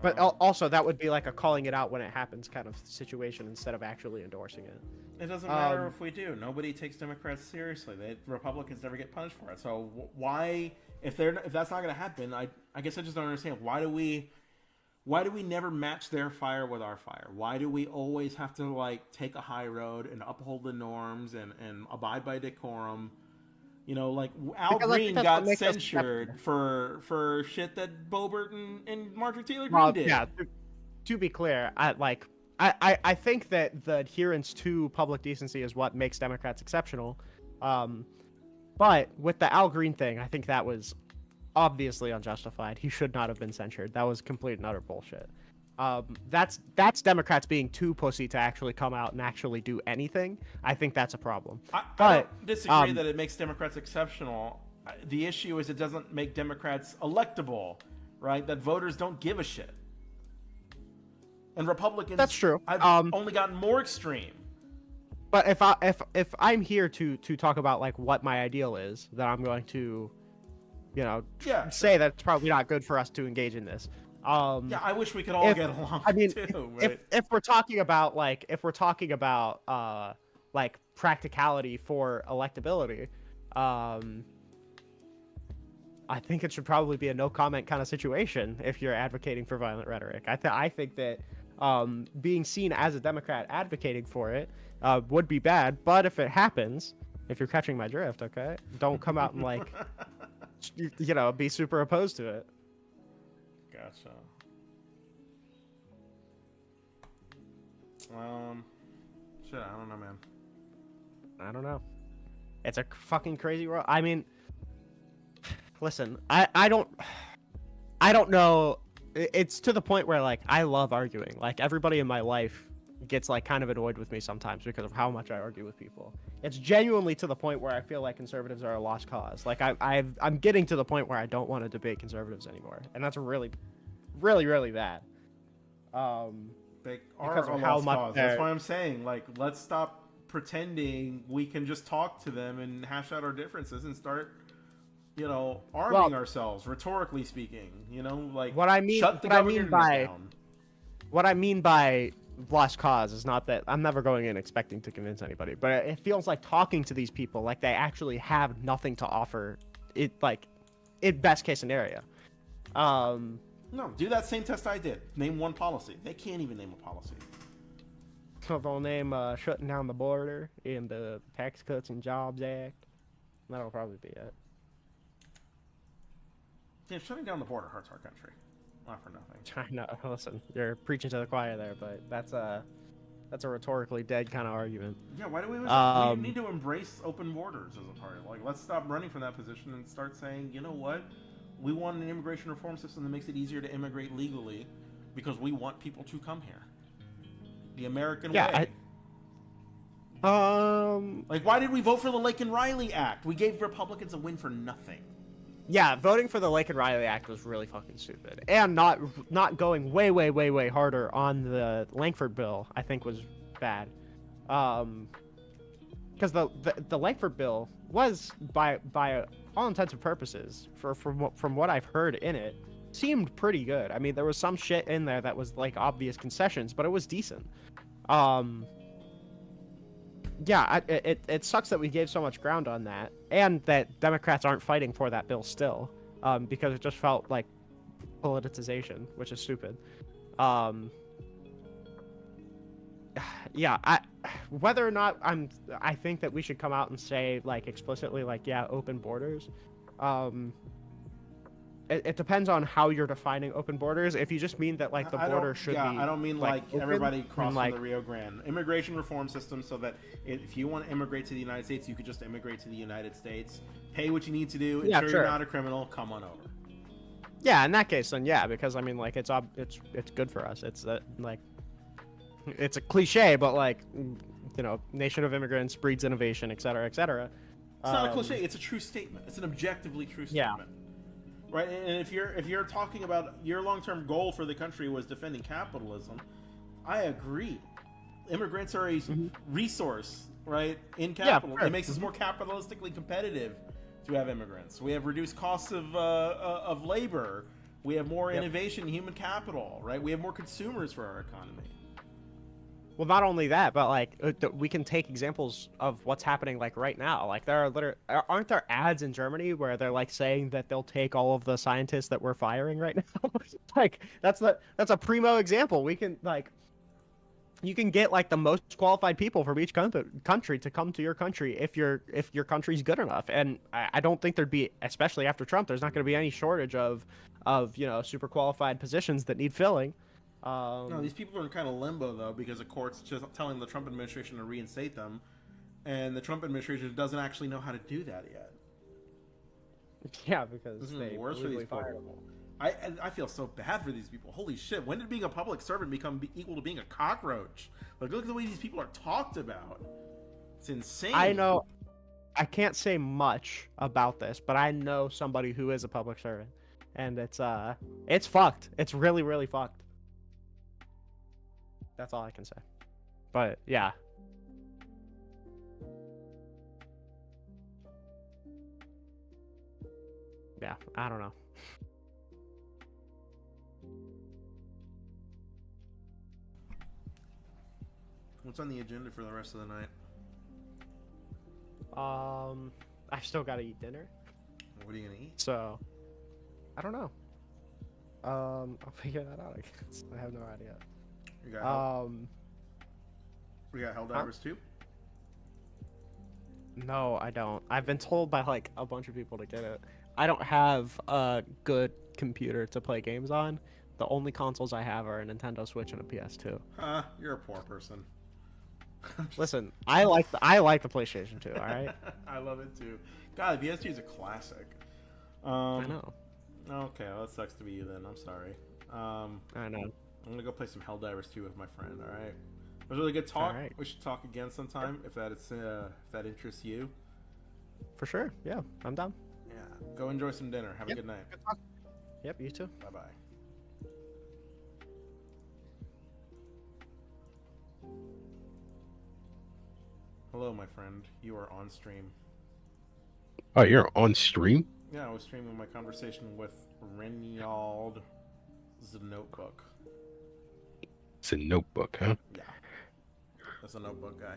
But also, that would be like a calling it out when it happens kind of situation instead of actually endorsing it. It doesn't matter if we do. Nobody takes Democrats seriously. Republicans never get punished for it. So why, if that's not going to happen, I guess I just don't understand. Why do we never match their fire with our fire? Why do we always have to like take a high road and uphold the norms and abide by decorum? Like Al Green got censured for shit that Boebert and Marjorie Taylor Greene did. Yeah, to be clear, I think that the adherence to public decency is what makes Democrats exceptional. But with the Al Green thing, I think that was obviously unjustified. He should not have been censured. That was complete and utter bullshit. That's Democrats being too pussy to actually come out and actually do anything. I think that's a problem. I don't disagree that it makes Democrats exceptional. The issue is it doesn't make Democrats electable, right? That voters don't give a shit. And Republicans, that's true. I've only gotten more extreme. But if I'm here to talk about like what my ideal is, then I'm going to, say that it's probably not good for us to engage in this. Yeah, I wish we could all get along. I mean, too, if we're talking about like practicality for electability, I think it should probably be a no comment kind of situation if you're advocating for violent rhetoric. I think that being seen as a Democrat advocating for it would be bad. But if it happens, if you're catching my drift, okay, don't come out and like be super opposed to it. Gotcha. Shit, I don't know, man. I don't know. It's a fucking crazy world. I mean, listen, I don't know. It's to the point where like I love arguing. Like everybody in my life gets like kind of annoyed with me sometimes because of how much I argue with people. It's genuinely to the point where I feel like conservatives are a lost cause. Like I'm getting to the point where I don't want to debate conservatives anymore, and that's really bad. They because are of a how lost much cause. That's why I'm saying, like, let's stop pretending we can just talk to them and hash out our differences and start, arming ourselves, rhetorically speaking. Like what I mean. Shut the What I mean by lost cause is not that I'm never going in expecting to convince anybody, but it feels like talking to these people like they actually have nothing to offer. It like, in best case scenario. No, do that same test I did. Name one policy. They can't even name a policy. So they'll name shutting down the border and the Tax Cuts and Jobs Act. That'll probably be it. Yeah, shutting down the border hurts our country. Not for nothing. I know. Listen, you're preaching to the choir there, but that's a rhetorically dead kind of argument. Yeah, why do we need to embrace open borders as a party? Like, let's stop running from that position and start saying, you know what? We want an immigration reform system that makes it easier to immigrate legally because we want people to come here. The American way. Like, why did we vote for the Laken Riley Act? We gave Republicans a win for nothing. Yeah, voting for the Laken Riley Act was really fucking stupid, and not going way harder on the Langford bill, I think, was bad. Because the Langford bill was by all intents and purposes, from what I've heard in it, seemed pretty good. I mean, there was some shit in there that was like obvious concessions, but it was decent. Yeah, it sucks that we gave so much ground on that, and that Democrats aren't fighting for that bill still, because it just felt like politicization, which is stupid. Yeah, whether or not I think that we should come out and say like explicitly like, yeah, open borders. It depends on how you're defining open borders. If you just mean that like the border should be, I don't mean like open, everybody crossing like, the Rio Grande. Immigration reform system so that if you want to immigrate to the United States, you could just immigrate to the United States, pay what you need to do, ensure you're not a criminal, come on over. Yeah, in that case, then yeah, because I mean like it's good for us. It's like it's a cliche, but like nation of immigrants breeds innovation, et cetera, et cetera. It's not a cliche. It's a true statement. It's an objectively true statement. Right, and if you're talking about your long-term goal for the country was defending capitalism, I agree. Immigrants are a resource, right, in capital. Yeah, sure. It makes us more capitalistically competitive to have immigrants. We have reduced costs of labor. We have more innovation in human capital, right? We have more consumers for our economy. Well, not only that, but like we can take examples of what's happening like right now. Like there aren't there ads in Germany where they're like saying that they'll take all of the scientists that we're firing right now? Like that's a primo example. We can like you can get like the most qualified people from each country to come to your country if your country's good enough. And I don't think there'd be, especially after Trump, there's not going to be any shortage of super qualified positions that need filling. No, these people are in kind of limbo though because the court's just telling the Trump administration to reinstate them, and the Trump administration doesn't actually know how to do that yet. Yeah, because they worse for these people. I feel so bad for these people. Holy shit! When did being a public servant become equal to being a cockroach? Like, look at the way these people are talked about. It's insane. I know. I can't say much about this, but I know somebody who is a public servant, and it's fucked. It's really, really fucked. That's all I can say. But yeah. Yeah, I don't know. What's on the agenda for the rest of the night? I've still got to eat dinner. What are you gonna eat? So, I don't know. I'll figure that out, I guess. I have no idea. You got we got Helldivers too? No, I don't. I've been told by like a bunch of people to get it. I don't have a good computer to play games on. The only consoles I have are a Nintendo Switch and a PS2. You're a poor person. Listen, I like the PlayStation 2. All right. I love it too. God, the PSG is a classic. I know. Okay, well, that sucks to be you then. I'm sorry. I know. I'm gonna go play some Helldivers 2 with my friend. All right. It was a really good talk. All right. We should talk again sometime if that interests you. For sure. Yeah, I'm down. Yeah. Go enjoy some dinner. Have a good night. Good talk. Yep. You too. Bye bye. Hello, my friend. You are on stream. Oh, you're on stream? Yeah, I was streaming my conversation with Rinyald, the Notebook. It's a notebook, huh? Yeah, that's a notebook guy.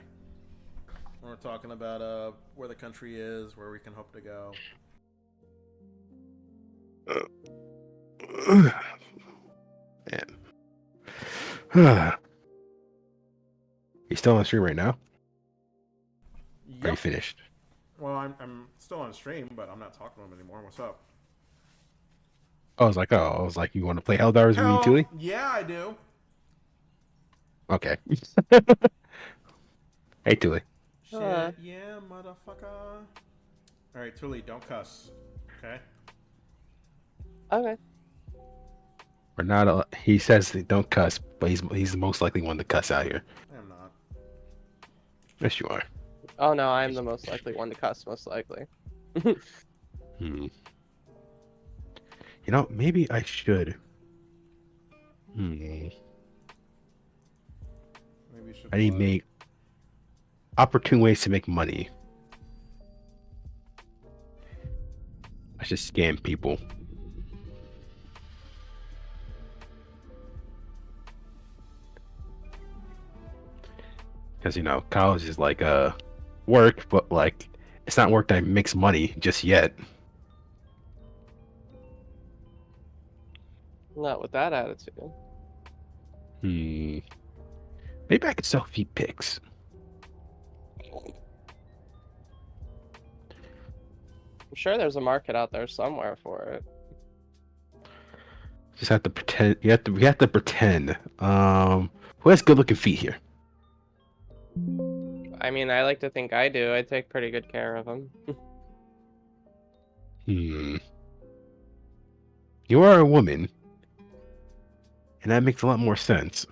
We're talking about where the country is, where we can hope to go. Man. You still on stream right now? Yep. Are you finished? Well, I'm still on stream, but I'm not talking to him anymore. What's up? I was like, you want to play Helldivers with me, Tuli? Yeah, I do. Okay. Hey, Tuli. Shit, yeah, motherfucker. All right, Tuli, don't cuss. Okay. Okay. We're not. He says don't cuss, but he's the most likely one to cuss out here. I'm not. Yes, you are. Oh no, I'm the most likely one to cuss, most likely. You know, maybe I should. Maybe you should. I need to make opportune ways to make money. I should scam people. Because, you know, college is like work, but like it's not work that makes money just yet. Not with that attitude. Maybe I could sell feet pics. I'm sure there's a market out there somewhere for it. Just have to pretend. We have to pretend. Who has good looking feet here? I mean, I like to think I do. I take pretty good care of them. You are a woman, and that makes a lot more sense.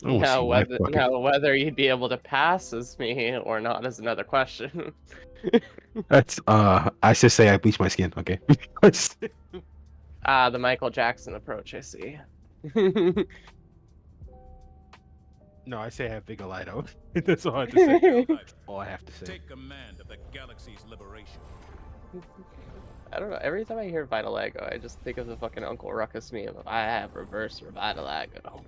Now, whether you'd be able to pass as me or not is another question. That's I should say I bleach my skin. Okay. The Michael Jackson approach, I see. No, I say I have vitiligo. That's all I have to say. All I have to say. Take command of the galaxy's liberation. I don't know. Every time I hear vitiligo, I just think of the fucking Uncle Ruckus meme of I have reverse vitiligo.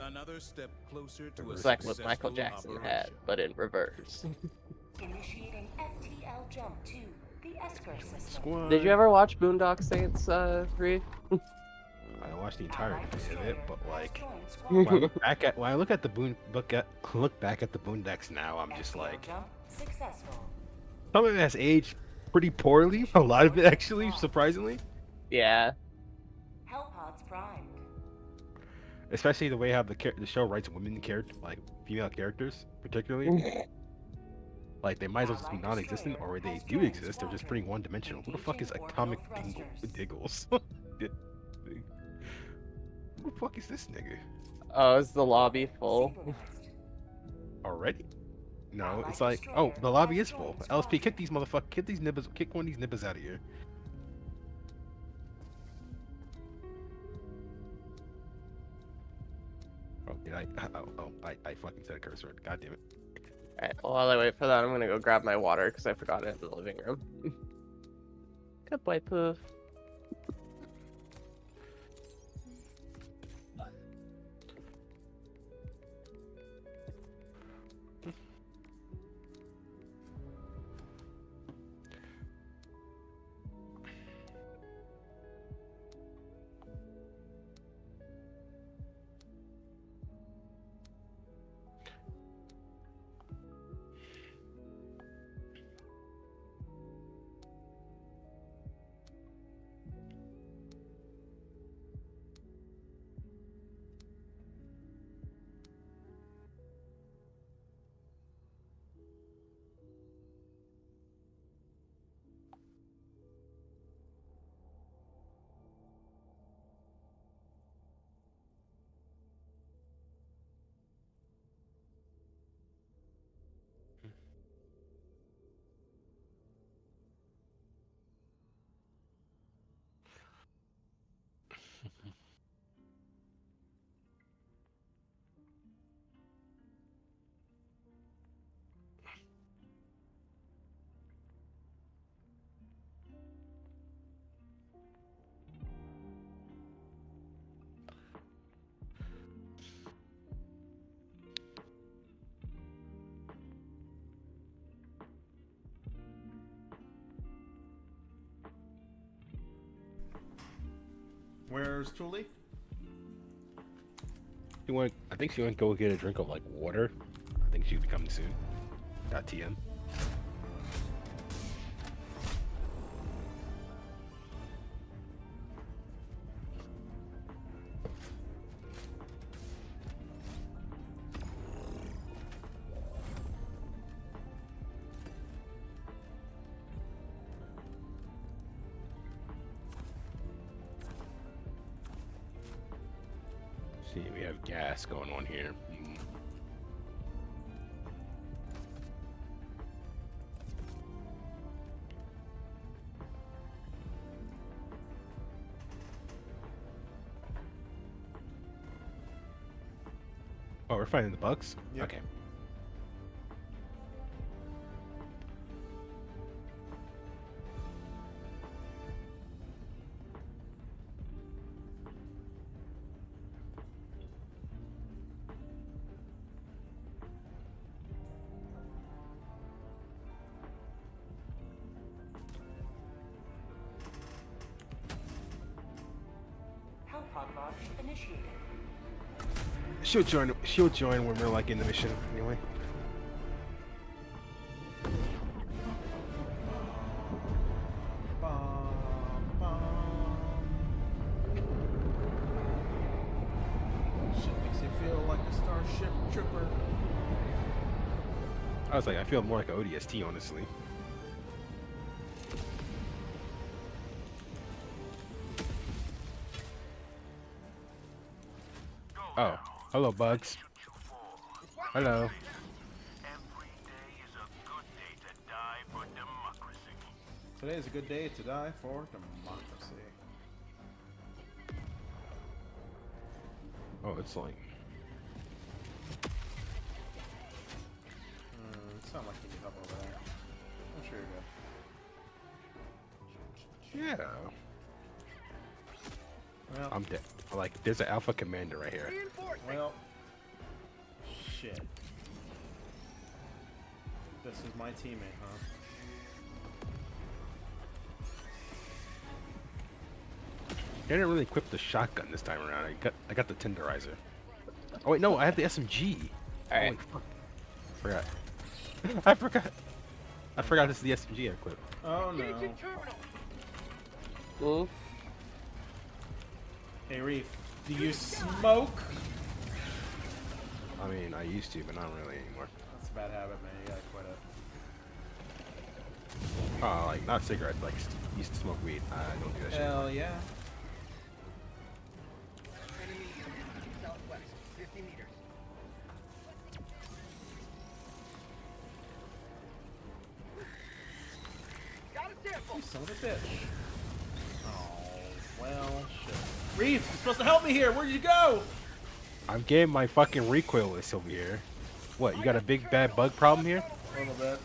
Another step closer to It's like what Michael Jackson had, but in reverse. Initiating FTL jump to the Esper system. Did you ever watch Boondock Saints, Reed? I watched the entirety of it, but like when I look at the Boondocks now, I'm just like, some of it has aged pretty poorly. A lot of it actually, surprisingly. Yeah. Hellpods primed. Especially the way how the show writes women like female characters, particularly. Like they might as well just be non-existent, or they do exist. They're just pretty one-dimensional. Who the fuck is Atomic Diggles? Who the fuck is this nigga? Oh, is the lobby full? Already? No, it's like, oh, the lobby is full. LSP, kick these motherfuckers, kick one of these nippers out of here. Oh, did I? I fucking said a curse word. God damn it. Alright, well, while I wait for that, I'm gonna go grab my water because I forgot it in the living room. Good boy, Poof. Where's Thule? I think she went to go get a drink of like water. I think she'll be coming soon. .tm. See, we have gas going on here. Oh, we're fighting the bugs? Yep. Okay. Hellpod launch initiated. She'll join when we're like in the mission anyway. Shit makes you feel like a starship trooper. I was like, I feel more like an ODST, honestly. Oh, hello, bugs. Hello. Today is a good day to die for democracy. Oh, it's like. It's not like you need help over there. I'm sure you're good. Yeah. Well, I'm dead. Like, there's an alpha commander right here. well, shit. This is my teammate, huh? I didn't really equip the shotgun this time around. I got the tenderizer. Oh wait, no, I have the SMG. All right. Holy fuck. Forgot. I forgot this is the SMG I equipped. Oh no. Hey Reef, do you smoke? I mean, I used to, but not really anymore. That's a bad habit, man. You gotta quit it. Oh, like not cigarettes. Like used to smoke weed. I don't do that shit. Hell yeah. Southwest, 50 meters. Got a sample. You son of a bitch. Oh, well, shit. Reef, you're supposed to help me here. Where'd you go? I'm getting my fucking recoil list over here. What, you got a big bad bug problem here? A little bit.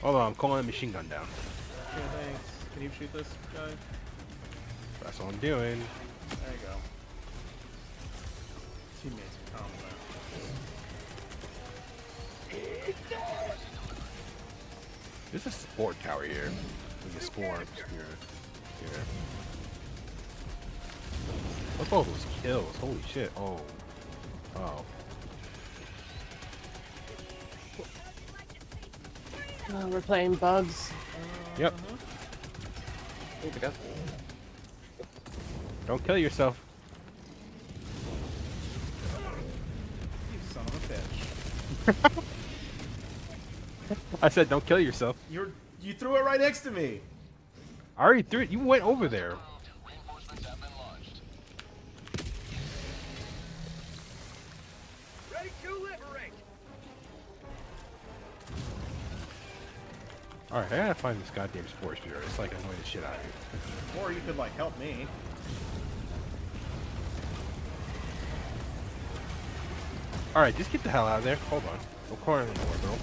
Hold on, I'm calling a machine gun down. Okay, thanks. Can you shoot this guy? That's what I'm doing. There you go. Teammates are calm down. There's a sport tower here. There's a sport here. Look at all those kills. Holy shit. Oh. Oh. Oh, we're playing bugs. Yep. Need to go. Don't kill yourself. You son of a bitch. I said don't kill yourself. You threw it right next to me. I already threw it. You went over there. Ready to liberate. Alright, I gotta find this goddamn spore spear. It's like annoying the shit out of me. Or you could like help me. Alright, just get the hell out of there. Hold on. No corner anymore, bro.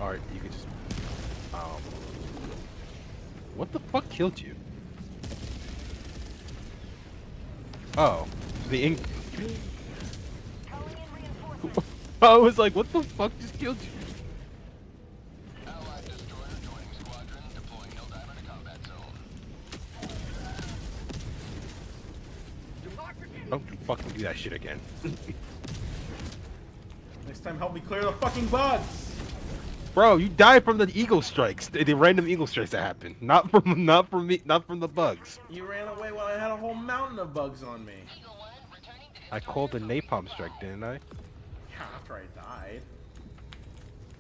Alright, you can just... What the fuck killed you? Oh. The ink... I was like, what the fuck just killed you? Don't you fucking do that shit again. Next time, help me clear the fucking bugs. Bro, you died from the eagle strikes, the random eagle strikes that happened. Not from the bugs. You ran away while I had a whole mountain of bugs on me. I called a napalm strike, didn't I? Yeah, after I died.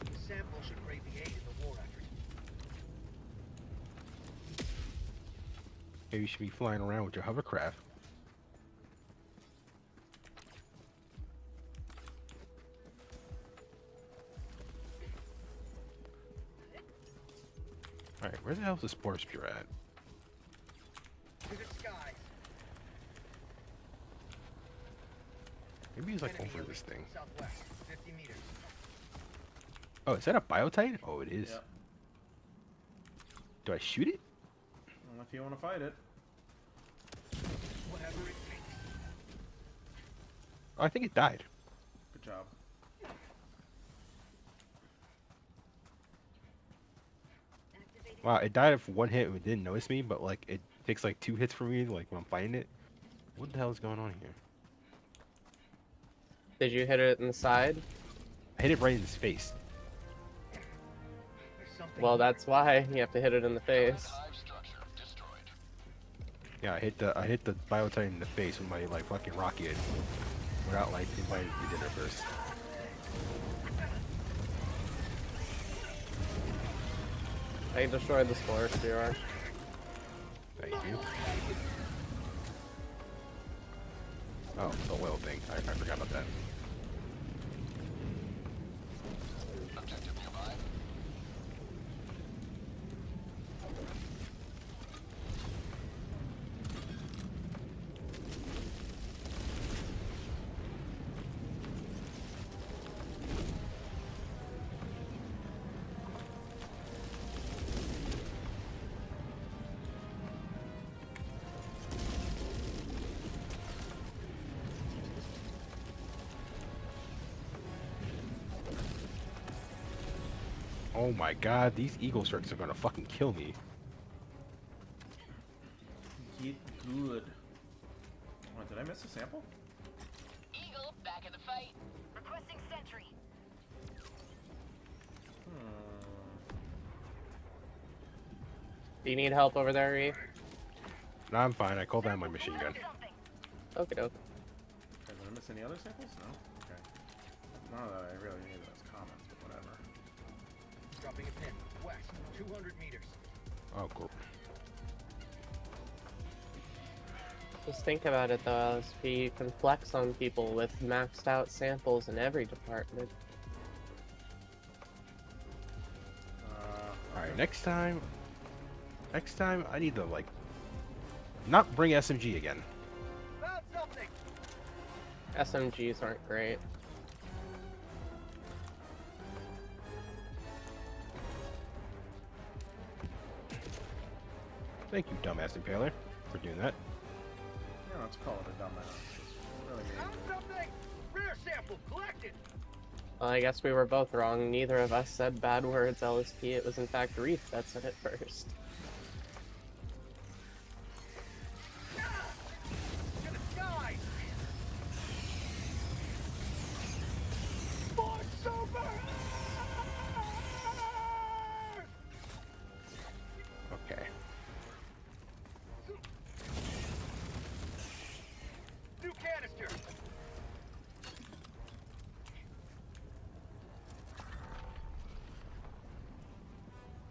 The sample should radiate in the war effort. Maybe you should be flying around with your hovercraft. Alright, where the hell is the spore spear at? Maybe he's like over this thing. Southwest, 50 meters. Oh, is that a biotite? Oh, it is. Yep. Do I shoot it? I don't know if you want to fight it. Whatever it takes. Oh, I think it died. Good job. Wow, it died of one hit and it didn't notice me, but like it takes like 2 hits for me like when I'm fighting it. What the hell is going on here? Did you hit it in the side? I hit it right in his face. Well, that's why you have to hit it in the face. Yeah, I hit the biotite in the face with my like fucking rocket without like inviting me to dinner first. I destroyed the spore spear. Thank you. Oh, the oil thing. I forgot about that. Oh my god, these eagle strikes are gonna fucking kill me. Get good. Oh, did I miss a sample? Eagle, back in the fight. Requesting sentry. Do you need help over there, Reef? No, I'm fine. I called down my machine gun. Okay, doke. Okay, did I miss any other samples? No? Okay. Not that I really need those comments, but whatever. Dropping a pin. West, 200 meters. Oh, cool. Just think about it though, LSP, you can flex on people with maxed out samples in every department. Alright, next time I need to like not bring SMG again. Found something. SMGs aren't great. Thank you, dumbass impaler, for doing that. Yeah, let's call it a dumbass. It's really mean. Found something. Rear sample collected. Well, I guess we were both wrong. Neither of us said bad words, LSP. It was in fact Reef that said it first. To the sky. Force over. Okay. New canister.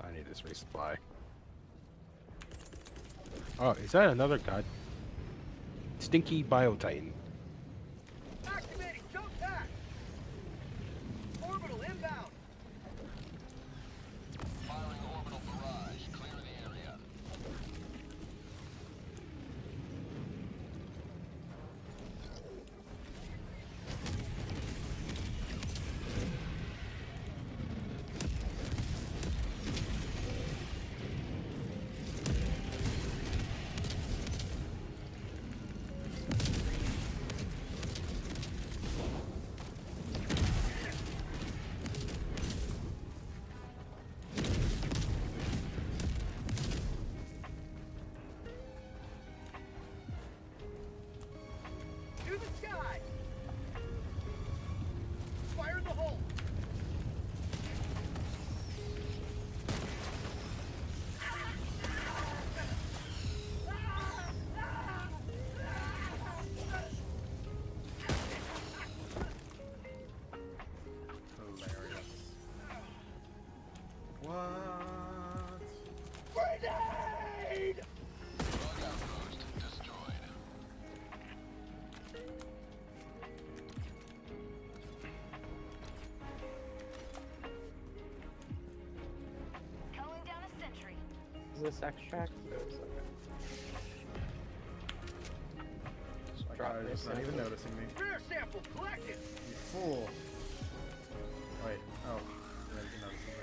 I need this resupply. Oh, is that another god? Stinky Biotitan. Activating jump pack. Orbital inbound. Firing orbital barrage. Clear the area. this extract? My guy is not even noticing me. Rare sample collected. You fool. Wait. Oh. Yeah, you noticed me.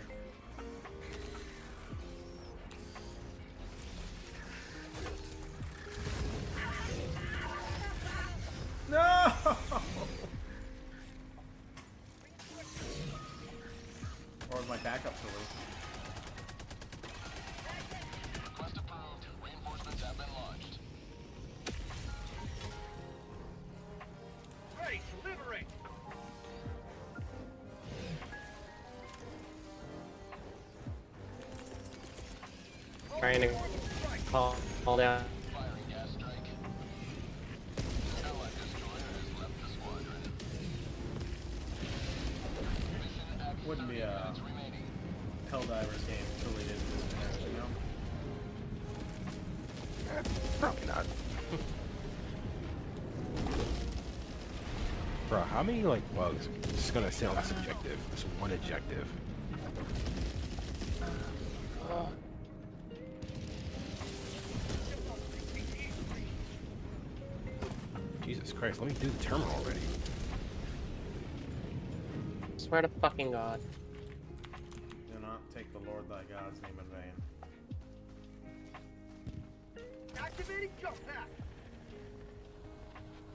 No! Or was my backup solution? Request approved. Reinforcements have been launched. Ready to liberate. Trying to call down. Firing gas strike. Allied destroyer has left the squadron. Mission active. Wouldn't be a Helldivers game until they did this, you know? Probably not. Bro, how many like bugs are just gonna sit on this objective? This one objective. Jesus Christ, let me do the terminal already. Swear to fucking God. Do not take the Lord thy God's name in vain. Activating jump pack.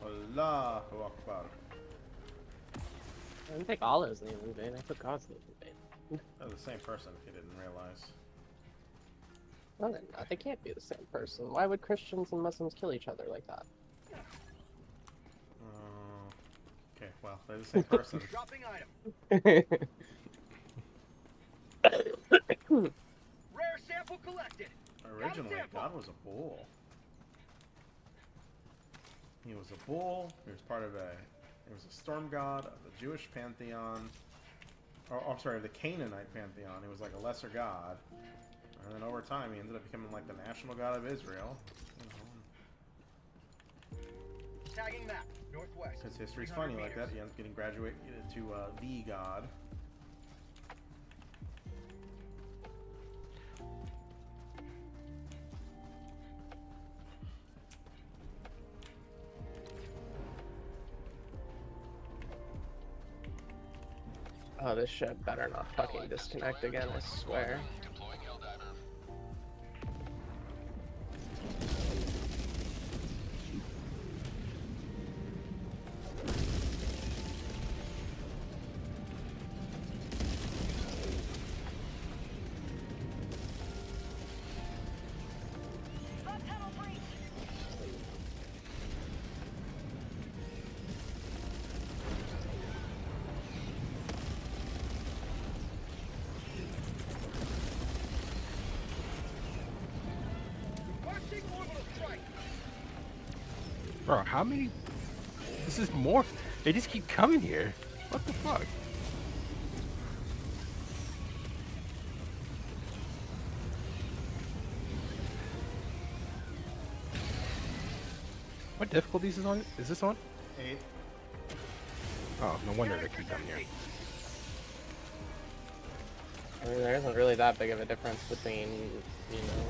Allahu Akbar. I didn't take Allah's name in vain. I took God's name in vain. They're the same person if you didn't realize. No, they're not. They can't be the same person. Why would Christians and Muslims kill each other like that? Okay, well, they're the same person. Dropping item. Rare sample collected. Originally, God was a bull. He was a bull. He was part of he was a storm god of the Jewish pantheon. Or, I'm sorry, the Canaanite pantheon. He was like a lesser god. And then over time, he ended up becoming like the national god of Israel. Tagging map. Northwest. Because history's funny like that. He ends up getting graduated to the god. Oh, this shit better not fucking disconnect again, I swear. Deploying Helldiver. Bro, how many? This is more. They just keep coming here. What the fuck? What difficulties is on? Is this on? 8. Oh, no wonder they keep coming here. I mean, there isn't really that big of a difference between, you know.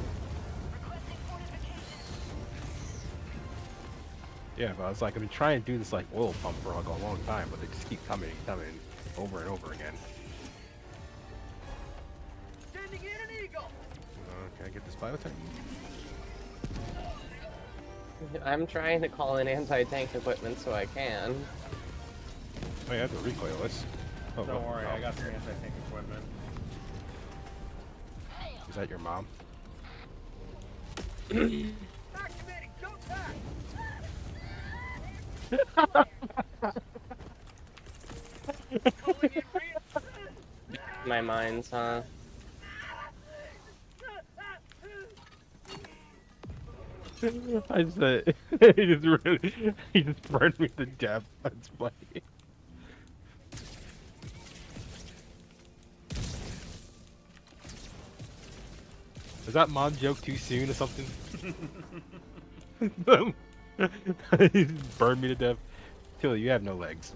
Yeah, but I was like, I've been trying to do this like oil pump for like a long time, but they just keep coming over and over again. Sending in an eagle. Can I get this biotech? I'm trying to call in anti-tank equipment so I can. Oh yeah, the recoilless. Oh, Don't worry, I got some anti-tank equipment. Is that your mom? Activating jump pack. My mind's, huh? I said he just burned me to death. That's funny. Was that mom joke too soon or something? He just burned me to death. Tilly, you have no legs.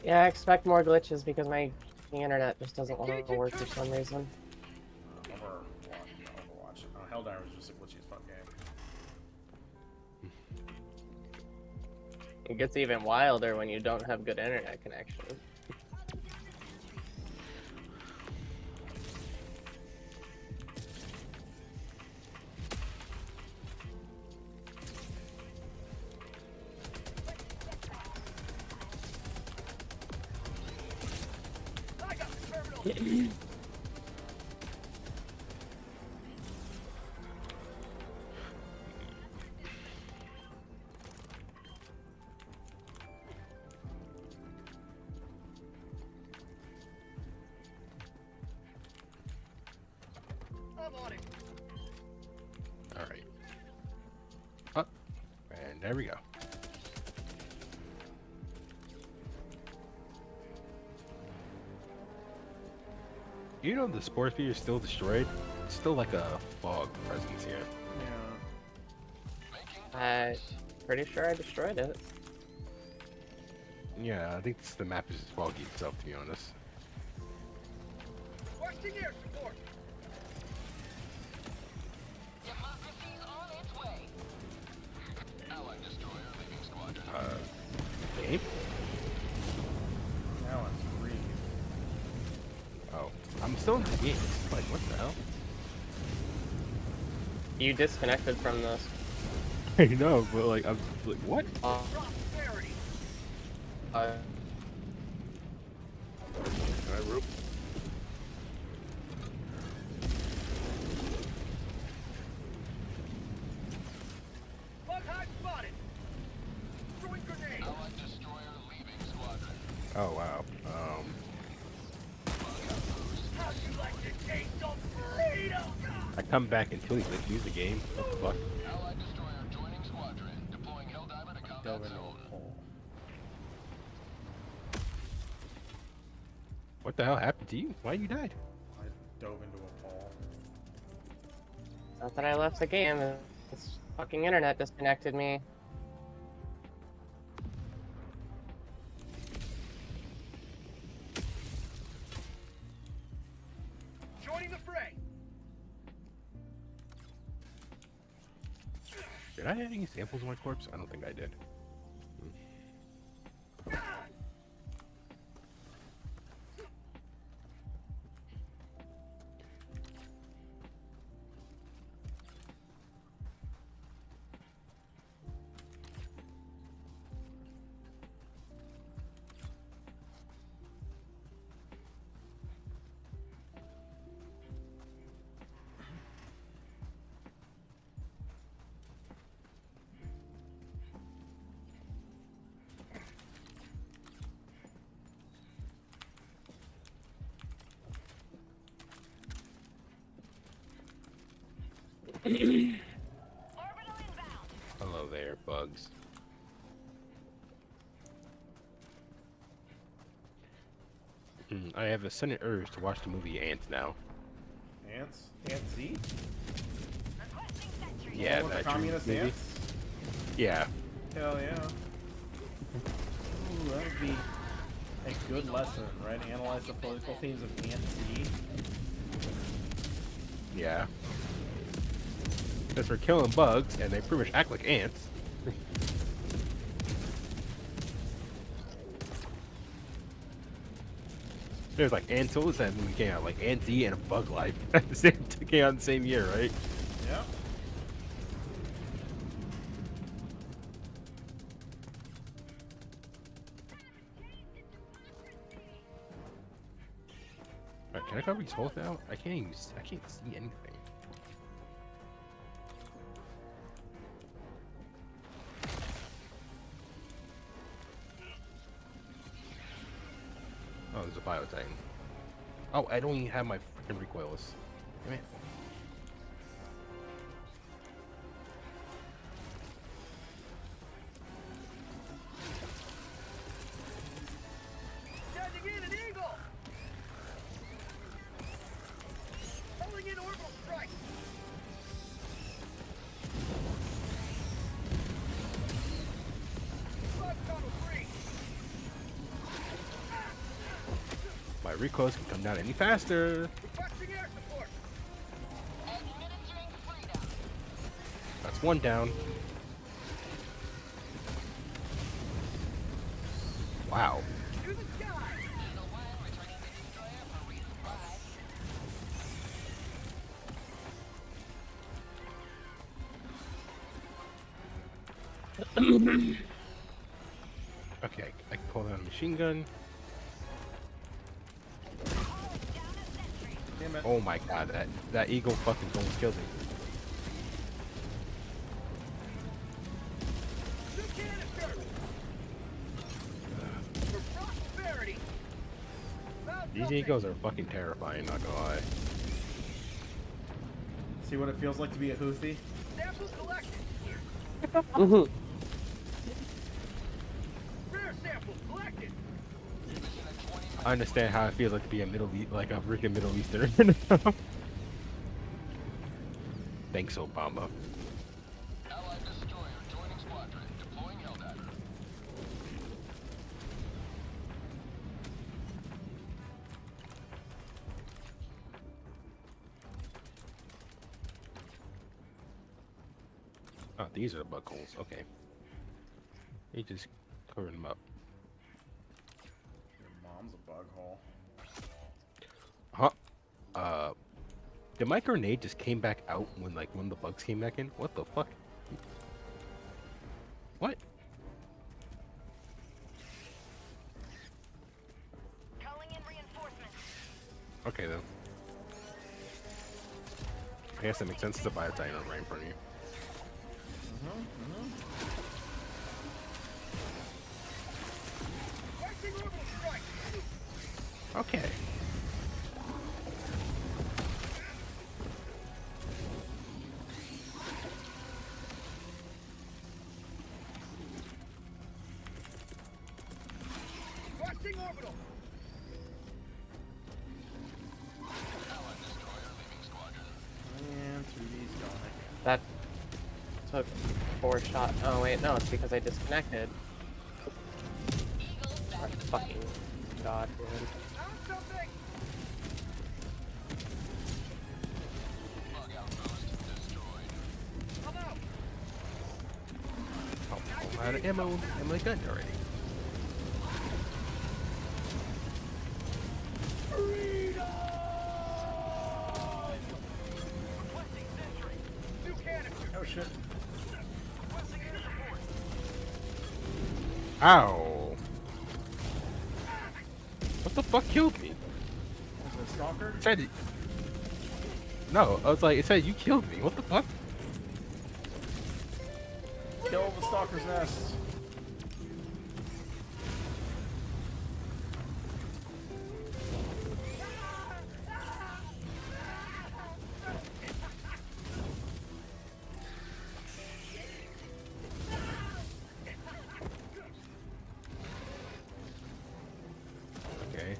Yeah, I expect more glitches because my internet just doesn't want to work for some reason. Helldiver is just a glitchy as fuck game. It gets even wilder when you don't have good internet connection. Alright. Up. And there we go. You know the spore field is still destroyed? It's still like a fog presence here. I'm pretty sure I destroyed it. Yeah, I think the map is just foggy itself, to be honest. Requesting air support. Democracy's on its way. Allied destroyer leaving squadron. Game? Now it's free. Oh, I'm still in the game. It's like, what the hell? You disconnected from this. I know, but like, I'm like, what? Uh, Can I rope? Bug hive spotted. Throwing grenade. Allied destroyer leaving squadron. Oh wow. How'd you like to taste of freedom? I come back until he like, use the game. What the fuck? Allied destroyer joining squadron. Deploying Helldiver to combat zone. What the hell happened to you? Why you died? I dove into a pole. not that I left the game. This fucking internet disconnected me. Joining the fray. Did I add any samples of my corpse? I don't think I did. Hello there, bugs. I have a sudden urge to watch the movie Ants now. Ants? Ant Z? Yeah, with that the communist movie. ants? Yeah. Hell yeah. Ooh, that would be a good lesson, right? Analyze the political themes of Ant Z. Yeah. Because we're killing bugs, and they pretty much act like ants. There's like Antles, and then we came out like Ant Z and a Bug Life. Came out in the same year, right? Yeah. Alright, can I cover these holes now? I can't even. I can't see anything. Oh, there's a biotank. Oh, I don't even have my freaking recoilless. Damn it. Sending in an eagle. Pulling in orbital strike. Bug tunnel free. My recoils can come down any faster. Requesting air support. Administering freedom. That's one down. Wow. Okay, I can pull down a machine gun. Oh my god, that eagle fucking almost killed me. These eagles are fucking terrifying, not gonna lie. See what it feels like to be a Houthi? I understand how it feels like to be a like a freaking Middle Eastern. Thanks, Obama. Allied destroyer joining squadron. Deploying Helldiver. Oh, these are the bug holes. Okay. You just covered them up. Your mom's a bug hole. Huh? Did my grenade just came back out when the bugs came back in? What the fuck? What? Calling in reinforcements. Okay then. I guess that makes sense. It's a biodynamo right in front of you. Okay. Orbital. And 3D's going. That took 4 shots. Oh wait, no, it's because I disconnected. My fucking god, dude. Oh, I'm out of ammo in my gun already. Oh shit. Ow! What the fuck killed me? Was it a stalker? It said no, I was like, it said you killed me. What the fuck? Kill the stalker's nest. Okay.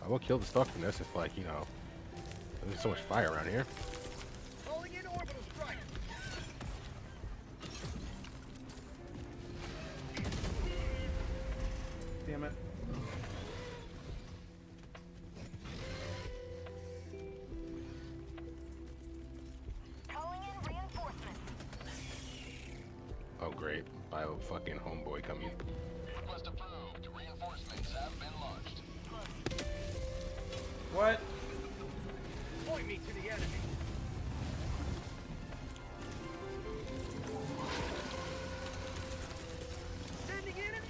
I will kill the stalker nest if, like, you know, there's so much fire around here. Calling in orbital strike. Damn it. Calling in reinforcements. Oh great, I have a fucking homeboy coming. Request approved. Reinforcements have been launched. What? Point me to the enemy. Sending in it.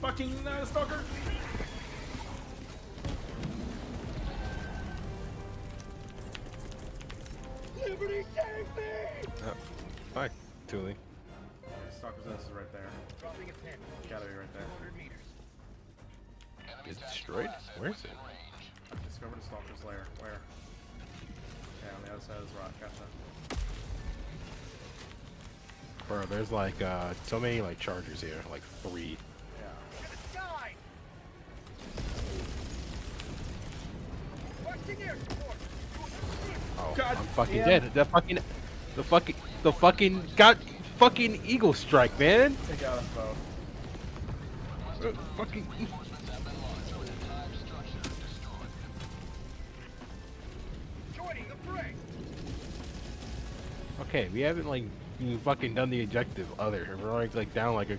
Fucking stalker. Liberty, save me! Oh, hi, Thule. Stalker's nest is right there. Dropping a pin. Gotta be right there. 100 meters. It's destroyed? Where is it? I've discovered a stalker's lair. Where? Okay, on the other side of this rock. Gotcha. Bro, there's like so many like chargers here, like 3. Yeah. Die! Requesting air support. Oh, God I'm fucking damn. dead. The fucking eagle strike, man. Take out us both. Fucking. okay. We haven't like you fucking done the objective other. We're like down like a.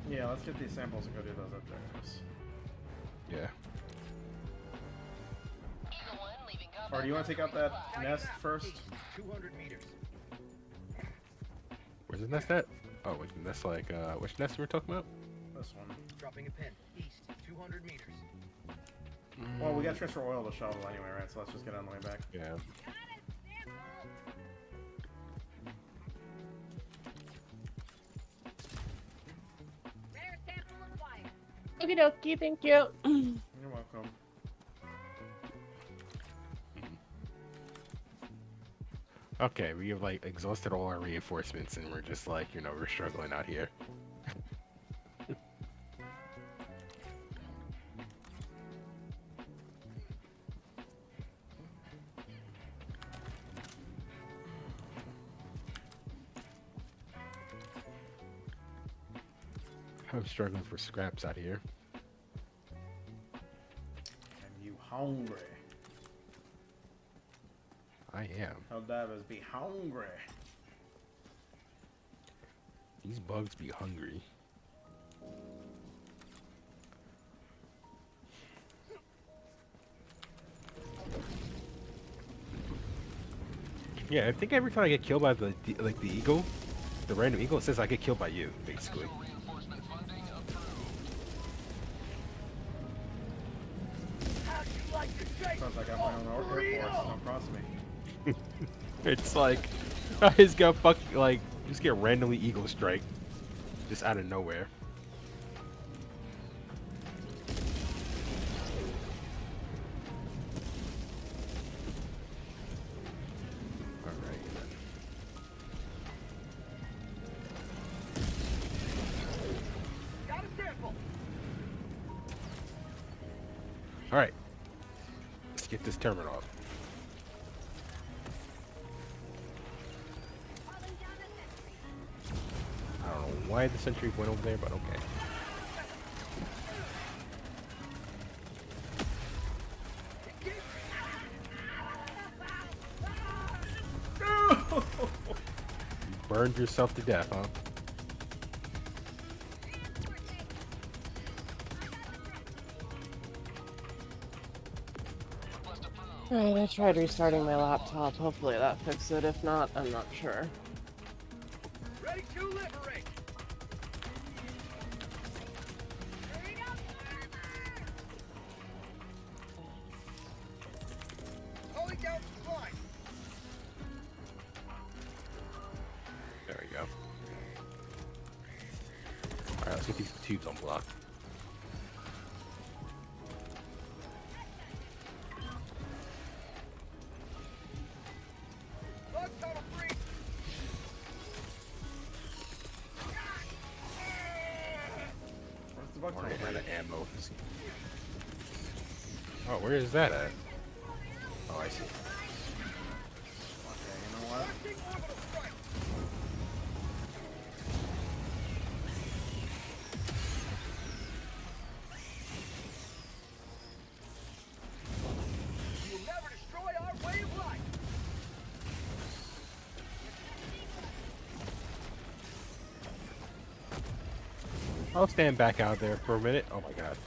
Yeah, let's get these samples and go do those objectives. Yeah. Or do you want to take out that nest first? 200 meters. Where's the nest at? Oh, wait, that's like which nest we're talking about? This one. Dropping a pin. East, 200 meters. Well, we got to transfer oil to shovel anyway, right? So let's just get on the way back. Yeah. Okie dokie, thank you. You're welcome. Okay, we have like exhausted all our reinforcements and we're just like, you know, we're struggling out here. I'm struggling for scraps out here. And you hungry? I am. How divers be hungry? These bugs be hungry. Yeah, I think every time I get killed by the eagle, the random eagle, it says I get killed by you, basically. Because I got my own air force, don't cross me. It's like I just got just get randomly eagle strike, just out of nowhere. All right, let's get this terminal off. I don't know why the sentry went over there, but okay. You burned yourself to death, huh? Alright, I tried restarting my laptop. Hopefully that fixed it. If not, I'm not sure. Ready to liberate. Holding down the line. There we go. Alright, let's get these tubes unblocked. Running out of ammo. Oh, where is that at? Oh, I see. Okay, you know what? You will never destroy our way of life. I'll stand back out there for a minute. Oh my god.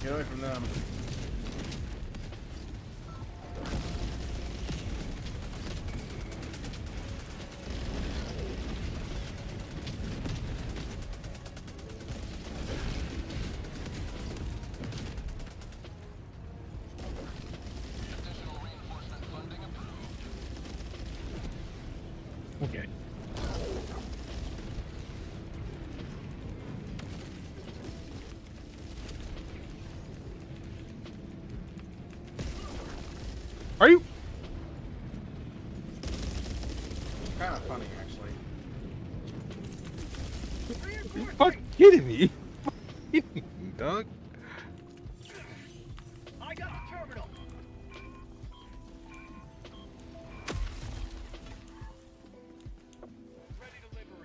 Get away from them. Okay. You fucking kidding me? Dog. I got the terminal.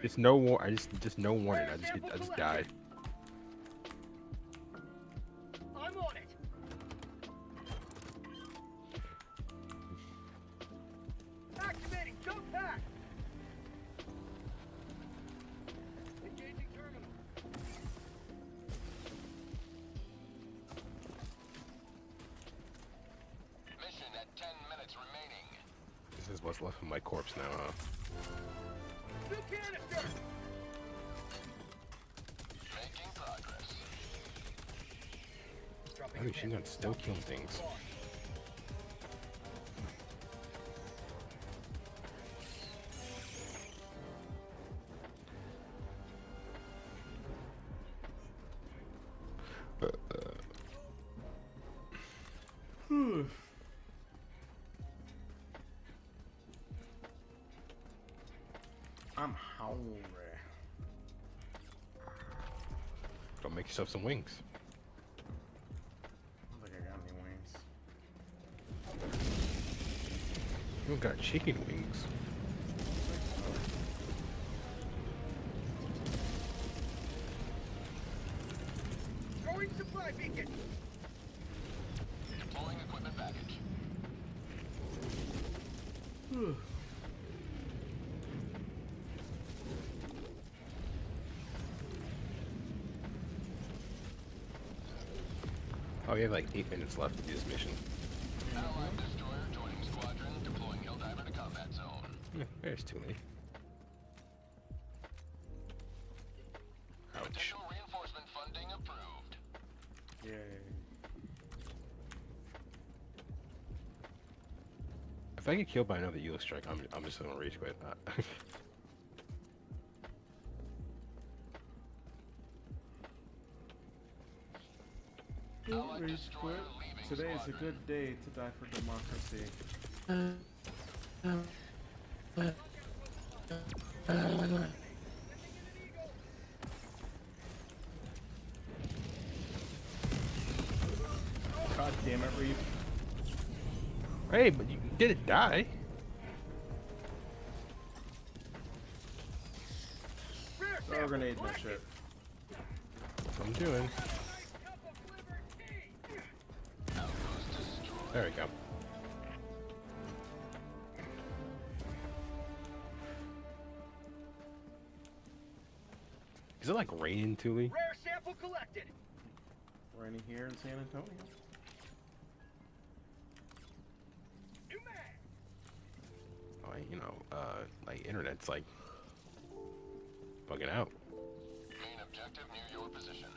Just no war. Just no warning. I just died. I'm on it. Activating jump pack. Engaging terminal. Mission at 10 minutes remaining. This is what's left of my corpse now, huh? New canister. Making progress. My machine gun's still killing things. I'm hungry. Go make yourself some wings. I don't think I got any wings. You don't got chicken wings. Throwing supply beacon. Deploying equipment package. Oh, we have like 8 minutes left to do this mission. Allied destroyer joining squadron. Deploying Helldiver to combat zone. There's too late. Ouch. Potential reinforcement funding approved. Yay. If I get killed by another Eula strike, I'm just gonna rage quit. Don't rage quit. Today is a good day to die for democracy. God damn it, Reef. Hey, but you didn't die. Throw grenades and shit. That's what I'm doing. There we go. Is it like raining, Thule? Rare sample collected. Raining here in San Antonio. You know, like internet's like bugging out. Main objective near your position.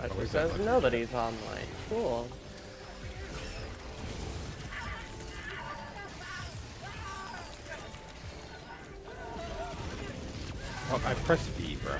It just says nobody's online. Cool. Oh, I pressed B, bro.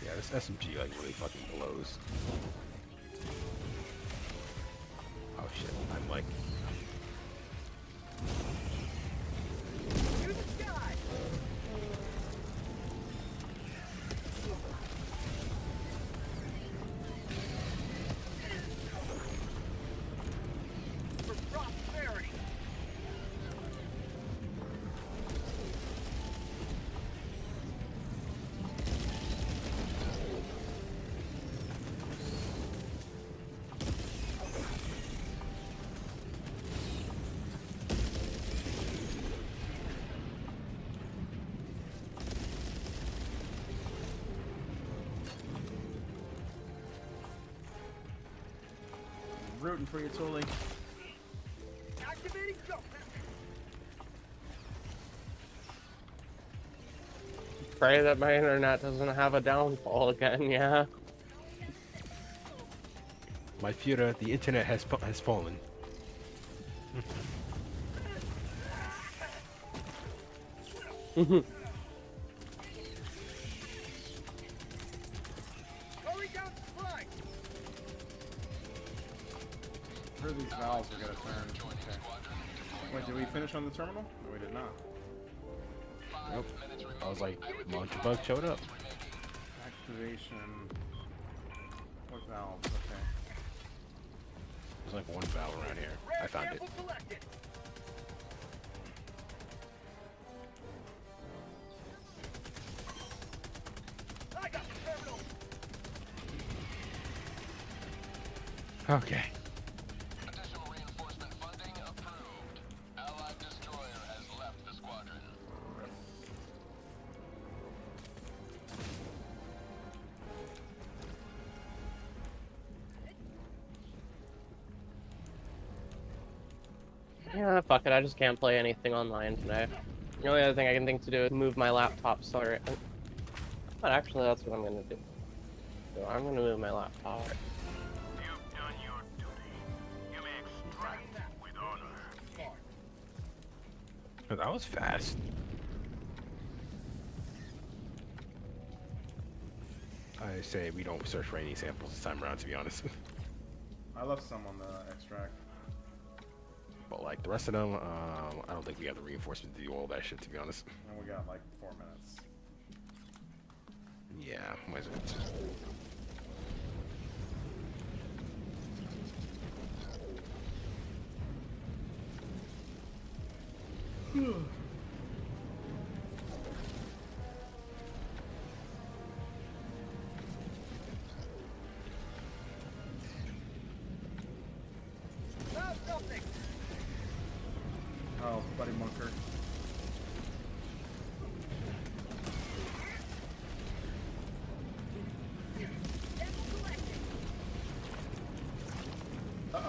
Yeah, this SMG like really fucking blows. Oh shit, I'm like... Rooting for you, Tully. Activating jump. Pray that my internet doesn't have a downfall again, yeah. My Führer, the internet has fallen. I heard these valves are gonna turn. Okay. Wait, did we finish on the terminal? No, we did not. Nope. I was like, Monkey Bug showed up. Activation. What valves? Okay. There's like one valve around here. I found it. Okay. Additional reinforcement funding approved. Allied destroyer has left the squadron. Yeah, fuck it, I just can't play anything online today. The only other thing I can think to do is move my laptop, sorry. But actually, that's what I'm gonna do. So I'm gonna move my laptop. Oh, that was fast. I say we don't search for any samples this time around, to be honest. I left some on the extract. But like the rest of them, I don't think we have the reinforcement to do all that shit, to be honest. And we got like 4 minutes. Yeah, might as well. Oh, buddy Munker.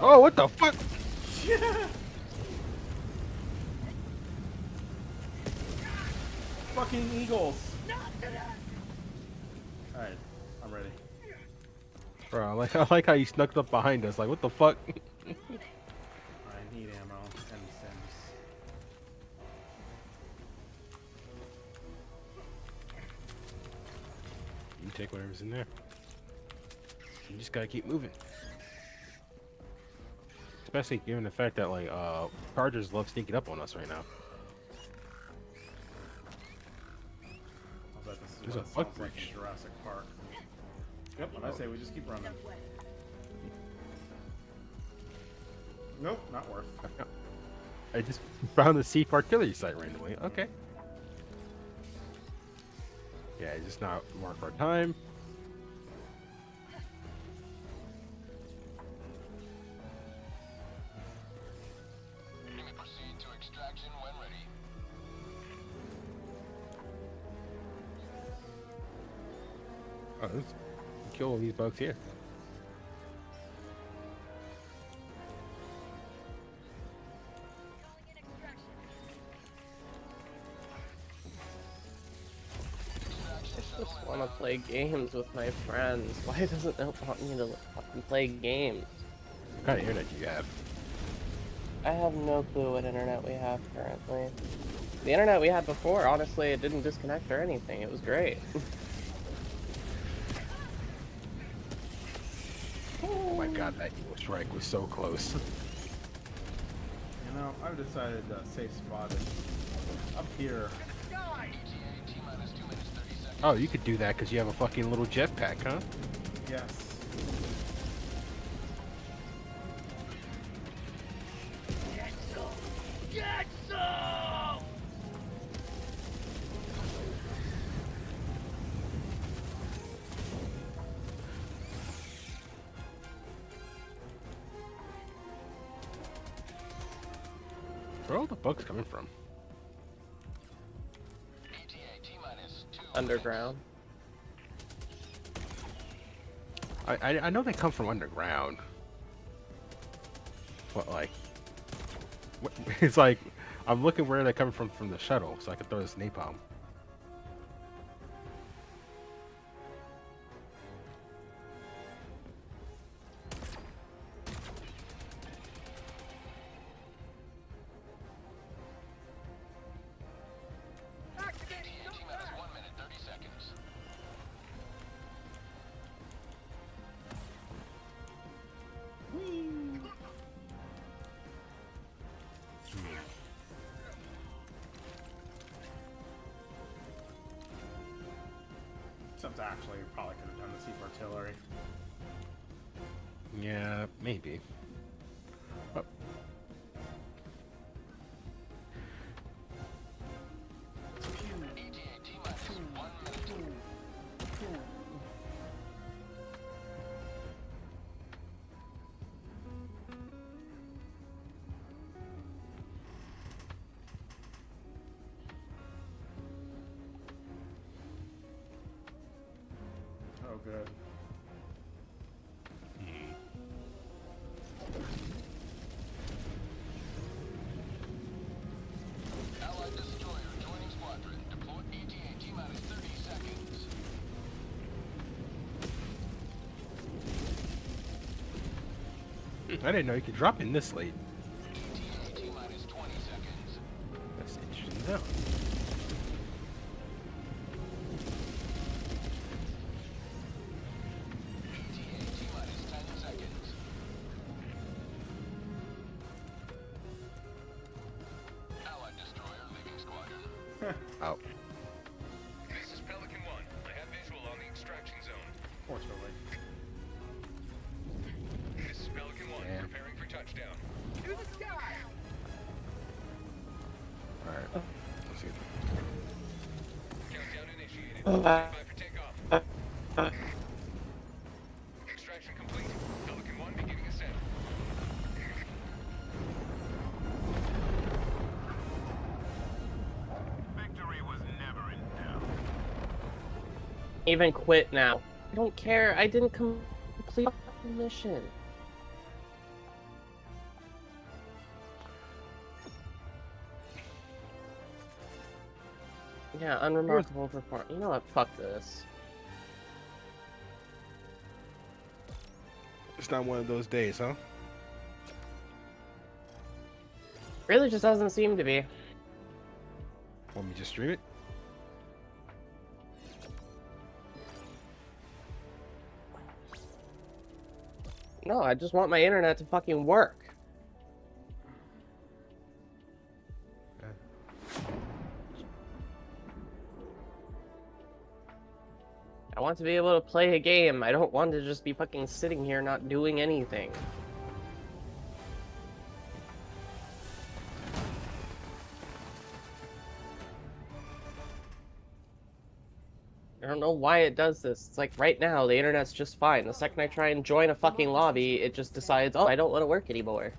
Oh, what the fuck? Fucking Eagles. Alright, I'm ready. Bro, I like how you snuck up behind us. Like, what the fuck? I need ammo and Sims. You take whatever's in there. You just gotta keep moving. Especially given the fact that like Chargers love sneaking up on us right now. There's a bug Like breach. Jurassic Park. Yep, and I say we just keep running. Nope, not worth. I just found the Seaf artillery site randomly. Okay. Yeah, it's just not worth our time. Enemy proceed to extraction when ready. Oh, let's kill all these bugs here. I just want to play games with my friends. Why doesn't it want me to fucking play games? What kind of internet do you have? I have no clue what internet we have currently. The internet we had before, honestly, it didn't disconnect or anything. It was great. Oh my god, that evil strike was so close. You know, I've decided to safe spot it up here. Oh, you could do that because you have a fucking little jetpack, huh? Yes. Get some! Where are all the bugs coming from? Underground. I know they come from underground. What, like? What, it's like, I'm looking where they're coming from the shuttle, so I can throw this napalm. Except actually, probably could have done this with artillery. Yeah, maybe. Oh. Oh, good. Allied destroyer joining squadron. Deploy ETA T-minus 30 seconds. I didn't know you could drop in this late. ETA T-minus 20 seconds. That's interesting to know. ETA T-minus 10 seconds. Allied destroyer leaving squadron. Oh. This is Pelican 1. I have visual on the extraction zone. Fortunately. This is Pelican 1. Yeah. Preparing for touchdown. To the sky! Alright. Let's see. Countdown initiated. Stand by for takeoff. Extraction complete. Pelican 1 beginning ascent. Victory was never in doubt. Even quit now. I don't care. I didn't complete the mission. Yeah, unremarkable performance. You know what? Fuck this. It's not one of those days, huh? Really just doesn't seem to be. Want me to just stream it? No, I just want my internet to fucking work. I want to be able to play a game. I don't want to just be fucking sitting here not doing anything. I don't know why it does this. It's like right now, the internet's just fine. The second I try and join a fucking lobby, it just decides, oh, I don't want to work anymore.